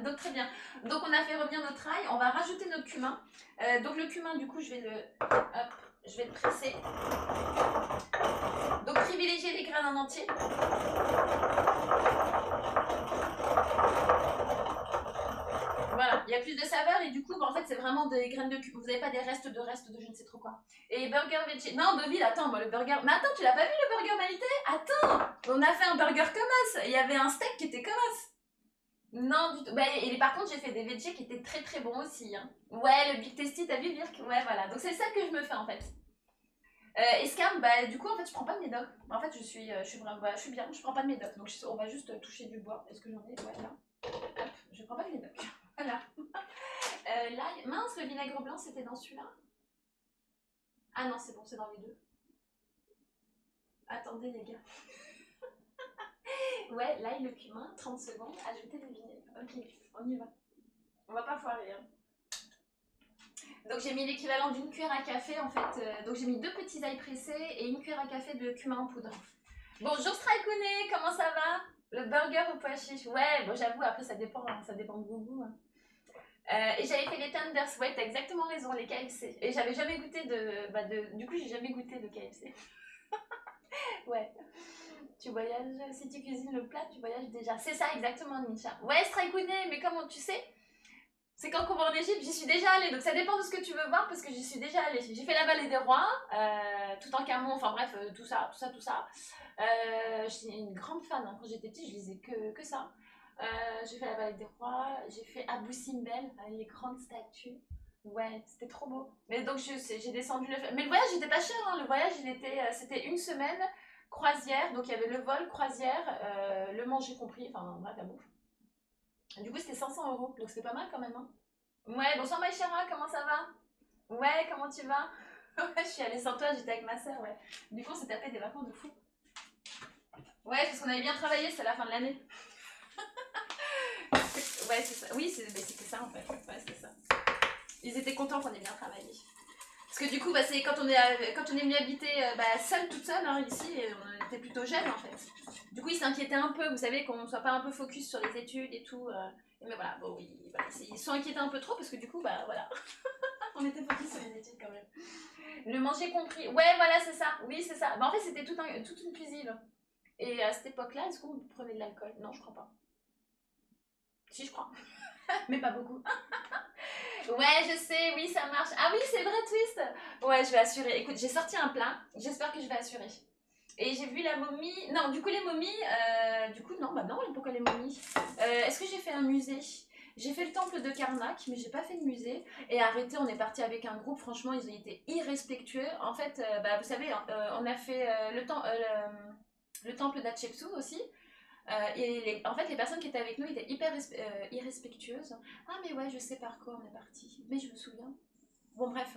Speaker 2: Donc très bien. Donc on a fait revenir notre ail. On va rajouter notre cumin. Donc le cumin, du coup, je vais le presser. Donc privilégiez les graines en entier. Voilà, il y a plus de saveur et du coup, bah, en fait, c'est vraiment des graines de cumin. Vous n'avez pas des restes de je ne sais trop quoi. Et burger veggie. Non, Deauville, attends, moi le burger. Mais attends, tu l'as pas vu le burger Malité? Attends, on a fait un burger comme ça. Il y avait un steak qui était comme ça. Non, du tout. Bah, et par contre, j'ai fait des veggies qui étaient très très bons aussi. Hein. Ouais, le Big Tasty, t'as vu, Virk? Ouais, voilà. Donc c'est ça que je me fais en fait. Escam, bah du coup, en fait, je prends pas de médoc. En fait, je suis bien, je prends pas de médoc. Donc on va juste toucher du bois. Est-ce que j'en ai? Ouais, là. Hop, je prends pas de médoc. Voilà. Là, mince, le vinaigre blanc, c'était dans celui-là. Ah non, c'est bon, c'est dans les deux. Attendez, les gars. Ouais, l'ail, le cumin, 30 secondes, ajouter le vinaigre. Ok, on y va. On va pas foirer. Hein. Donc j'ai mis l'équivalent d'une cuillère à café en fait. Donc j'ai mis 2 petits ails pressés et une cuillère à café de cumin en poudre. Bonjour Strikouné, comment ça va? Le burger au pois chiche. Ouais, bon j'avoue, après ça dépend de vos goûts. Hein. Et j'avais fait les tenders, ouais, t'as exactement raison, les KFC. Et j'avais jamais goûté du coup j'ai jamais goûté de KFC. Ouais. Tu voyages, si tu cuisines le plat, tu voyages déjà. C'est ça exactement, Nisha. Ouais, Strikouné, mais comment tu sais? C'est quand on va en Égypte, j'y suis déjà allée. Donc ça dépend de ce que tu veux voir parce que j'y suis déjà allée. J'ai fait la vallée des rois, tout en Camon, enfin bref, tout ça. J'étais une grande fan. Hein. Quand j'étais petite, je lisais que ça. J'ai fait la vallée des rois, j'ai fait Abou Simbel, les grandes statues. Ouais, c'était trop beau. Mais donc j'ai descendu le... Mais le voyage n'était pas cher, hein. Le voyage, c'était une semaine, croisière. Donc il y avait le vol, croisière, le manger compris, enfin bref, la bouffe. Du coup, c'était 500 €, donc c'était pas mal quand même. Hein. Ouais, bonsoir Maïchara, comment ça va? Ouais, comment tu vas? Ouais, je suis allée sans toi, j'étais avec ma soeur, ouais. Du coup, on s'est tapé des vacances de fou. Ouais, parce qu'on avait bien travaillé, c'est la fin de l'année. Ouais, c'est ça. Oui, c'était ça en fait. Ouais, c'était ça. Ils étaient contents qu'on ait bien travaillé. Parce que du coup, bah, c'est quand on est venu habiter toute seule, hein, ici, et on était plutôt jeunes en fait. Du coup, ils s'inquiétaient un peu, vous savez, qu'on ne soit pas un peu focus sur les études et tout. Mais voilà, bon, ils sont inquiétés un peu trop parce que du coup, bah voilà. On était focus sur les études quand même. Le manger compris. Ouais, voilà, c'est ça. Oui, c'est ça. Bah, en fait, c'était toute une cuisine. Et à cette époque-là, est-ce qu'on prenait de l'alcool? Non, je crois pas. Si, je crois. Mais pas beaucoup. Ouais, je sais, oui, ça marche. Ah oui, c'est vrai, Twist. Ouais, je vais assurer. Écoute, j'ai sorti un plat. J'espère que je vais assurer. Et j'ai vu la momie. Non, du coup, les momies. Du coup, non, bah non, pourquoi les momies? Est-ce que j'ai fait un musée? J'ai fait le temple de Karnak, mais j'ai pas fait de musée. Et arrêtez, on est parti avec un groupe. Franchement, ils ont été irrespectueux. En fait, vous savez, on a fait le temple d'Hatshepsut aussi. En fait, les personnes qui étaient avec nous étaient hyper irrespectueuses. Ah, mais ouais, je sais par quoi on est parti. Mais je me souviens. Bon, bref.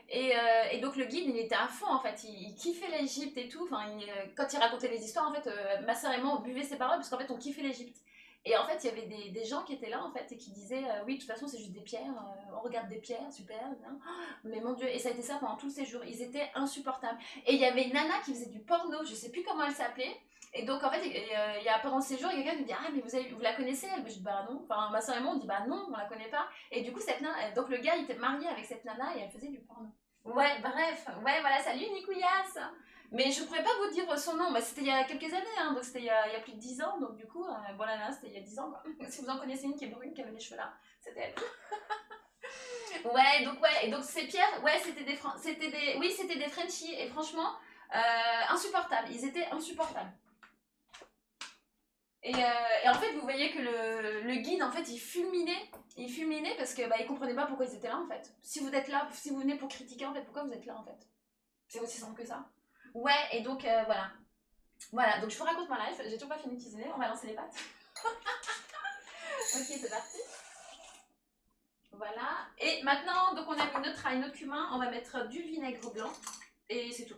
Speaker 2: Et donc, le guide, il était à fond, en fait. Il kiffait l'Égypte et tout. Enfin, quand il racontait les histoires, en fait, ma sœur et moi, on buvait ses paroles parce qu'en fait, on kiffait l'Égypte. Et en fait, il y avait des gens qui étaient là, en fait, et qui disaient oui, de toute façon, c'est juste des pierres. On regarde des pierres, super. Hein. Mais mon Dieu, et ça a été ça pendant tout le séjour. Ils étaient insupportables. Et il y avait une nana qui faisait du porno, je sais plus comment elle s'appelait. Et donc, en fait, il y a pendant ce séjour, il y a quelqu'un qui me dit ah, mais vous la connaissez elle? Je dis bah non. Enfin, ma soeur et moi, on dit bah non, on la connaît pas. Et du coup, cette nana, donc le gars, il était marié avec cette nana et elle faisait du porno. Ouais, bref. Ouais, voilà, salut Nikouyas. Mais je pourrais pas vous dire son nom, bah, c'était il y a quelques années, hein, donc c'était il y a plus de 10 ans, donc du coup, bon la nana, c'était il y a 10 ans, quoi. Si vous en connaissez une qui est brune, qui avait les cheveux là, c'était elle. Ouais, et donc ces pierres, ouais, c'était des Frenchies, et franchement, insupportables, ils étaient insupportables. Et en fait, vous voyez que le guide, en fait, il fulminait parce que il comprenait pas pourquoi ils étaient là, en fait. Si vous êtes là, si vous venez pour critiquer, en fait, pourquoi vous êtes là, en fait? C'est aussi simple que ça. Ouais, et donc, voilà. Voilà, donc je vous raconte ma life, j'ai toujours pas fini de cuisiner, on va lancer les pâtes. Ok, c'est parti. Voilà, et maintenant, donc on a mis notre ail, notre cumin, on va mettre du vinaigre blanc, et c'est tout.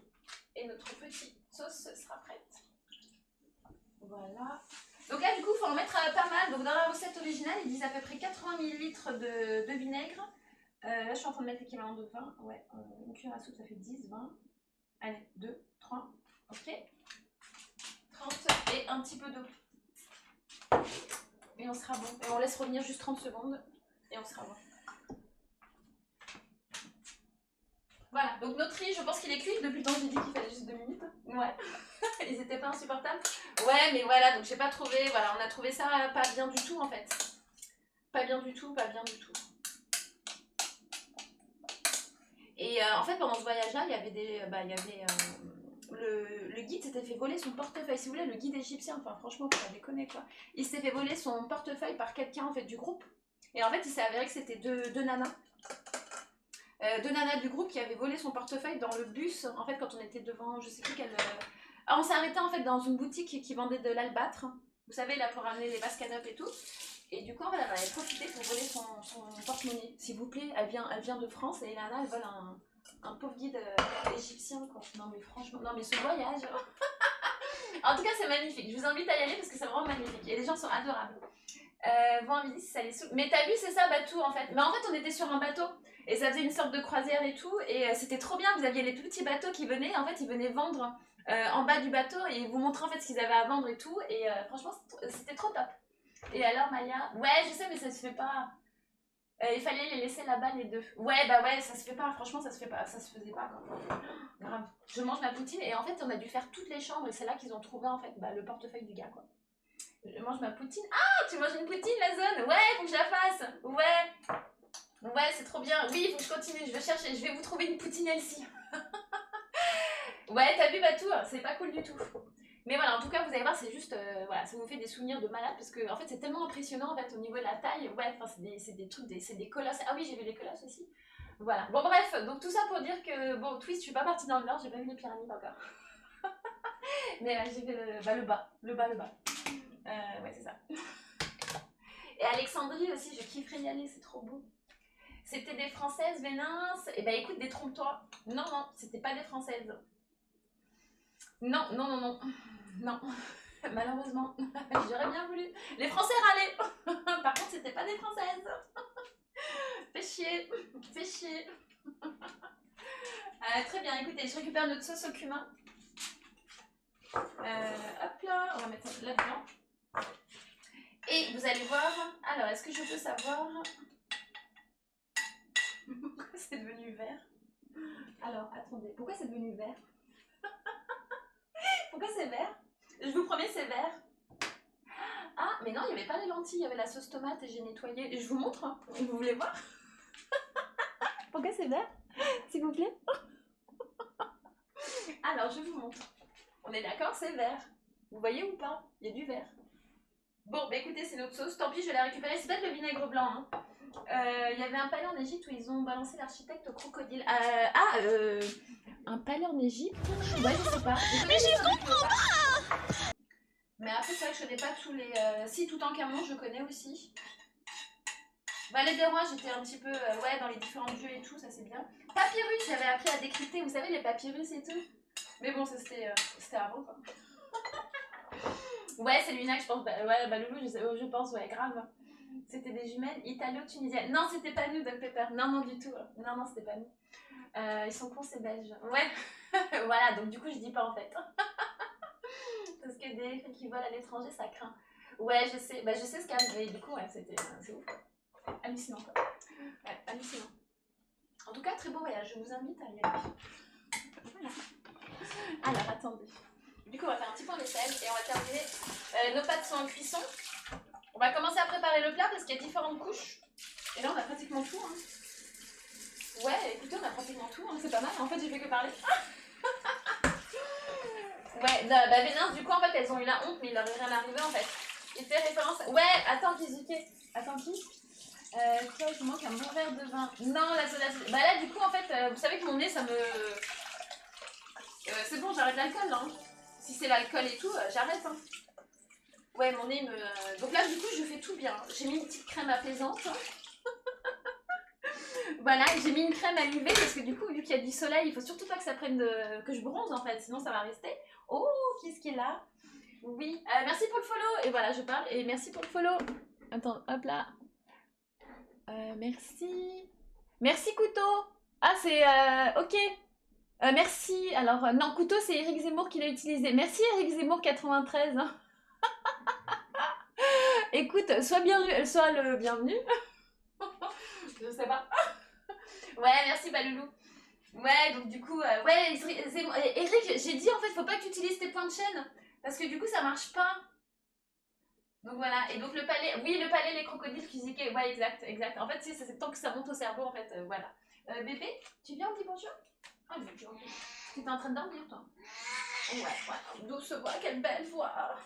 Speaker 2: Et notre petite sauce sera prête. Voilà. Donc là, du coup, il faut en mettre pas mal. Donc dans la recette originale, ils disent à peu près 80 ml de vinaigre. Là, je suis en train de mettre l'équivalent de 20. Ouais, une cuillère à soupe, ça fait 10, 20. Allez, 2, 3, ok. 30 et un petit peu d'eau. Et on sera bon. Et on laisse revenir juste 30 secondes. Et on sera bon. Voilà, donc notre riz, je pense qu'il est cuit. Depuis le temps, j'ai dit qu'il fallait juste 2 minutes. Ouais, ils étaient pas insupportables. Ouais, mais voilà, donc j'ai pas trouvé. Voilà, on a trouvé ça pas bien du tout en fait. Pas bien du tout, pas bien du tout. Et en fait, pendant ce voyage-là, il y avait des. Le guide s'était fait voler son portefeuille. Si vous voulez, le guide égyptien, enfin franchement, faut pas déconner quoi. Il s'était fait voler son portefeuille par quelqu'un en fait du groupe. Et en fait, il s'est avéré que c'était deux nanas. Deux nanas du groupe qui avaient volé son portefeuille dans le bus. En fait, quand on était devant, je sais plus quelle. Ah, on s'est arrêté en fait dans une boutique qui vendait de l'albâtre. Vous savez, là pour ramener les vases canopes et tout. Et du coup, en fait, elle avait profité pour voler son porte-monnaie. S'il vous plaît, elle vient de France et Lana, elle vole un pauvre guide égyptien, quoi. Non, mais franchement, non, mais ce voyage. En tout cas, c'est magnifique. Je vous invite à y aller parce que c'est vraiment magnifique. Et les gens sont adorables. Vont en visite si ça les saoule. Mais t'as vu, c'est ça, Batou, en fait. Mais en fait, on était sur un bateau. Et ça faisait une sorte de croisière et tout. Et c'était trop bien. Vous aviez les petits bateaux qui venaient. En fait, ils venaient vendre en bas du bateau et ils vous montraient en fait ce qu'ils avaient à vendre et tout. Et franchement, c'était trop top. Et alors Maya, ouais je sais mais ça se fait pas. Il fallait les laisser là-bas les deux. Ouais bah ouais ça se fait pas, franchement ça se fait pas, ça se faisait pas quoi. Grave. Je mange ma poutine et en fait on a dû faire toutes les chambres et c'est là qu'ils ont trouvé en fait le portefeuille du gars quoi. Je mange ma poutine. Ah tu manges une poutine la zone. Ouais faut que je la fasse. Ouais c'est trop bien. Oui faut que je continue, je vais chercher, je vais vous trouver une poutine Elsie. Ouais t'as vu Batou, c'est pas cool du tout. Mais voilà, en tout cas, vous allez voir, c'est juste, voilà, ça vous fait des souvenirs de malade parce que en fait, c'est tellement impressionnant en fait au niveau de la taille. Ouais, enfin, c'est des trucs, c'est des colosses. Ah oui, j'ai vu les colosses aussi. Voilà. Bon bref, donc tout ça pour dire que bon, Twist, je suis pas partie dans le nord, j'ai pas vu les pyramides encore. Mais j'ai fait le bas. Ouais, c'est ça. Et Alexandrie aussi, je kifferais y aller, c'est trop beau. C'était des Françaises, Vénins. Et bah écoute, détrompe-toi. Non, c'était pas des Françaises. Non. Malheureusement, j'aurais bien voulu. Les Français râlaient. Par contre, c'était pas des Françaises. Fais chier. Très bien, écoutez, je récupère notre sauce au cumin. Hop là, on va mettre ça là-dedans. Et vous allez voir. Alors, est-ce que je peux savoir pourquoi c'est devenu vert? Alors, attendez, pourquoi c'est devenu vert? Pourquoi c'est vert? Je vous promets, c'est vert. Ah, mais non, il n'y avait pas les lentilles, il y avait la sauce tomate et j'ai nettoyé. Et je vous montre, hein. Vous voulez voir? Pourquoi c'est vert? S'il vous plaît. Alors, je vous montre. On est d'accord, c'est vert. Vous voyez ou pas? Il y a du vert. Bon, bah écoutez, c'est notre sauce. Tant pis, je vais la récupérer. C'est peut-être le vinaigre blanc. Hein. Il y avait un palais en Égypte où ils ont balancé l'architecte au crocodile. Un palais en Égypte? Ouais, je sais pas.
Speaker 1: Mais je comprends pas.
Speaker 2: Mais après, c'est vrai que je connais pas tous les... Si, Toutankhamon, je connais aussi. Vallée des Rois, j'étais un petit peu ouais, dans les différents jeux et tout, ça c'est bien. Papyrus, j'avais appris à décrypter, vous savez, les papyrus et tout. Mais bon, ça c'était avant quoi. Ouais, c'est Luna que je pense. Ouais, Loulou, je pense, ouais, grave. C'était des jumelles italo-tunisiennes. Non, c'était pas nous, Doc Pepper. Non, du tout. Non, c'était pas nous. Ils sont cons, c'est belge. Ouais. Voilà, donc du coup, je dis pas en fait. Parce que des filles qui volent à l'étranger, ça craint. Ouais, je sais. Bah, je sais ce qu'il y a, mais du coup, ouais, c'est ouf quoi. Hallucinant quoi. Ouais, hallucinant. En tout cas, très beau voyage. Je vous invite à y aller. Voilà. Alors, attendez. Du coup, on va faire un petit point vaisselle et on va terminer. Nos pâtes sont en cuisson. On va commencer à préparer le plat parce qu'il y a différentes couches. Et là, on a pratiquement tout. Hein. Ouais, écoutez, on a pratiquement tout. Hein. C'est pas mal. En fait, j'ai fait que parler. Ouais, bah Vénins, du coup, en fait, elles ont eu la honte, mais il leur est rien arrivé en fait. Il fait référence. Ouais, attends, Kizuke. Attends, qui toi, je manque un bon verre de vin. Non, la soda. Bah là, du coup, en fait, vous savez que mon nez, ça me. C'est bon, j'arrête l'alcool, hein. Si c'est l'alcool et tout, j'arrête. Hein. Ouais, mon nez me... Donc là, du coup, je fais tout bien. J'ai mis une petite crème apaisante. Voilà, et j'ai mis une crème à l'UV parce que du coup, vu qu'il y a du soleil, il faut surtout pas que ça prenne de... que je bronze, en fait, sinon ça va rester. Oh, qu'est-ce qu'il est là? Oui, merci pour le follow. Et voilà, je parle. Et merci pour le follow. Attends, hop là. Merci. Merci, Couteau. Ah, c'est... ok. Merci. Alors, non, Couteau, c'est Eric Zemmour qui l'a utilisé. Merci, Eric Zemmour 93. Écoute, sois le bienvenu. Je sais pas. Ouais, merci Baloulou. Ouais, donc du coup, ouais, Eric, j'ai dit en fait, faut pas que tu utilises tes points de chaîne. Parce que du coup, ça marche pas. Donc voilà, et donc le palais, oui, le palais, les crocodiles physiqués, ouais, exact, exact. En fait, c'est tant que ça monte au cerveau, en fait, voilà. Bébé, tu viens, on dit bonjour? Ah, mais tu es en train de dormir, toi? Ouais, ouais, douce voix, quelle belle voix.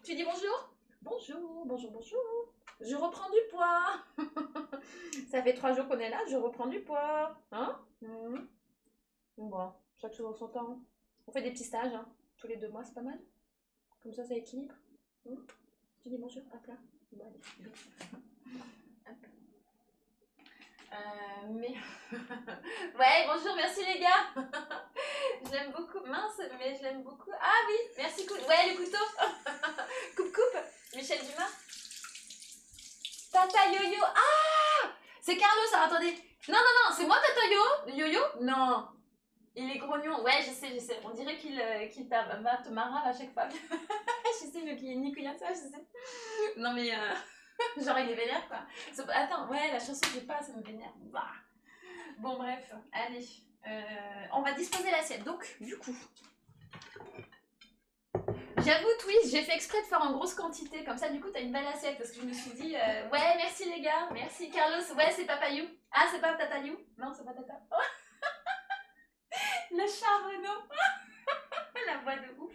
Speaker 2: Tu dis bonjour? Bonjour, bonjour, bonjour. Je reprends du poids. Ça fait 3 jours qu'on est là, je reprends du poids. Hein? Bon, chaque chose en son temps. On fait des petits stages, hein. Tous les 2 mois, c'est pas mal. Comme ça équilibre. Tu dis bonjour, hop là. Bon, allez, hop. Mais... ouais, bonjour, merci les gars. Je l'aime beaucoup, mince, mais je l'aime beaucoup. Ah oui, merci, ouais, le couteau. Coupe, Michel Dumas. Tata Yo-Yo, ah, c'est Carlos, alors, attendez. Non, c'est moi Tata Yo-Yo. Non, il est grognon, ouais, je sais. On dirait qu'il va te marrer à chaque fois. Je sais, mais qu'il est Nicolas, ça, je sais. Non, mais genre, il est vénère, quoi. Attends, ouais, la chanson, je sais pas, ça me vénère. Bah. Bon, bref, allez. On va disposer l'assiette. Donc, du coup, j'avoue, Twist, j'ai fait exprès de faire en grosse quantité. Comme ça, du coup, t'as une belle assiette. Parce que je me suis dit, ouais, merci les gars. Merci, Carlos. Ouais, c'est Papa You. Ah, c'est pas Tata You? Non, c'est pas Tata. Le charbonneau. La voix de ouf.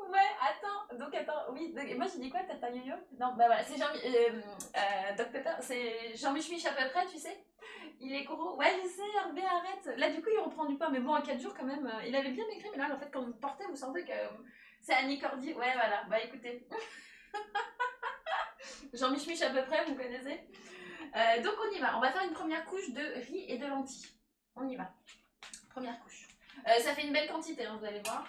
Speaker 2: Ouais, attends, oui, moi j'ai dit quoi, Tata Yo-Yo? Non, bah voilà, c'est Doc Pepper, c'est Jean-Mich à peu près, tu sais. Il est gros, ouais, je sais, Hervé, arrête. Là, du coup, il reprend du poids, mais bon, en 4 jours quand même, il avait bien maigri, mais là, en fait, quand vous portez, vous sentez que c'est Annie Cordy. Ouais, voilà, bah écoutez. Jean-Mich à peu près, vous connaissez. Donc, on y va, on va faire une première couche de riz et de lentilles. On y va. Première couche. Ça fait une belle quantité, hein, vous allez voir.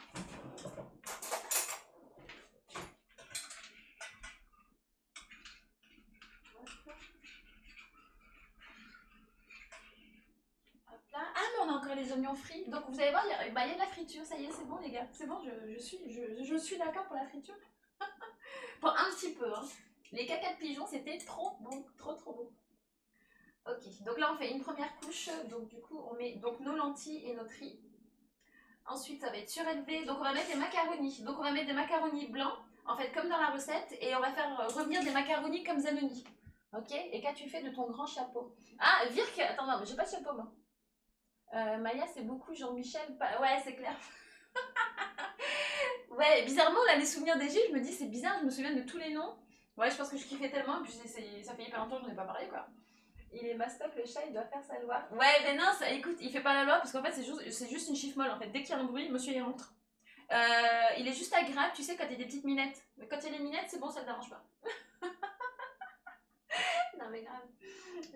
Speaker 2: Ah, mais on a encore les oignons frits. Donc vous allez voir, il y a de la friture. Ça y est, c'est bon les gars. C'est bon, je suis d'accord pour la friture. Pour un petit peu. Hein. Les caca de pigeon, c'était trop bon. Trop bon. Ok, donc là on fait une première couche. Donc du coup, on met donc nos lentilles et notre riz. Ensuite, ça va être surélevé. Donc on va mettre des macaronis. Donc on va mettre des macaronis blancs, en fait, comme dans la recette. Et on va faire revenir des macaronis comme Zanoni. Ok? Et qu'as-tu fait de ton grand chapeau? Ah, Virk, attends, non, mais j'ai pas de chapeau moi. Maya, c'est beaucoup Jean-Michel. Ouais, c'est clair. Ouais, bizarrement, là, les souvenirs des Gilles, je me dis, c'est bizarre, je me souviens de tous les noms. Ouais, je pense que je kiffais tellement, puis ça fait hyper longtemps que j'en ai pas parlé, quoi. Il est mastoc, le chat, il doit faire sa loi. Ouais, mais non, écoute, il fait pas la loi, parce qu'en fait, c'est juste une chiffre molle, en fait. Dès qu'il y a un bruit, monsieur, il rentre. Il est juste agréable, tu sais, quand il y a des petites minettes. Mais quand il y a les minettes, c'est bon, ça ne dérange pas. Non, mais grave.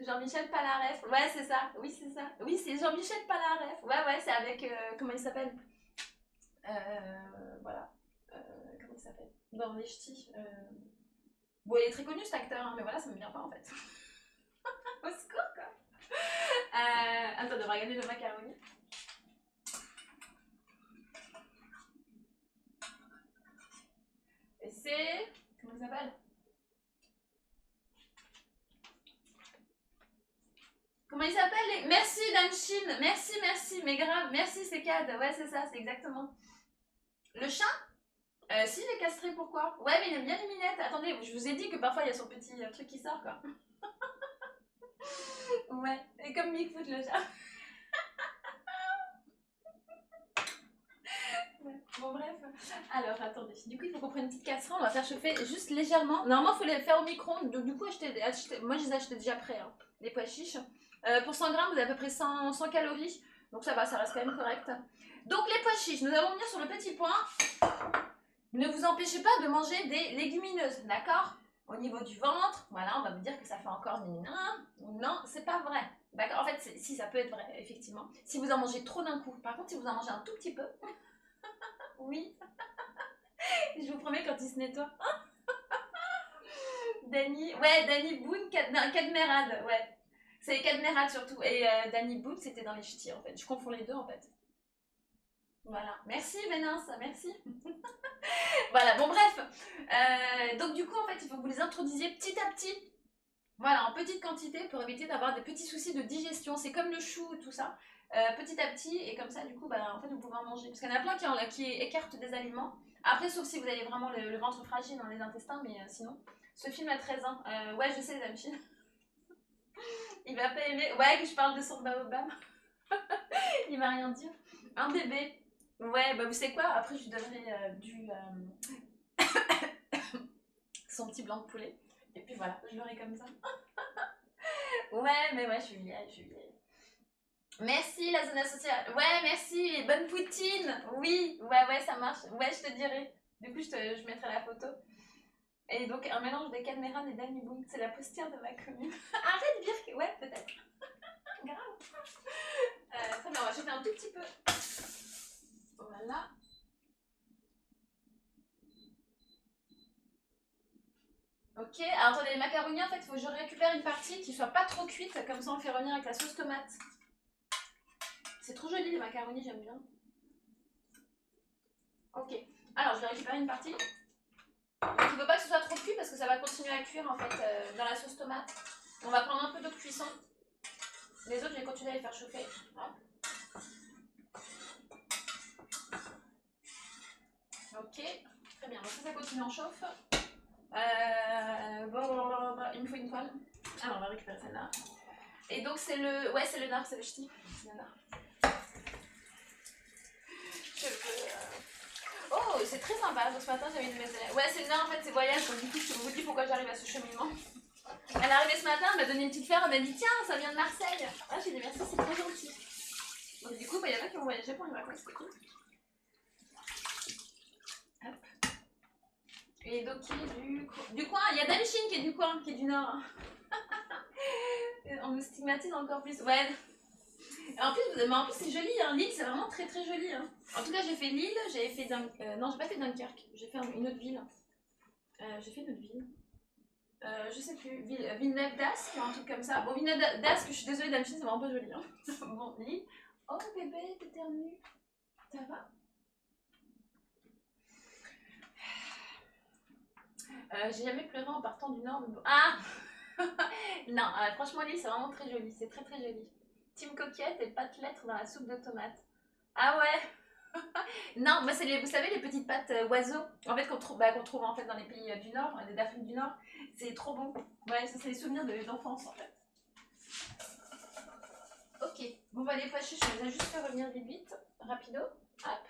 Speaker 2: Jean-Michel Palaref, ouais, c'est ça. Oui, c'est ça. Oui, c'est Jean-Michel Palaref. Ouais, c'est avec. Comment il s'appelle? Voilà. Comment il s'appelle? Dans Les Ch'tis. Bon, il est très connu cet acteur, hein, mais voilà, ça me vient pas en fait. Au secours, quoi. Attends, on devrait regarder le macaroni. Et c'est. Comment il s'appelle? Comment il s'appelle? Merci Damshin, merci, mais grave, merci c'est Cad, ouais c'est ça, c'est exactement. Le chat? Si, il est castré, pourquoi? Ouais, mais il aime bien les minettes. Attendez, je vous ai dit que parfois il y a son petit truc qui sort, quoi. Ouais, et comme Bigfoot le chat. Ouais. Bon bref, alors attendez, du coup il faut qu'on prenne une petite casserole, on va faire chauffer juste légèrement. Normalement il faut les faire au micro-ondes, donc du coup moi je les ai achetés déjà prêts, hein, les pois chiches. Pour 100 grammes, vous avez à peu près 100 calories. Donc ça va, ça reste quand même correct. Donc les pois chiches, nous allons venir sur le petit point. Ne vous empêchez pas de manger des légumineuses, d'accord? Au niveau du ventre, voilà, on va me dire que ça fait encore non, c'est pas vrai. D'accord, en fait, si ça peut être vrai, effectivement. Si vous en mangez trop d'un coup. Par contre, si vous en mangez un tout petit peu, oui. Je vous promets quand il se nettoie. Danny Boone, Cadmerade, ouais. C'est Cadmerade surtout. Et Danny Boone, c'était dans Les Ch'tis en fait. Je confonds les deux en fait. Voilà. Merci Vénance, merci. Voilà, bon bref. Donc du coup, en fait, il faut que vous les introduisiez petit à petit. Voilà, en petite quantité pour éviter d'avoir des petits soucis de digestion. C'est comme le chou et tout ça. Petit à petit, et comme ça, du coup, bah, en fait, vous pouvez en manger. Parce qu'il y en a plein qui écartent des aliments. Après, sauf si vous avez vraiment le ventre fragile dans les intestins, mais sinon. Ce film a 13 ans. Ouais, je sais, les amis. Il va pas aimer. Ouais, que je parle de son baobab. Il va rien dire. Un bébé. Ouais, bah vous savez quoi? Après, je lui donnerai son petit blanc de poulet. Et puis voilà, je l'aurai comme ça. Ouais, mais ouais, je suis vieille. Merci la zone sociale. Ouais, merci. Bonne poutine. Oui, ouais, ça marche. Ouais, je te dirai. Du coup, je mettrai la photo. Et donc, un mélange de Cadmeran et d'Annie Boom. C'est la postière de ma commune. Arrête, Birk. Ouais, peut-être. Grave. Très bien, on va chauffer un tout petit peu. Voilà. Ok, alors attendez, les macaronis, en fait, il faut que je récupère une partie qui soit pas trop cuite, comme ça on le fait revenir avec la sauce tomate. C'est trop joli les macaronis, j'aime bien. Ok, alors je vais récupérer une partie. Donc il ne faut pas que ce soit trop cuit parce que ça va continuer à cuire en fait dans la sauce tomate. On va prendre un peu d'eau de cuisson. Les autres, je vais continuer à les faire chauffer. Hop. Ok, très bien, donc ça continue en chauffe. Il me faut une toile. Alors on va récupérer celle-là. Et donc c'est le... Ouais, c'est le nard, c'est le ch'ti. C'est le nard. Oh, c'est très sympa. Donc ce matin j'avais une maisonnette. Ouais, c'est le nard en fait, c'est voyage. Donc du coup je vous dis pourquoi j'arrive à ce cheminement. Elle est arrivée ce matin, elle m'a donné une petite fleur, elle m'a dit tiens, ça vient de Marseille. Ah, j'ai dit merci, c'est trop gentil. Donc du coup, il y en a qui ont voyagé pour une vacances, c'est cool. Hop. Et donc qui est du coin, il y a Damchine qui est du coin, qui est du nord. On me stigmatise encore plus. Ouais. Et en plus, c'est joli, hein. Lille c'est vraiment très très joli. Hein. En tout cas, j'ai fait Lille, j'ai fait non, j'ai pas fait Dunkerque, j'ai fait une autre ville. J'ai fait une autre ville. Je sais plus, Villeneuve d'Ascq, un truc comme ça. Bon, Villeneuve d'Ascq, je suis désolée, Damchine, c'est vraiment pas joli. Hein. Bon, Lille. Oh bébé, t'éternues. Ça va? J'ai jamais pleuré en partant du Nord. Mais bon. Ah non, franchement, Lille, c'est vraiment très joli. C'est très très joli. Team coquette et pâte lettres dans la soupe de tomates. Ah ouais. Non, bah vous savez, les petites pâtes oiseaux. En fait, qu'on trouve en fait dans les pays du Nord, d'Afrique du Nord. C'est trop bon. Ouais, ça, c'est les souvenirs d'enfance en fait. Ok. Bon, bah, les pois chiches, je les ai juste fait revenir vite, rapido. Hop.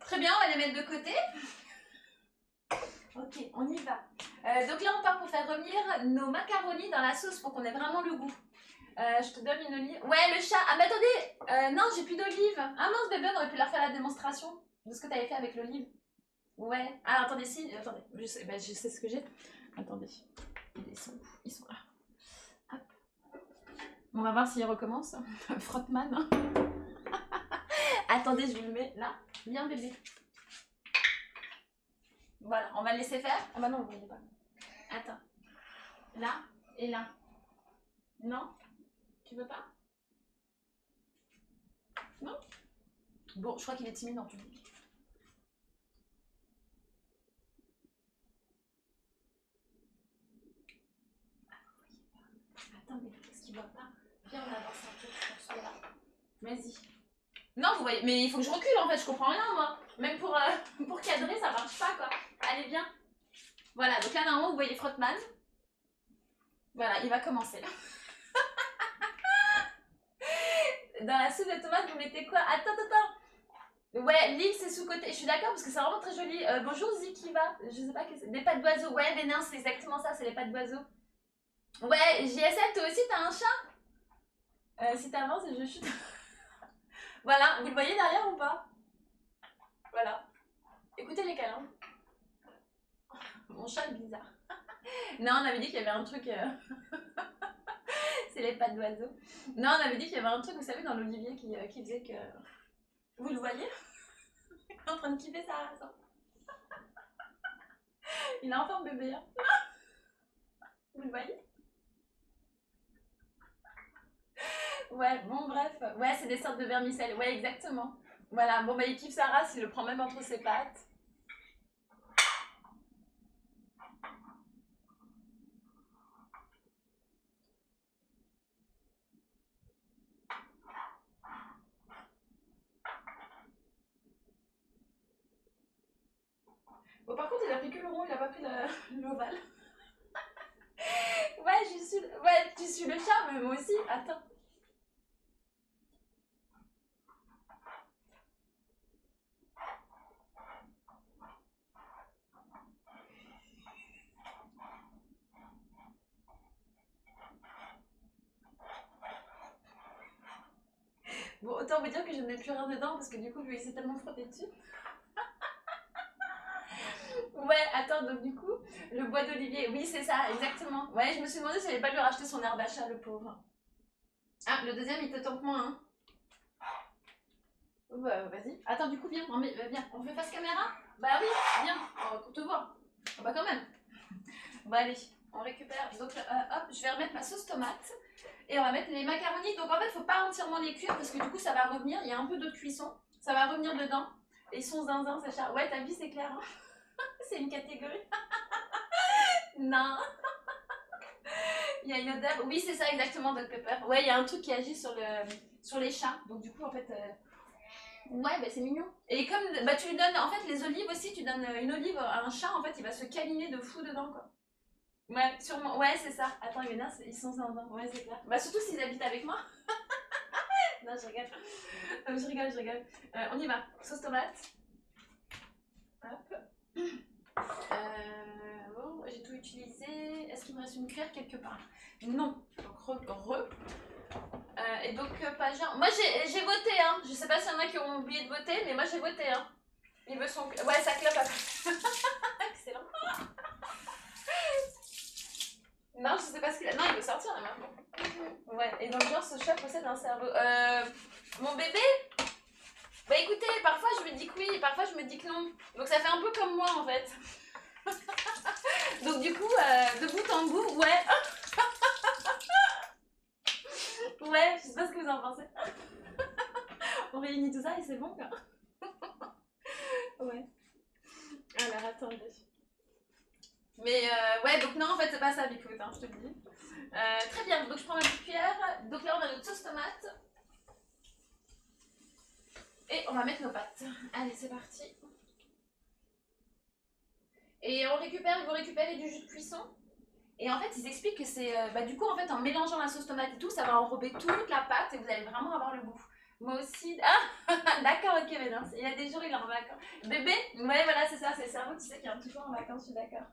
Speaker 2: Très bien, on va les mettre de côté. Ok, on y va. Donc là, on part pour faire revenir nos macaronis dans la sauce pour qu'on ait vraiment le goût. Je te donne une olive. Ouais, le chat. Ah, mais attendez. Non, j'ai plus d'olive. Ah mince, bébé, on aurait pu leur faire la démonstration de ce que tu avais fait avec l'olive. Ouais. Ah, attendez, si. Attendez. Je sais ce que j'ai. Attendez. Ils sont là. Hop. On va voir s'il recommence. Frottman. Attendez, je vous le mets là. Viens, bébé. Voilà, on va le laisser faire. Ah bah non, vous voyez pas. Attends. Là et là. Non? Tu veux pas? Non? Bon, je crois qu'il est timide en public. Ah, vous voyez pas. Attends, mais qu'est-ce qu'il voit pas? Viens, on avance un peu sur celui-là. Vas-y. Non, vous voyez, mais il faut que je recule en fait, je comprends rien moi. Même pour cadrer, ça marche pas quoi. Allez, viens. Voilà, donc là normalement vous voyez Frottman. Voilà, il va commencer. Dans la soupe de tomates, vous mettez quoi? Attends. Ouais, l'île c'est sous-côté. Je suis d'accord parce que c'est vraiment très joli. Bonjour Zikiva. Je sais pas que c'est. Des pattes d'oiseaux. Ouais, les nains, c'est exactement ça, c'est les pattes d'oiseaux. Ouais, JSL, toi aussi t'as un chat? Si t'avances, je chute. Voilà, vous le voyez derrière ou pas? Voilà. Écoutez les câlins. Mon chat est bizarre. Non, on avait dit qu'il y avait un truc... C'est les pattes d'oiseau. Non, on avait dit qu'il y avait un truc, vous savez, dans l'olivier qui faisait que... Vous le voyez? Il est en train de kiffer sa race. Hein. Il est enfin bébé. Hein. Vous le voyez? Ouais, bon bref. Ouais, c'est des sortes de vermicelles. Ouais, exactement. Voilà, bon bah il kiffe sa race, il le prend même entre ses pattes. Bon, par contre, il a pris que le rond, il a pas pris l'ovale. Ouais, tu suis le chat, mais moi aussi. Attends. Bon, autant vous dire que je ne mets plus rien dedans parce que du coup, vu qu'il s'est tellement frotté dessus. Ouais, attends, donc du coup, le bois d'olivier, oui, c'est ça, exactement. Ouais, je me suis demandé si j'allais pas lui racheter son herbe d'achat, le pauvre. Ah, le deuxième, il te tente moins, hein. Bah, vas-y. Attends, du coup, viens, viens, on fait face caméra? Bah oui, viens, pour te voir. Ah bah quand même. Bon, allez, on récupère. Donc, hop, je vais remettre ma sauce tomate. Et on va mettre les macaronis. Donc, en fait, faut pas entièrement les cuire parce que du coup, ça va revenir. Il y a un peu d'eau de cuisson. Ça va revenir dedans. Et ils sont zinzin, Sacha. Ouais, ta vie, c'est clair. Hein. C'est une catégorie. Non. Il y a une odeur. Oui, c'est ça, exactement, Dr Pepper. Ouais, il y a un truc qui agit sur les chats. Donc, du coup, en fait. Ouais, bah c'est mignon. Et comme bah, tu lui donnes. En fait, les olives aussi, tu donnes une olive à un chat. En fait, il va se câliner de fou dedans, quoi. Ouais, sûrement. Ouais, c'est ça. Attends, il y en a, ils sont zinzin. Ouais, c'est clair. Bah, surtout s'ils habitent avec moi. Non, je rigole. Je rigole. On y va. Sauce tomate. Hop. Bon, j'ai tout utilisé. Est-ce qu'il me reste une cuillère quelque part? Non. Donc, et donc, pas genre. Moi, j'ai voté, hein. Je sais pas s'il y en a qui ont oublié de voter, mais moi, j'ai voté, hein. Il veut son. Ouais, ça clope après. Excellent. Non, je sais pas ce qu'il a. Non, il veut sortir là maintenant. Ouais, et donc, genre, ce chat possède un cerveau. Mon bébé? Bah écoutez, parfois je me dis que oui, parfois je me dis que non. Donc ça fait un peu comme moi en fait. Donc du coup, de bout en bout, ouais. Ouais, je sais pas ce que vous en pensez. On réunit tout ça et c'est bon quoi. Ouais. Alors attendez. Mais ouais, donc non, en fait c'est pas ça, Bigfoot, hein, je te le dis. Très bien, donc je prends ma petite cuillère. Donc là on a notre sauce tomate. Et on va mettre nos pâtes. Allez, c'est parti. Et vous récupérez du jus de cuisson. Et en fait, ils expliquent que c'est... du coup, en fait, en mélangeant la sauce tomate et tout, ça va enrober toute la pâte et vous allez vraiment avoir le goût. Moi aussi... Ah d'accord, ok, mais non, il y a des jours, il est en vacances. Bébé? Ouais, voilà, c'est ça, c'est le cerveau, tu sais qu'il est toujours en vacances, je suis d'accord.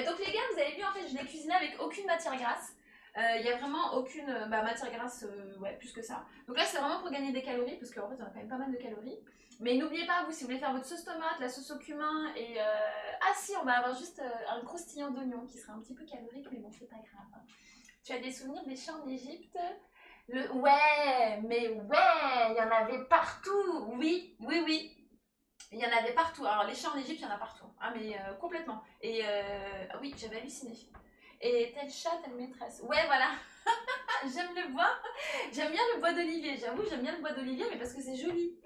Speaker 2: Donc les gars, vous avez vu, en fait, je l'ai cuisiné avec aucune matière grasse. Il n'y a vraiment aucune matière grasse, ouais, plus que ça. Donc là, c'est vraiment pour gagner des calories, parce qu'en fait, on a quand même pas mal de calories. Mais n'oubliez pas, vous, si vous voulez faire votre sauce tomate, la sauce au cumin, et... Ah si, on va avoir juste un croustillant d'oignon, qui sera un petit peu calorique, mais bon, c'est pas grave. Hein. Tu as des souvenirs des chats en Égypte? Ouais, mais ouais, il y en avait partout. Oui. Il y en avait partout. Alors, les chats en Égypte, il y en a partout. Ah, mais complètement. Et oui, j'avais halluciné. Et tel chat, telle maîtresse. Ouais, voilà. J'aime le bois. J'aime bien le bois d'olivier. J'avoue, j'aime bien le bois d'olivier, mais parce que c'est joli.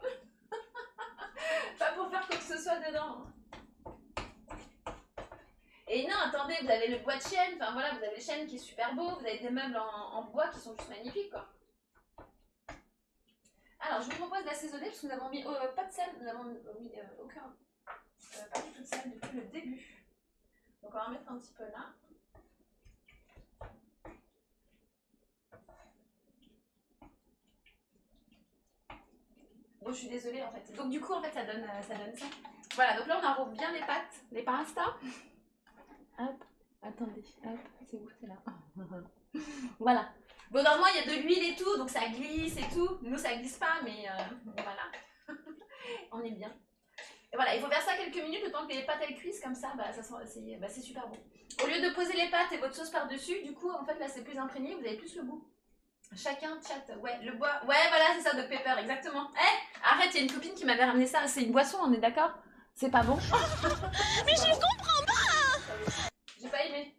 Speaker 2: Pas pour faire quoi que ce soit dedans. Et non, attendez, vous avez le bois de chêne. Enfin voilà, vous avez le chêne qui est super beau. Vous avez des meubles en bois qui sont juste magnifiques, quoi. Alors, je vous propose d'assaisonner parce que nous avons mis pas de sel. Nous avons mis aucun. Pas du tout de sel depuis le début. Donc, on va en mettre un petit peu là. Bon, je suis désolée en fait. Donc du coup en fait ça donne ça. Voilà, donc là on enrobe bien les pâtes, les pastas. Hop, attendez, hop, c'est où? C'est là. Voilà. Bon, normalement il y a de l'huile et tout, donc ça glisse et tout. Nous ça glisse pas, mais voilà. On est bien. Et voilà, il faut faire ça quelques minutes, le temps que les pâtes elles cuisent, comme ça, c'est super bon. Au lieu de poser les pâtes et votre sauce par-dessus, du coup en fait là c'est plus imprégné, vous avez plus le goût. Chacun chatte, ouais, le bois, ouais, voilà, c'est ça, de Pepper, exactement. Arrête, il y a une copine qui m'avait ramené ça, c'est une boisson, on est d'accord? C'est pas bon?
Speaker 1: Mais je comprends pas.
Speaker 2: J'ai pas aimé.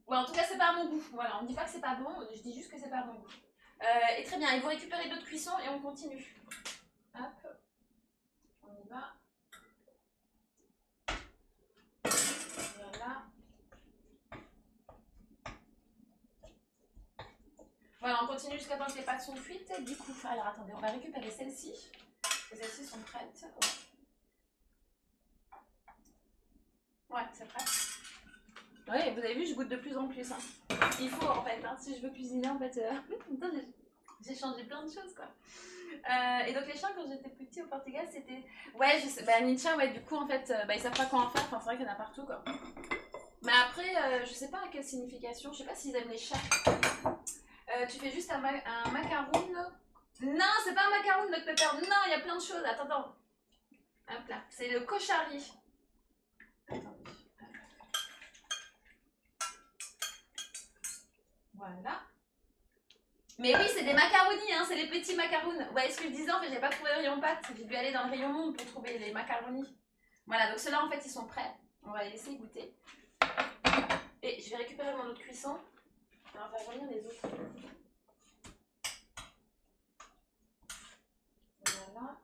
Speaker 2: Ouais, en tout cas, c'est pas à mon goût. Voilà, on dit pas que c'est pas bon, je dis juste que c'est pas à mon goût. Et très bien, et vous récupérez d'autres cuissons et on continue. Hop, on y va. Voilà. Voilà, on continue jusqu'à temps que les pâtes sont cuites. Du coup, alors attendez, on va récupérer celles-ci. Celles-ci sont prêtes. Ouais. Ouais, c'est prêt. Ouais, vous avez vu, je goûte de plus en plus. Hein. Il faut en fait, hein, si je veux cuisiner en fait. Putain, j'ai changé plein de choses quoi. Et donc les chiens quand j'étais petit au Portugal c'était... Ouais, je sais, bah Nietzsche, ouais du coup en fait, ils savent pas quoi en faire, enfin c'est vrai qu'il y en a partout quoi. Mais après, je sais pas à quelle signification, je sais pas s'ils aiment les chats. Tu fais juste un macaroon. Non, c'est pas un macaroon notre pépère, non, il y a plein de choses, attends. Hop là, c'est le koshari. Attends. Voilà. Mais oui, c'est des macaronis, hein, c'est les petits macaroons. Ouais, ce que je disais, en fait, j'ai pas trouvé le rayon pâtes. J'ai dû aller dans le rayon monde pour trouver les macaronis. Voilà, donc ceux-là, en fait, ils sont prêts. On va les laisser goûter. Et je vais récupérer mon autre cuisson. On va faire revenir les autres. Voilà.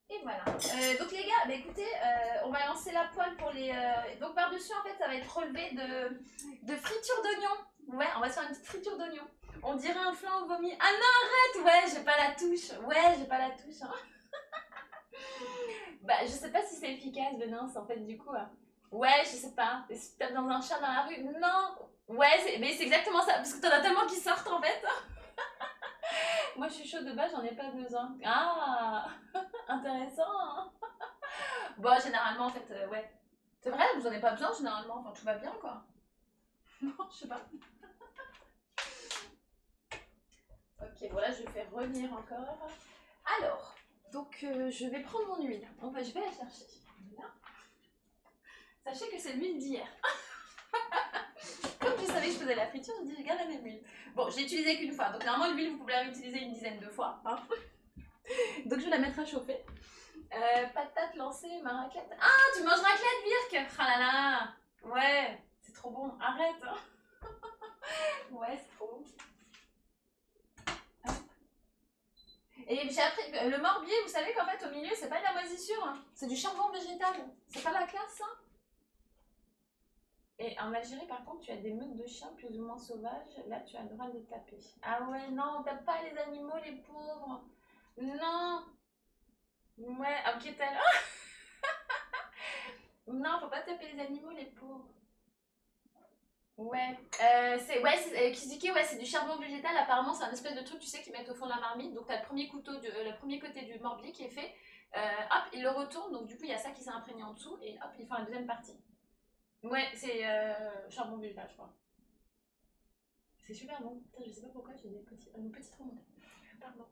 Speaker 2: Et voilà. Donc les gars, bah écoutez, on va lancer la poêle pour les... Donc par-dessus, en fait, ça va être relevé de friture d'oignon. Ouais, on va se faire une petite friture d'oignon. On dirait un flan au vomi. Ah non, arrête. Ouais, j'ai pas la touche. Ouais, j'ai pas la touche. Hein. Bah, je sais pas si c'est efficace, Venance, en fait, du coup. Ouais, je sais pas. Et si tu tapes dans un chat dans la rue, non. Ouais, mais c'est exactement ça. Parce que t'en as tellement qui sortent, en fait. Moi, je suis chaude de base, j'en ai pas besoin. Ah, intéressant. Hein. Bon, généralement, en fait, ouais. C'est vrai, vous en avez pas besoin, généralement. Enfin, tout va bien, quoi. Non, je sais pas. Ok, voilà, je vais faire revenir encore. Alors, donc, je vais prendre mon huile. Je vais la chercher. Là. Sachez que c'est l'huile d'hier. Comme je savais que je faisais la friture, je dis, je garde la même huile. Bon, je l'ai utilisée qu'une fois. Donc, normalement, l'huile, vous pouvez la réutiliser une dizaine de fois. Hein. Donc, je vais la mettre à chauffer. Patate lancée, ma raclette. Ah, tu manges raclette, Virk? Ah là là. Ouais, c'est trop bon. Arrête. Ouais, c'est trop bon. Et j'ai appris le morbier, vous savez qu'en fait, au milieu, c'est pas de la moisissure. Hein. C'est du charbon végétal. C'est pas la classe, ça? Et en Algérie, par contre, tu as des meutes de chiens plus ou moins sauvages. Là, tu as le droit de les taper. Ah ouais, non, on tape pas les animaux, les pauvres. Non. Ouais, ok, t'as là. Non, faut pas taper les animaux, les pauvres. Ouais, Kizuki, ouais, c'est du charbon végétal. Apparemment, c'est un espèce de truc, tu sais, qu'ils mettent au fond de la marmite. Donc, t'as le premier le premier côté du morbier qui est fait. Hop, il le retourne. Donc, du coup, il y a ça qui s'est imprégné en dessous. Et hop, il fait la deuxième partie. Ouais, c'est charbon végétal, je crois. C'est super bon. Putain, je sais pas pourquoi j'ai une petite remontée. Pardon.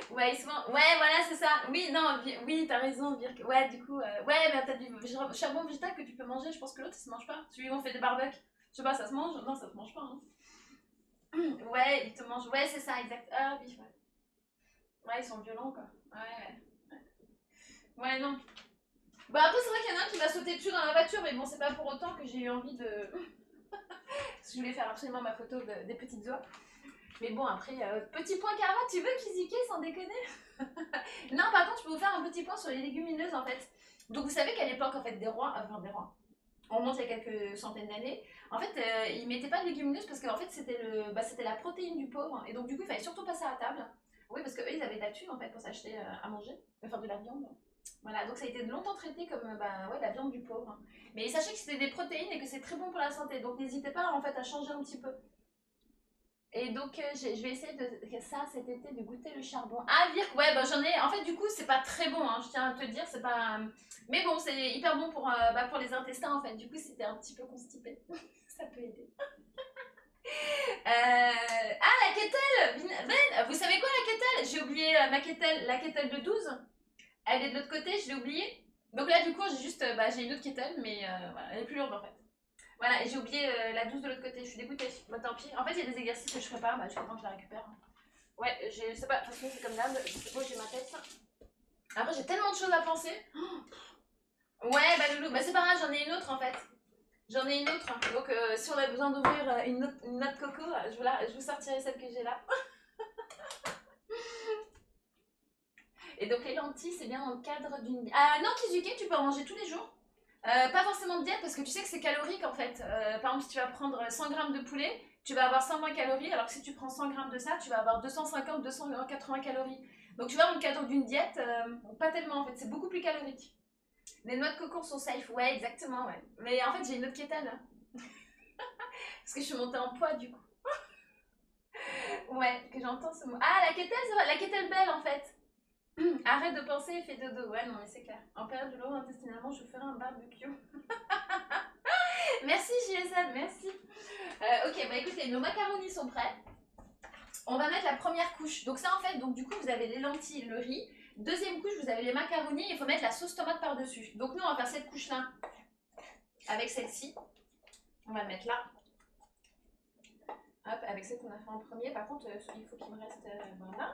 Speaker 2: Ouais, souvent... ouais, voilà, c'est ça. Oui, non, oui, t'as raison, Virk. Ouais, du coup, ouais, mais t'as du charbon végétal que tu peux manger. Je pense que l'autre, il se mange pas. Celui où on fait des barbecues. Je sais pas, ça se mange? Non, ça se mange pas. Hein. Ouais, ils te mangent. Ouais, c'est ça, exact. Ah oui, ouais. Ouais, ils sont violents, quoi. Ouais. Ouais, non. Bah après, c'est vrai qu'il y en a un qui m'a sauté dessus dans la voiture, mais bon, c'est pas pour autant que j'ai eu envie de... Parce que je voulais faire absolument ma photo des petites oies. Mais bon, après, petit point karma, tu veux Kizuki sans déconner? Non, par contre, je peux vous faire un petit point sur les légumineuses en fait. Donc, vous savez qu'à l'époque, en fait, des rois, on remonte il y a quelques centaines d'années, en fait, ils mettaient pas de légumineuses parce qu'en fait, c'était la protéine du pauvre. Et donc, du coup, il fallait surtout passer à la table. Oui, parce qu'eux, ils avaient de la thune en fait pour s'acheter à manger, enfin de la viande. Voilà, donc ça a été longtemps traité comme ouais, la viande du pauvre. Mais sachez que c'était des protéines et que c'est très bon pour la santé. Donc, n'hésitez pas en fait à changer un petit peu. Et donc, je vais essayer cet été de goûter le charbon. Ah, Virk, ouais, bah j'en ai. En fait, du coup, c'est pas très bon, hein, je tiens à te dire, c'est pas. Mais bon, c'est hyper bon pour les intestins, en fait. Du coup, c'était un petit peu constipé. Ça peut aider. Ah, la kettle! Ben, vous savez quoi, la kettle? J'ai oublié ma kettle, la kettle de 12. Elle est de l'autre côté, je l'ai oubliée. Donc là, du coup, j'ai une autre kettle, mais voilà, elle est plus lourde, en fait. Voilà, et j'ai oublié la 12 de l'autre côté, je suis dégoûtée. Bah tant pis. En fait, il y a des exercices que je ferai pas, bah jusqu'à temps que je la récupère. Ouais, je sais pas, de toute façon, c'est comme d'hab, je sais pas où j'ai ma tête. Après, j'ai tellement de choses à penser. Ouais, bah Loulou, bah c'est pas grave, j'en ai une autre en fait. J'en ai une autre. Donc, si on a besoin d'ouvrir une autre coco, je vous sortirai celle que j'ai là. Et donc, les lentilles, c'est bien dans le cadre d'une. Ah non, Kizuki, tu peux en manger tous les jours. Pas forcément de diète parce que tu sais que c'est calorique en fait. Par exemple, si tu vas prendre 100 grammes de poulet, tu vas avoir 120 calories, alors que si tu prends 100 grammes de ça, tu vas avoir 250-280 calories. Donc tu vois, dans le cadre d'une diète, pas tellement en fait, c'est beaucoup plus calorique. Les noix de coco sont safe, ouais, exactement, ouais. Mais en fait, j'ai une autre kétale. Parce que je suis montée en poids du coup. Ouais, que j'entends ce mot. Ah, la kétale, c'est vrai, la kétale belle en fait. Arrête de penser et fais dodo. Ouais, non, mais c'est clair. En période douloureuse intestinalement, je ferai un barbecue. Merci JSN, merci. Ok, bah écoutez, nos macaronis sont prêts. On va mettre la première couche. Donc ça en fait, donc du coup vous avez les lentilles, le riz. Deuxième couche, vous avez les macaronis. Il faut mettre la sauce tomate par-dessus. Donc nous on va faire cette couche-là avec celle-ci. On va le mettre là. Hop, avec celle qu'on a fait en premier. Par contre, il faut qu'il me reste... voilà.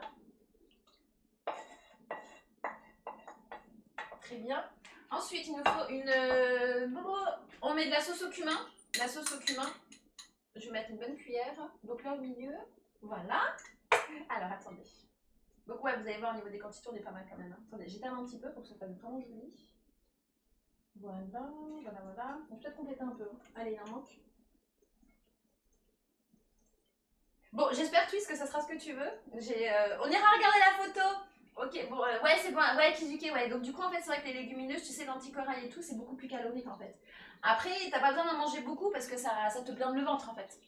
Speaker 2: Très bien. Ensuite, il nous faut une... on met de la sauce au cumin. La sauce au cumin. Je vais mettre une bonne cuillère. Donc là au milieu. Voilà. Alors, attendez. Donc ouais, vous allez voir au niveau des quantités, on est pas mal quand même. Hein. Attendez, j'étale un petit peu pour que ça fasse vraiment joli. Voilà, voilà, voilà. On peut peut-être compléter un peu. Allez, il en manque. Bon, j'espère, Twist, que ça sera ce que tu veux. On ira regarder la photo. Ok, bon, ouais, c'est bon. Ouais, Kizuke, ouais. Donc du coup, en fait, c'est vrai que les légumineuses, tu sais, l'anticorail et tout, c'est beaucoup plus calorique, en fait. Après, t'as pas besoin d'en manger beaucoup parce que ça te blinde le ventre, en fait.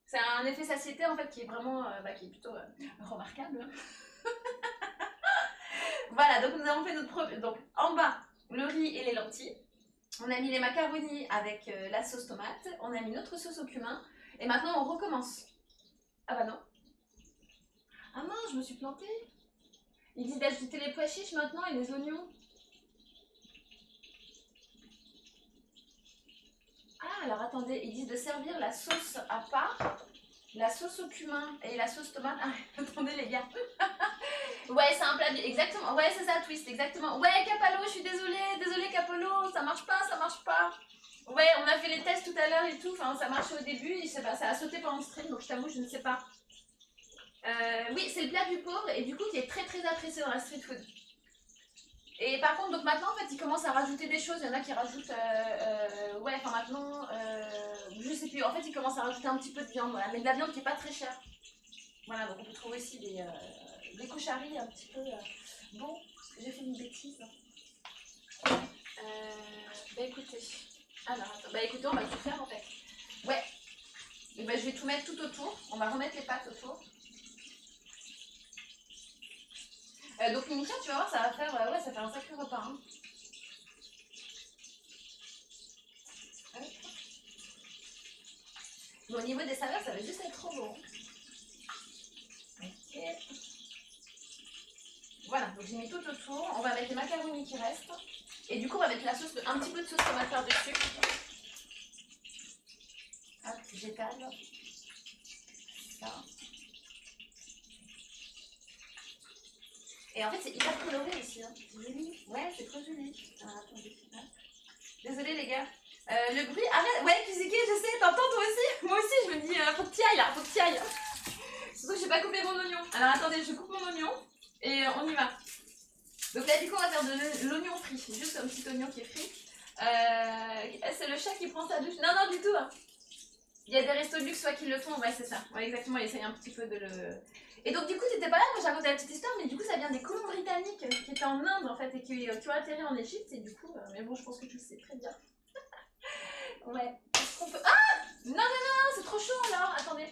Speaker 2: C'est un effet satiété, en fait, qui est vraiment, qui est plutôt remarquable. Voilà, donc nous avons fait notre premier. Donc, en bas, le riz et les lentilles. On a mis les macaronis avec la sauce tomate. On a mis notre sauce au cumin. Et maintenant, on recommence. Ah bah non. Ah mince, je me suis plantée. Ils disent d'ajouter les pois chiches maintenant et les oignons. Ah, alors attendez, ils disent de servir la sauce à part, la sauce au cumin et la sauce tomate. Ah, attendez les gars. Ouais, c'est un plat, exactement. Ouais, c'est ça, Twist, exactement. Ouais, Capalo, je suis désolée Capolo, ça marche pas, ça marche pas. Ouais, on a fait les tests tout à l'heure et tout, enfin, ça marchait au début, et ça a sauté pendant le stream, donc je t'avoue, je ne sais pas. Oui, c'est le plat du pauvre et du coup qui est très très apprécié dans la street food. Et par contre, donc maintenant en fait, ils commencent à rajouter des choses. Il y en a qui rajoutent, ouais, enfin maintenant, je sais plus. En fait, ils commencent à rajouter un petit peu de viande, voilà, mais de la viande qui est pas très chère. Voilà, donc on peut trouver aussi des cocharies un petit peu. Bon, j'ai fait une bêtise. Bah écoutez, alors attends, bah écoutez, on va tout faire en fait. Ouais. Et bah je vais tout mettre tout autour. On va remettre les pâtes autour. Donc Minisha, tu vas voir, ça va faire, ouais, ça fait un sacré repas. Hein. Bon, au niveau des saveurs, ça va juste être trop bon. Ok. Voilà, donc j'ai mis tout autour. On va mettre les macaronis qui restent. Et du coup, on va mettre la sauce, un petit peu de sauce tomate par-dessus. Hop, j'étale. Ça. Et en fait, c'est hyper coloré aussi. Hein. C'est joli. Ouais, c'est trop joli. Ah, attendez. Désolée, les gars. Le bruit, arrête. Ouais, Kizuki, je sais, t'entends toi aussi? Moi aussi, je me dis, faut que t'y ailles là, faut que t'y ailles. Surtout que j'ai pas coupé mon oignon. Alors attendez, je coupe mon oignon et on y va. Donc là, du coup, on va faire de l'oignon frit. Juste un petit oignon qui est frit. C'est le chat qui prend sa douche. Non, non, du tout. Hein. Il y a des restos de luxe, soit qui le font. Ouais, c'est ça. Ouais, exactement. Ils essayent un petit peu de le. Et donc, du coup, t'étais pas là quand j'ai raconté la petite histoire, mais du coup, ça vient des colons britanniques qui étaient en Inde en fait et qui ont atterri en Égypte. Et du coup, mais bon, je pense que tu le sais très bien. Ouais. Est-ce qu'on peut. Ah! Non, non, non, c'est trop chaud alors. Attendez.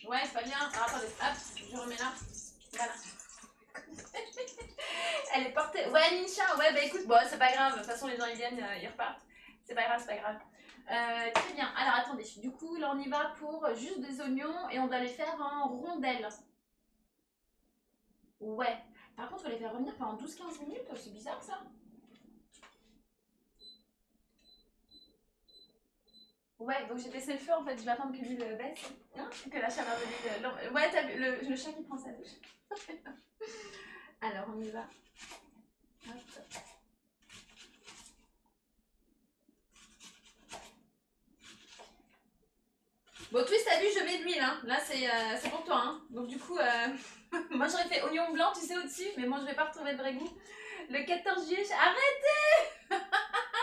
Speaker 2: Ouais, c'est pas bien. Alors attendez, hop, je remets là. Voilà. Elle est portée. Ouais, Nincha, ouais, bah écoute, bon, c'est pas grave. De toute façon, les gens ils viennent, ils repartent. C'est pas grave, c'est pas grave. Très bien. Alors attendez, du coup, là on y va pour juste des oignons et on doit les faire en rondelles. Ouais. Par contre, on va les faire revenir pendant 12-15 minutes. C'est bizarre ça. Ouais, donc j'ai baissé le feu en fait, je vais attendre que l'huile baisse, hein, que la chaleur de l'huile... Ouais, t'as vu le chat qui prend sa douche. Alors, on y va. Hop. Bon, Twist, t'as vu, je mets de l'huile, hein. Là, c'est pour toi, hein. Donc, du coup, moi, j'aurais fait oignon blanc, tu sais, au-dessus, mais moi, je vais pas retrouver le vrai goût. Le 14 juillet, arrêtez.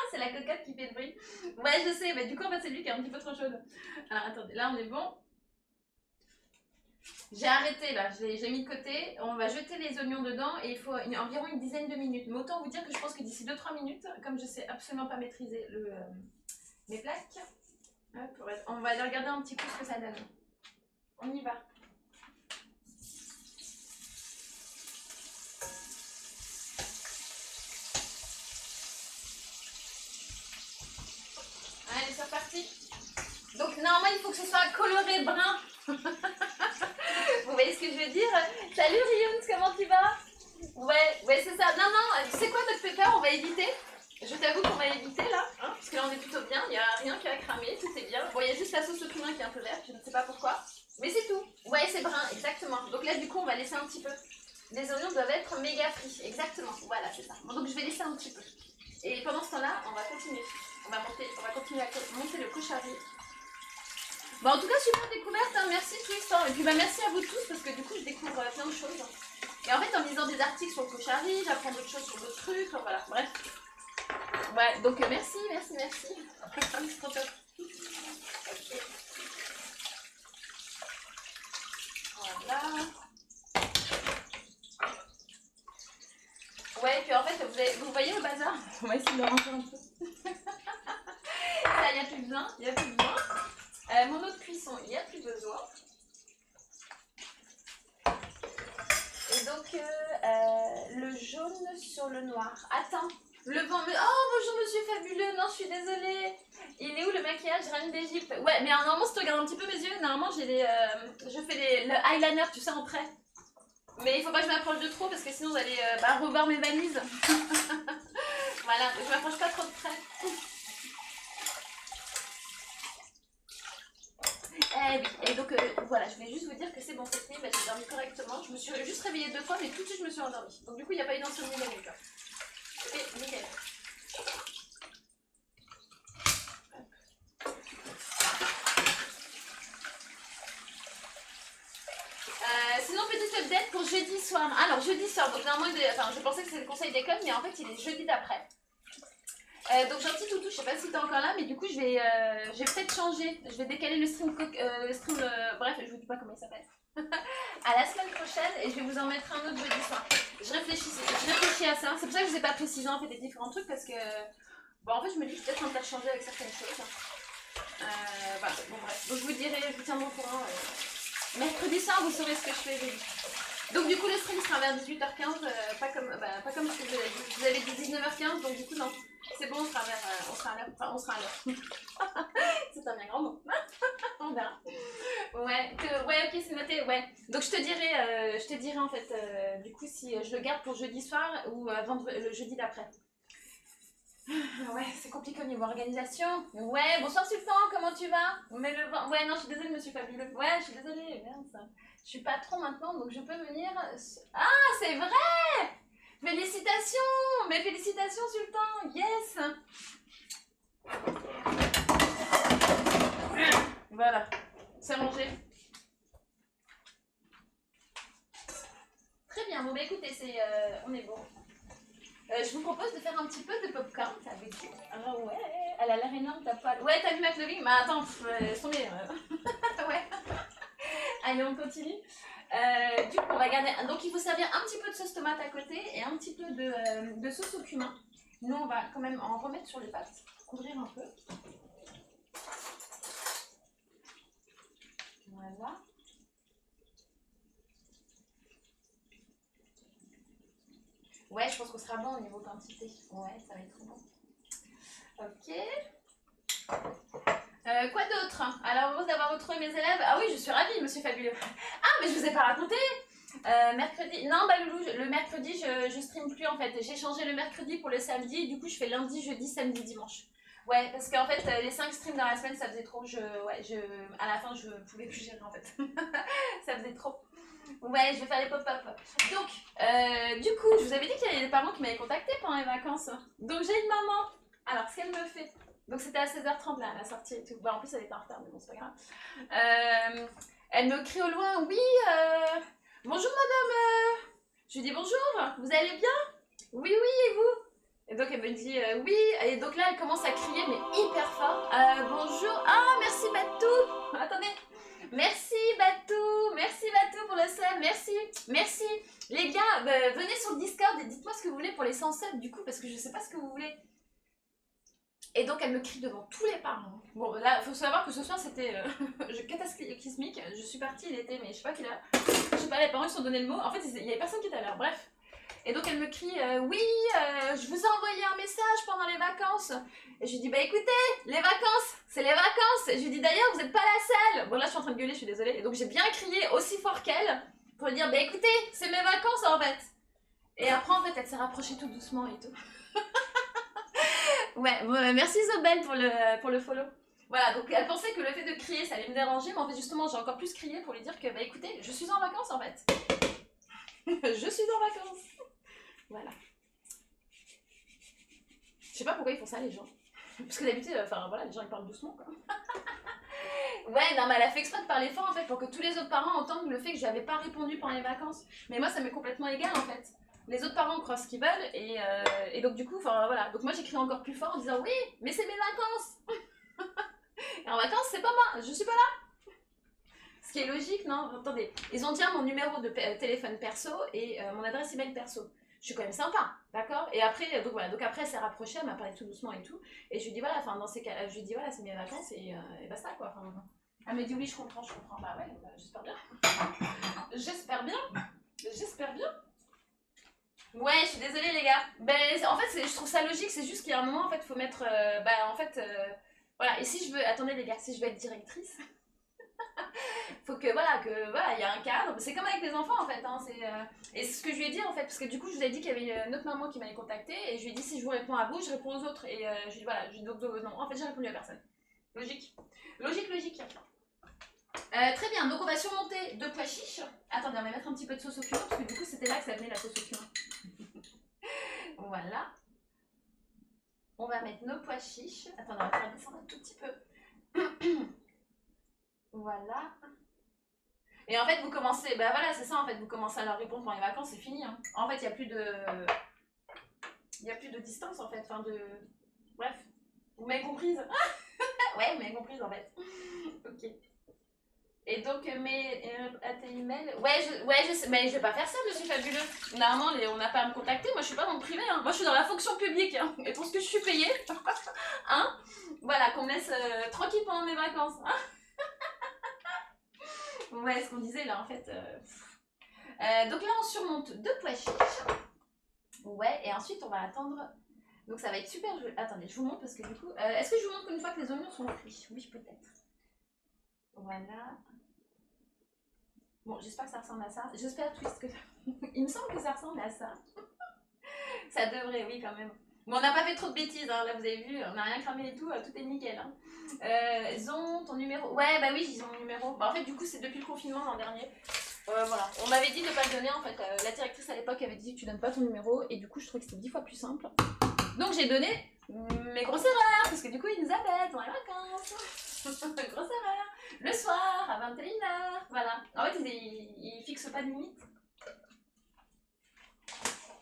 Speaker 2: C'est la cocotte qui fait le bruit. Ouais, je sais, mais du coup, en fait, c'est lui qui est un petit peu trop chaude. Alors, attendez, là, on est bon. J'ai arrêté, là, j'ai mis de côté. On va jeter les oignons dedans et il faut environ une dizaine de minutes. Mais autant vous dire que je pense que d'ici 2-3 minutes, comme je sais absolument pas maîtriser mes plaques, hop, on va aller regarder un petit peu ce que ça donne. On y va. Allez, c'est reparti. Donc normalement il faut que ce soit coloré brun. Vous voyez ce que je veux dire? Salut Rioun, comment tu vas? Ouais, c'est ça. Non, tu sais quoi, notre pépère, on va éviter. Je t'avoue qu'on va éviter là, hein, parce que là on est plutôt bien, il n'y a rien qui a cramé, tout est bien. Bon, il y a juste la sauce au cumin qui est un peu verte, je ne sais pas pourquoi. Mais c'est tout. Ouais, c'est brun, exactement. Donc là, du coup, on va laisser un petit peu. Les oignons doivent être méga frits, exactement. Voilà, c'est ça. Bon, donc je vais laisser un petit peu. Et pendant ce temps-là, on va continuer. On va continuer à monter le cochari. Bon, en tout cas, super découverte, hein. Merci Twist. Et puis merci à vous tous, parce que du coup, je découvre plein de choses. Et en fait, en lisant des articles sur le cochari, j'apprends d'autres choses sur d'autres trucs. Enfin, voilà, bref. Ouais, donc merci. C'est trop top. Ok. Voilà. Ouais, et puis en fait, vous voyez le bazar? On va essayer de le ranger un peu. Ça, il n'y a plus besoin. Mon eau de cuisson, il n'y a plus besoin. Et donc, le jaune sur le noir. Attends, le vent me... Oh, bonjour monsieur Fabuleux. Non, je suis désolée. Il est où le maquillage Reine d'Égypte? Ouais, mais normalement, si tu regardes un petit peu mes yeux, normalement, j'ai je fais le eyeliner, tu sais, en trait. Mais il faut pas que je m'approche de trop parce que sinon, vous allez revoir mes valises. Voilà, je m'approche pas trop de près. Et donc voilà, je voulais juste vous dire que c'est bon cette nuit, j'ai dormi correctement. Je me suis juste réveillée 2 fois, mais tout de suite je me suis endormie. Donc du coup, il n'y a pas eu d'insomnie la nuit. C'était nickel. Sinon, petite update pour jeudi soir. Alors, jeudi soir, donc normalement, je pensais que c'était le conseil d'école, mais en fait, il est jeudi d'après. Donc gentil toutou, je sais pas si t'es encore là, mais du coup je vais peut-être changer, je vais décaler le stream, bref je vous dis pas comment il s'appelle, à la semaine prochaine et je vais vous en mettre un autre jeudi soir. Je réfléchis à ça, c'est pour ça que je vous ai pas précisé en fait des différents trucs parce que, bon en fait je me dis que peut-être interchanger avec certaines choses. Voilà, bon bref, donc je vous tiendrai au courant. Mercredi soir vous saurez ce que je fais jeudi. Donc du coup le stream sera vers 18h15, pas comme ce que vous avez dit 19h15, donc du coup non. C'est bon, on sera à l'heure. C'est un bien grand mot. On verra. Ouais, ok, c'est noté, ouais. Donc je te dirai en fait, du coup, si je le garde pour jeudi soir ou le jeudi d'après. Ouais, c'est compliqué au niveau organisation. Ouais, bonsoir Sultan, comment tu vas? Ouais, non, je suis désolée, monsieur Fabuleux. Ouais, je suis désolée, merde ça. Je suis patron maintenant, donc je peux venir... Ah, c'est vrai! Félicitations! Mais félicitations Sultan! Yes! Voilà, c'est rangé. Très bien, bon bah écoutez, on est bon. Je vous propose de faire un petit peu de popcorn, ça va être... Ah ouais, elle a l'air énorme ta poêle. Ouais, t'as vu ma cloving? Mais attends, laisse tomber. Ouais. Allez, on continue. Du coup, on va garder. Donc, il faut servir un petit peu de sauce tomate à côté et un petit peu de sauce au cumin. Nous, on va quand même en remettre sur les pâtes. Couvrir un peu. Voilà. Ouais, je pense qu'on sera bon au niveau quantité. Ouais, ça va être trop bon. Ok. Quoi d'autre? Alors, heureuse d'avoir retrouvé mes élèves. Ah oui, je suis ravie, monsieur Fabuleux. Ah, mais je vous ai pas raconté. Mercredi. Non, bah Loulou, le mercredi, je stream plus en fait. J'ai changé le mercredi pour le samedi. Du coup, je fais lundi, jeudi, samedi, dimanche. Ouais, parce qu'en fait, les 5 streams dans la semaine, ça faisait trop. À la fin, je pouvais plus gérer en fait. Ça faisait trop. Ouais, je vais faire les pop-up. Donc, du coup, je vous avais dit qu'il y avait des parents qui m'avaient contacté pendant les vacances. Donc, j'ai une maman. Alors, ce qu'elle me fait, Donc c'était à 16h30 là, la sortie et tout. Bah en plus elle était en retard, mais bon c'est pas grave. Elle me crie au loin, oui, bonjour madame. Je lui dis bonjour, vous allez bien? Oui, oui, et vous? Et donc elle me dit oui, et donc là elle commence à crier mais hyper fort. Bonjour, ah merci Batou. Attendez. Merci Batou pour le sub, merci. Les gars, venez sur le Discord et dites-moi ce que vous voulez pour les 100 subs du coup, parce que je sais pas ce que vous voulez. Et donc elle me crie devant tous les parents. Bon là, faut savoir que ce soir c'était cataclysmique. Je suis partie, il était, mais je sais pas quelle heure. Je sais pas, les parents ils se sont donné le mot. En fait, il y avait personne qui était à l'heure, bref. Et donc elle me crie oui, je vous ai envoyé un message pendant les vacances. Et je lui dis bah écoutez, les vacances, c'est les vacances. Et je lui dis d'ailleurs vous êtes pas à la salle. Bon là je suis en train de gueuler, je suis désolée. Et donc j'ai bien crié aussi fort qu'elle pour lui dire bah écoutez, c'est mes vacances en fait. Et après en fait elle s'est rapprochée tout doucement et tout. Ouais, merci Zobel pour le follow. Voilà, donc elle pensait que le fait de crier ça allait me déranger, mais en fait justement j'ai encore plus crié pour lui dire que bah écoutez, je suis en vacances en fait. Je suis en vacances. Voilà. Je sais pas pourquoi ils font ça les gens. Parce que d'habitude, enfin voilà, les gens ils parlent doucement quoi. Ouais, non mais elle a fait exprès de parler fort en fait pour que tous les autres parents entendent le fait que j'avais pas répondu pendant les vacances. Mais moi ça m'est complètement égal en fait. Les autres parents croient ce qu'ils veulent et donc du coup, enfin voilà. Donc moi j'écris encore plus fort en disant oui, mais c'est mes vacances. Et en vacances c'est pas moi, je suis pas là. Ce qui est logique, non? Attendez, ils ont déjà mon numéro de téléphone perso et mon adresse email perso. Je suis quand même sympa, d'accord? Et après, donc voilà, donc après elle s'est rapprochée, elle m'a parlé tout doucement et tout. Et je lui dis voilà, enfin dans ces cas, je lui dis voilà, c'est mes vacances et basta quoi. Enfin, elle me dit oui, je comprends. Bah ouais, bah, j'espère bien. J'espère bien. Ouais, je suis désolée les gars. Ben en fait, je trouve ça logique, c'est juste qu'il y a un moment en fait, faut mettre, voilà. Et si je veux, attendez les gars, si je veux être directrice. Faut que voilà, il y a un cadre. C'est comme avec les enfants en fait. Hein, et c'est ce que je lui ai dit en fait, parce que du coup je vous ai dit qu'il y avait une autre maman qui m'avait contactée et je lui ai dit si je vous réponds à vous, je réponds aux autres. Et je lui ai dit voilà, donc non, en fait j'ai répondu à personne. Logique. Très bien, donc on va surmonter 2 pois chiches. Attendez, on va mettre un petit peu de sauce au cumin parce que du coup c'était là que ça venait la sauce au cumin. Voilà. On va mettre nos pois chiches. Attendez, on va faire descendre un tout petit peu. Voilà. Et en fait, vous commencez, bah voilà, c'est ça en fait, vous commencez à leur répondre pendant les vacances, c'est fini. Hein. En fait, il n'y a plus de distance en fait, enfin de. Bref. Vous m'avez comprise? Ouais, vous m'avez comprise en fait. Ok. Et donc, à tes emails. Ouais, je sais, mais je vais pas faire ça, monsieur fabuleux. Normalement, on n'a pas à me contacter, moi je suis pas dans le privé, hein. Moi je suis dans la fonction publique, hein. Et pour ce que je suis payée, hein, voilà, qu'on me laisse tranquille pendant mes vacances. Hein. Ouais, ce qu'on disait là en fait. Donc là on surmonte 2 pois chiches. Ouais, et ensuite on va attendre. Donc ça va être super. Attendez, je vous montre parce que du coup. Est-ce que je vous montre une fois que les oignons sont frits? Oui, peut-être. Voilà. Bon, j'espère que ça ressemble à ça. J'espère Twist que. Il me semble que ça ressemble à ça. Ça devrait, oui, quand même. Bon, on n'a pas fait trop de bêtises, hein. Là vous avez vu, on n'a rien cramé et tout, tout est nickel. Hein. Ils ont ton numéro. Ouais, bah oui, ils ont mon numéro. Bah, en fait, du coup, c'est depuis le confinement l'an dernier. Voilà, on m'avait dit de pas le donner en fait. La directrice à l'époque avait dit que tu donnes pas ton numéro et du coup, je trouvais que c'était 10 fois plus simple. Donc, j'ai donné mes grosses erreurs parce que du coup, ils nous appellent pendant les vacances. Grosse erreur. Le soir à 21h. Voilà. En fait, ils fixent pas de limite.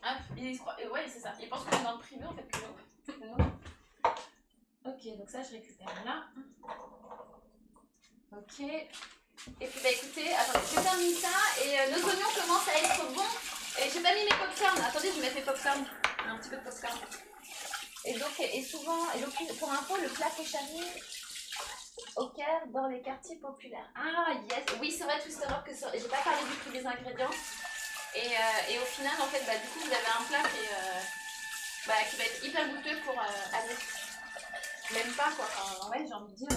Speaker 2: Hop, ils croient. Ouais, c'est ça. Ils pensent qu'on est dans le privé en fait que non. Ok, donc ça je récupère là. Ok. Et puis bah écoutez, attendez, je termine ça et nos oignons commencent à être bons. Et j'ai pas mis mes popcorn. Attendez, je vais mettre mes popcorn. Un petit peu de popcorn. Et donc, pour info, le plat Pochari au Caire dans les quartiers populaires. Ah yes, oui c'est vrai, Twist Europe que j'ai pas parlé du prix des ingrédients. Et au final, en fait, bah, du coup, vous avez un plat qui va être hyper goûteux pour aller. Même pas quoi, enfin, ouais, j'ai envie de dire.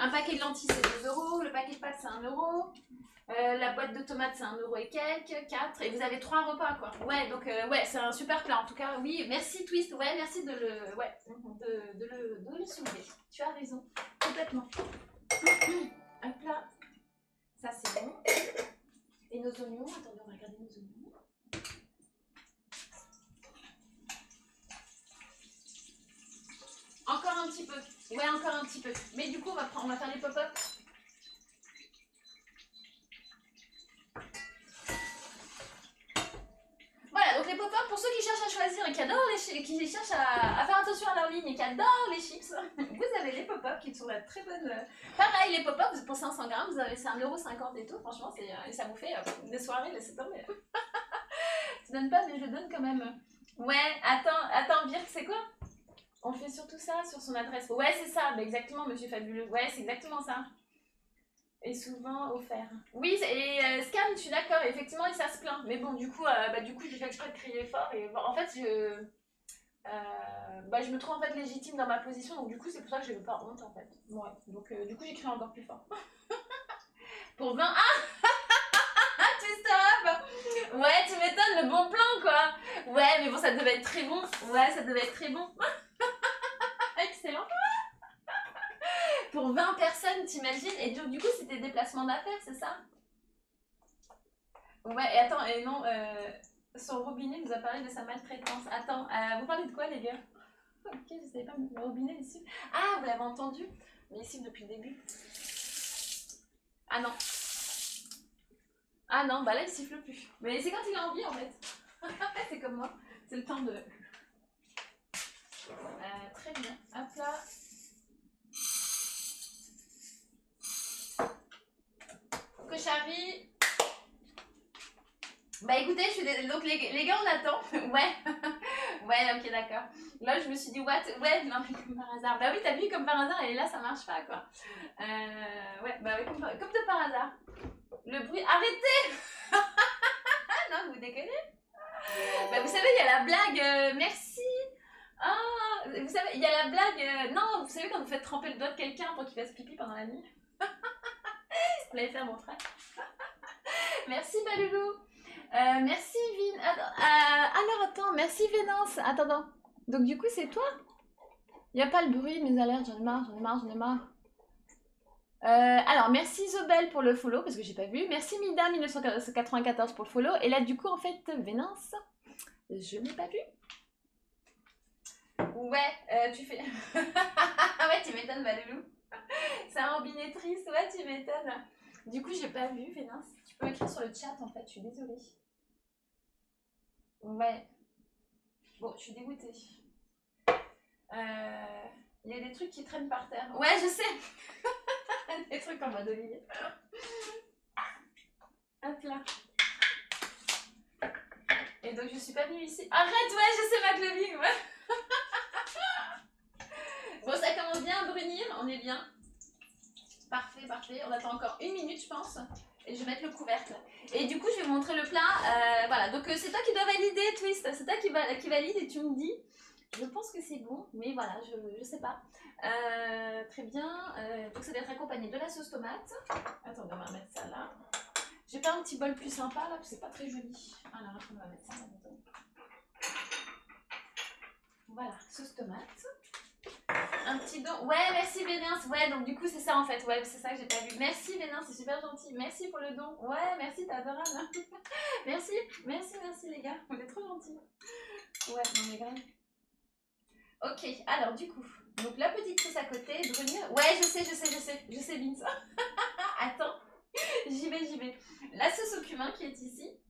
Speaker 2: Un paquet de lentilles c'est 2 €, le paquet de pâtes c'est 1 €, la boîte de tomates c'est 1 € et quelques, 4, et vous avez 3 repas quoi. Ouais, donc ouais, c'est un super plat en tout cas. Oui, merci Twist, ouais, merci de le soulever. Tu as raison, complètement. Hop là, ça c'est bon. Et nos oignons, attendez, on va regarder nos oignons. Encore un petit peu. Ouais, encore un petit peu. Mais du coup, on va faire les pop-up. Voilà, donc les pop-up, pour ceux qui cherchent à choisir et qui adorent qui cherchent à faire attention à leur ligne et qui adorent les chips, vous avez les pop-up qui sont la très bonne. Pareil, les pop-up, pour 500 grammes, vous avez c'est 1,50 € et tout. Franchement, ça vous fait des soirées, laissez tomber. Je donne pas, mais je donne quand même. Ouais, attends, Virk, c'est quoi? On fait surtout ça sur son adresse. Ouais, c'est ça, bah exactement, monsieur Fabuleux. Ouais, c'est exactement ça. Et souvent offert. Oui, et Scam, je suis d'accord, effectivement, et ça se plaint. Mais bon, du coup, j'ai fait exprès de crier fort. Et en fait, je me trouve en fait légitime dans ma position, donc du coup, c'est pour ça que je n'ai pas honte en fait. Ouais, donc du coup, j'ai crié encore plus fort. Pour 20. Ah Twister Up. Ouais, tu m'étonnes, le bon plan quoi. Ouais, mais bon, ça devait être très bon. Ouais, ça devait être très bon. Excellent. Pour 20 personnes, t'imagines? Et du coup, c'était des placements d'affaires, c'est ça? Ouais, et attends, et non, son robinet nous a parlé de sa maltraitance. Attends, vous parlez de quoi, les gars? Ok, je savais pas, le robinet ici. Ah, vous l'avez entendu? Mais ici, depuis le début. Ah non. Ah non, bah là, il siffle plus. Mais c'est quand il a envie, en fait. C'est comme moi. C'est le temps de... très bien. Hop là. Cochari. Bah écoutez, donc les gars, on attend. Ouais. Ouais, ok, d'accord. Là, je me suis dit, what? Ouais, non, mais comme par hasard. Bah oui, t'as vu, comme par hasard, et là, ça marche pas, quoi. Ouais, bah oui, comme de par hasard. Le bruit. Arrêtez. Non, vous déconnez. Bah vous savez, il y a la blague. Merci. Ah, vous savez, il y a la blague. Non, vous savez, quand vous faites tremper le doigt de quelqu'un pour qu'il fasse pipi pendant la nuit. Vous l'avez fait à mon frère. Merci Baloulou. Merci Vin. Alors attends, merci Vénance. Attends. Donc du coup c'est toi? Y a pas le bruit, mes alertes, j'en ai marre. Alors merci Isobel pour le follow parce que j'ai pas vu. Merci Mida 1994 pour le follow. Et là du coup en fait Vénance, je n'ai pas vu. Ouais, tu fais. Ouais, tu m'étonnes Baloulou. C'est un robinet triste, ouais, tu m'étonnes. Du coup, j'ai pas vu, Vénance. Tu peux écrire sur le chat, en fait, je suis désolée. Ouais. Bon, je suis dégoûtée. Il y a des trucs qui traînent par terre. Ouais, je sais. Des trucs en mode Olivier. Hop là. Et donc, je suis pas venue ici. Arrête, ouais, je sais, McLovin, ouais. Bon, ça commence bien à brunir, on est bien. Parfait. On attend encore 1 minute, je pense. Et je vais mettre le couvercle. Et du coup, je vais vous montrer le plat. Voilà, donc c'est toi qui dois valider, Twist. C'est toi qui valide et tu me dis. Je pense que c'est bon, mais voilà, je sais pas. Très bien. Donc ça doit être accompagné de la sauce tomate. Attendez, on va mettre ça là. J'ai pas un petit bol plus sympa là, parce que c'est pas très joli. Alors, on va mettre ça là dedans. Voilà, sauce tomate. Un petit don. Ouais, merci Vénin. Ouais, donc du coup, c'est ça en fait. Ouais, c'est ça que j'ai pas vu. Merci Vénin, c'est super gentil. Merci pour le don. Ouais, merci, t'es adorable. Merci les gars. Vous êtes trop gentils. Ouais, non mais grave. Ok, alors du coup, donc la petite sauce à côté, brunir. Ouais, je sais Vince. Attends, j'y vais. La sauce au cumin qui est ici.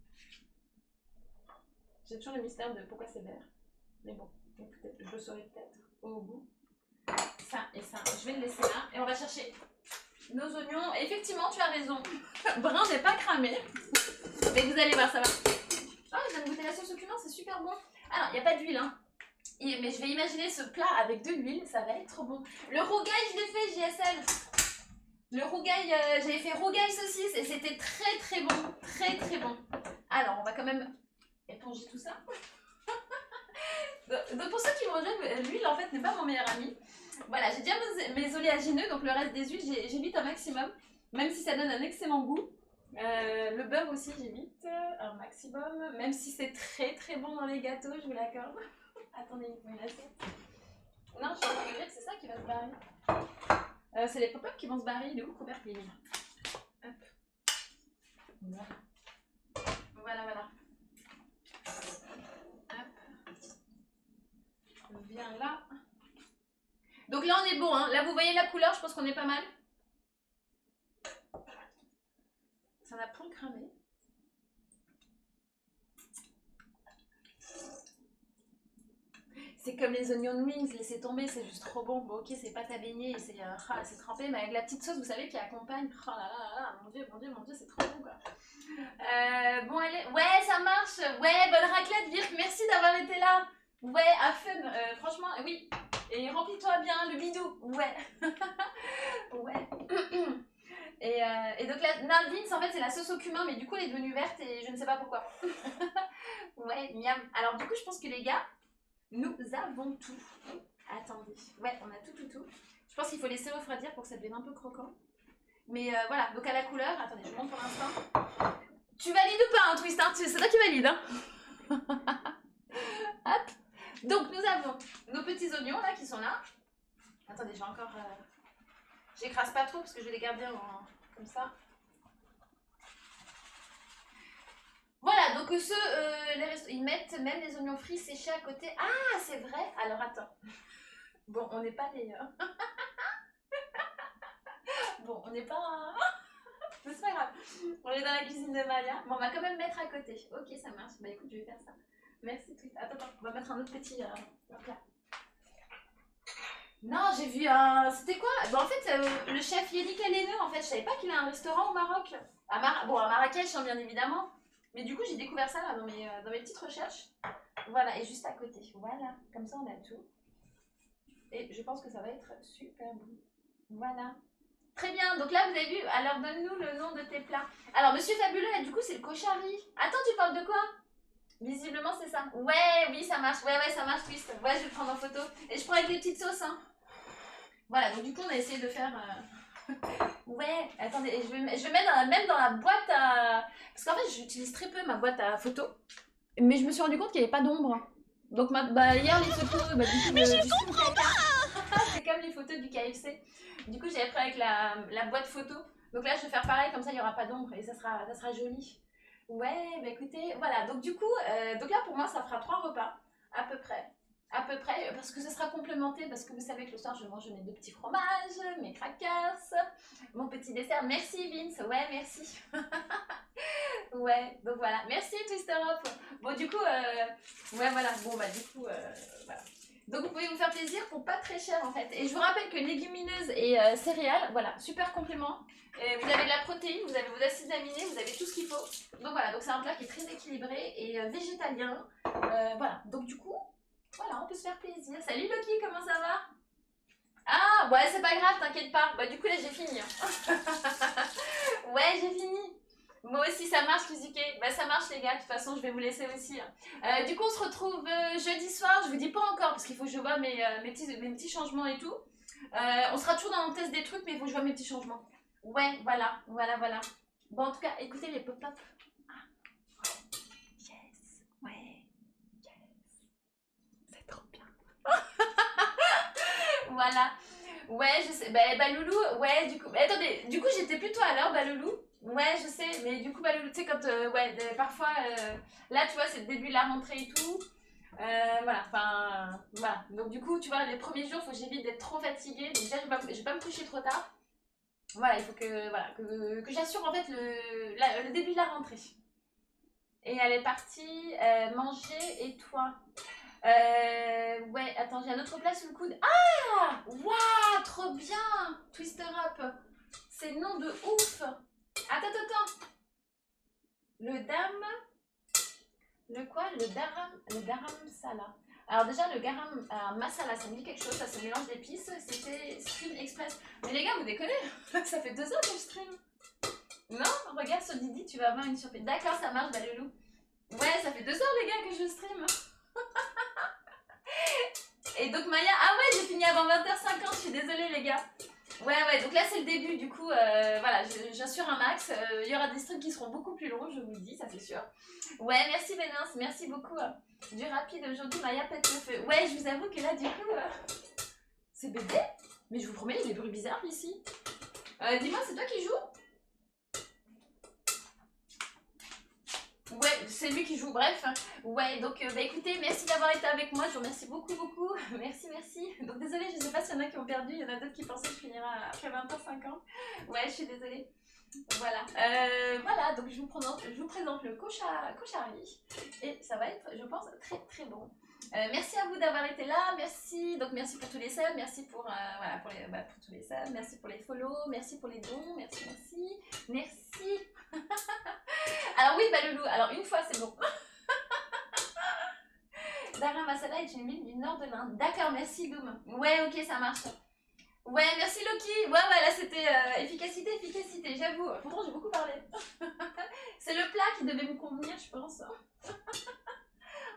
Speaker 2: J'ai toujours le mystère de pourquoi c'est vert. Mais bon, peut-être, je le saurai peut-être au bout. Ça et ça, je vais le laisser là. Et on va chercher nos oignons. Et effectivement, tu as raison. Brun n'est pas cramé. Mais vous allez voir, ça va. Ah, je viens de goûter la sauce au cumin, c'est super bon. Alors, il n'y a pas d'huile, hein. Mais je vais imaginer ce plat avec de l'huile, ça va être trop bon. Le rougail, je l'ai fait, JSL. Le rougail, j'avais fait rougail saucisse et c'était très bon. Très bon. Alors, on va quand même éponger tout ça. Donc pour ceux qui me rejoignent, l'huile en fait n'est pas mon meilleur ami. Voilà, j'ai déjà mes oléagineux, donc le reste des huiles, j'évite un maximum. Même si ça donne un excellent goût. Le beurre aussi, j'évite un maximum. Même si c'est très bon dans les gâteaux, je vous l'accorde. Attendez, il faut une assiette. Non, je suis en train de dire que c'est ça qui va se barrer. C'est les pop-up qui vont se barrer. Il est où le couvercle? Hop. Voilà. Hop. Viens là. Donc là, on est bon, hein. Là, vous voyez la couleur, je pense qu'on est pas mal. Ça n'a point cramé. C'est comme les onion wings, laissez tomber, c'est juste trop bon. Bon, ok, c'est pâte à beignet, c'est trempé, mais avec la petite sauce, vous savez, qui accompagne. Oh là là là, mon dieu, mon dieu, mon dieu, c'est trop bon, quoi. Bon, allez, ouais, ça marche. Ouais, bonne raclette, Virk, merci d'avoir été là. Ouais, à fun, franchement, oui. Et remplis-toi bien le bidou, ouais. Ouais. Et donc la Nalvins, en fait, c'est la sauce au cumin, mais du coup, elle est devenue verte et je ne sais pas pourquoi. Ouais, miam. Alors, du coup, je pense que les gars, nous avons tout. Attendez. Ouais, on a tout. Je pense qu'il faut laisser refroidir pour que ça devienne un peu croquant. Mais voilà, donc à la couleur, attendez, je vous montre pour l'instant. Tu valides ou pas, hein, Twist, hein, c'est toi qui valide, hein. Hop. Donc nous avons nos petits oignons là qui sont là. Attendez, je vais encore... J'écrase pas trop parce que je vais les garder comme ça. Voilà, donc ceux, ils mettent même les oignons frits séchés à côté. Ah, c'est vrai. Alors attends. Bon, on n'est pas les... Bon, on n'est pas... C'est pas grave. On est dans la cuisine de Maya. Bon, on va quand même mettre à côté. Ok, ça marche. Bah écoute, je vais faire ça. Merci Twist. Attends, on va mettre un autre petit plat. Non, j'ai vu un... C'était quoi? Bon, en fait, le chef Yannick Aleneux, en fait, je savais pas qu'il a un restaurant au Maroc. Bon, à Marrakech, hein, bien évidemment. Mais du coup, j'ai découvert ça là, dans mes petites recherches. Voilà, et juste à côté. Voilà, comme ça, on a tout. Et je pense que ça va être super bon. Voilà. Très bien, donc là, vous avez vu. Alors, donne-nous le nom de tes plats. Alors, Monsieur Fabuleux, là, du coup, c'est le cochari. Attends, tu parles de quoi? Visiblement, c'est ça. Ouais, oui, ça marche. Ouais, ça marche, Twist. Ouais, je vais le prendre en photo. Et je prends avec les petites sauces, hein. Voilà, donc du coup, on a essayé de faire... Ouais, attendez, je vais mettre même dans la boîte à... Parce qu'en fait, j'utilise très peu ma boîte à photos. Mais je me suis rendu compte qu'il n'y avait pas d'ombre. Donc, hier, les photos... du coup, mais je comprends pas. C'est comme les photos du KFC. Du coup, j'avais pris avec la boîte photo. Donc là, je vais faire pareil, comme ça, il n'y aura pas d'ombre. Et ça sera joli. Ouais, bah écoutez, voilà. Donc du coup, donc là, pour moi, ça fera 3 repas, à peu près. À peu près, parce que ce sera complémenté, parce que vous savez que le soir, je mange mes 2 petits fromages, mes crackers, mon petit dessert. Merci Vince, ouais, merci. Ouais, donc voilà. Merci Twister Up. Bon, du coup, ouais, voilà. Bon, bah, du coup, voilà. Donc, vous pouvez vous faire plaisir pour pas très cher, en fait. Et je vous rappelle que légumineuses et céréales, voilà, super complément. Vous avez de la protéine, vous avez vos acides aminés, vous avez tout ce qu'il faut. Donc, voilà, donc c'est un plat qui est très équilibré et végétalien. Voilà, donc du coup, voilà, on peut se faire plaisir. Salut Loki, comment ça va? Ah, ouais, c'est pas grave, t'inquiète pas. Bah, du coup, là, j'ai fini. Ouais, j'ai fini. Moi aussi, ça marche, Kizuke. Bah, ça marche, les gars. De toute façon, je vais vous laisser aussi. Du coup, on se retrouve jeudi soir. Je vous dis pas encore parce qu'il faut que je vois mes petits changements et tout. On sera toujours dans le test des trucs, mais il faut que je vois mes petits changements. Ouais, voilà. Bon, en tout cas, écoutez les pop-up. Ah. Yes. Ouais. Yes. C'est trop bien. Voilà. Ouais, je sais. Bah, Loulou, ouais, du coup. Attendez, du coup, j'étais plutôt à l'heure, Loulou. Ouais, je sais, mais du coup, Loulou, tu sais, quand. Parfois. Là, tu vois, c'est le début de la rentrée et tout. Voilà, enfin. Voilà. Donc, du coup, tu vois, les premiers jours, faut que j'évite d'être trop fatiguée. Donc, déjà, je vais pas me coucher trop tard. Voilà, il faut que j'assure en fait le début de la rentrée. Et elle est partie manger et toi. Ouais, attends, j'ai un autre plat sous le coude. Ah, waouh, trop bien. Twister Up. C'est le nom de ouf. Attends. Le garam masala. Alors déjà, le garam masala, ça me dit quelque chose, ça c'est un mélange d'épices, c'était Stream Express. Mais les gars, vous déconnez. Ça fait 2 heures que je stream. Non, regarde sur Didi, tu vas avoir une surprise. D'accord, ça marche, Loulou. Ouais, ça fait 2 heures les gars que je stream. Et donc Maya, ah ouais, j'ai fini avant 20h50, je suis désolée les gars. Ouais, donc là c'est le début, du coup, voilà, j'assure un max. Il y aura des streams qui seront beaucoup plus longs, je vous le dis, ça c'est sûr. Ouais, merci Vénance, merci beaucoup. Du rapide aujourd'hui, Maya pète le feu. Ouais, je vous avoue que là, du coup, c'est bébé. Mais je vous promets, il y a des bruits bizarres ici. Dis-moi, c'est toi qui joues? Ouais, c'est lui qui joue, bref. Ouais, donc, écoutez, merci d'avoir été avec moi, je vous remercie beaucoup. Merci. Donc, désolée, je sais pas s'il y en a a qui ont perdu, il y en a d'autres qui pensaient que je finirais après 20h50. Ouais, je suis désolée. Voilà, voilà, donc je vous présente le Kochari et ça va être, je pense, très très bon. Merci à vous d'avoir été là, merci pour tous les subs, merci pour, voilà, pour tous les subs, merci pour les follow, merci pour les dons, merci. Alors oui, bah le loup, alors une fois c'est bon. Dara Masala est une ville du nord de l'Inde. D'accord, merci Doom. Ouais, ok, ça marche. Ouais, merci Loki. Ouais, là c'était efficacité, j'avoue. Pourtant j'ai beaucoup parlé. C'est le plat qui devait me convenir, je pense.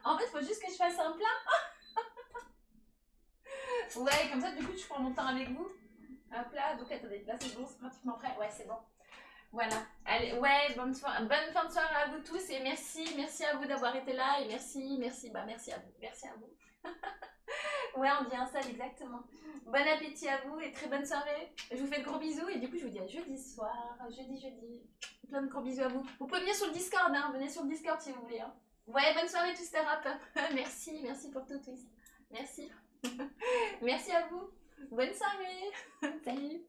Speaker 2: En fait, il faut juste que je fasse un plat. Ouais, comme ça, du coup, je prends mon temps avec vous. Un plat, donc attendez, là c'est bon, c'est pratiquement prêt. Ouais, c'est bon. Voilà. Allez, ouais, bonne fin de soirée à vous tous et merci à vous d'avoir été là et merci à vous. Ouais, on dit un sale, exactement. Bon appétit à vous et très bonne soirée. Je vous fais de gros bisous et du coup, je vous dis à jeudi soir, jeudi. Plein de gros bisous à vous. Vous pouvez venir sur le Discord, hein. Venez sur le Discord si vous voulez. Hein. Ouais, bonne soirée, Twister Rap. merci pour tout, Twist. Merci. Merci à vous. Bonne soirée. Salut.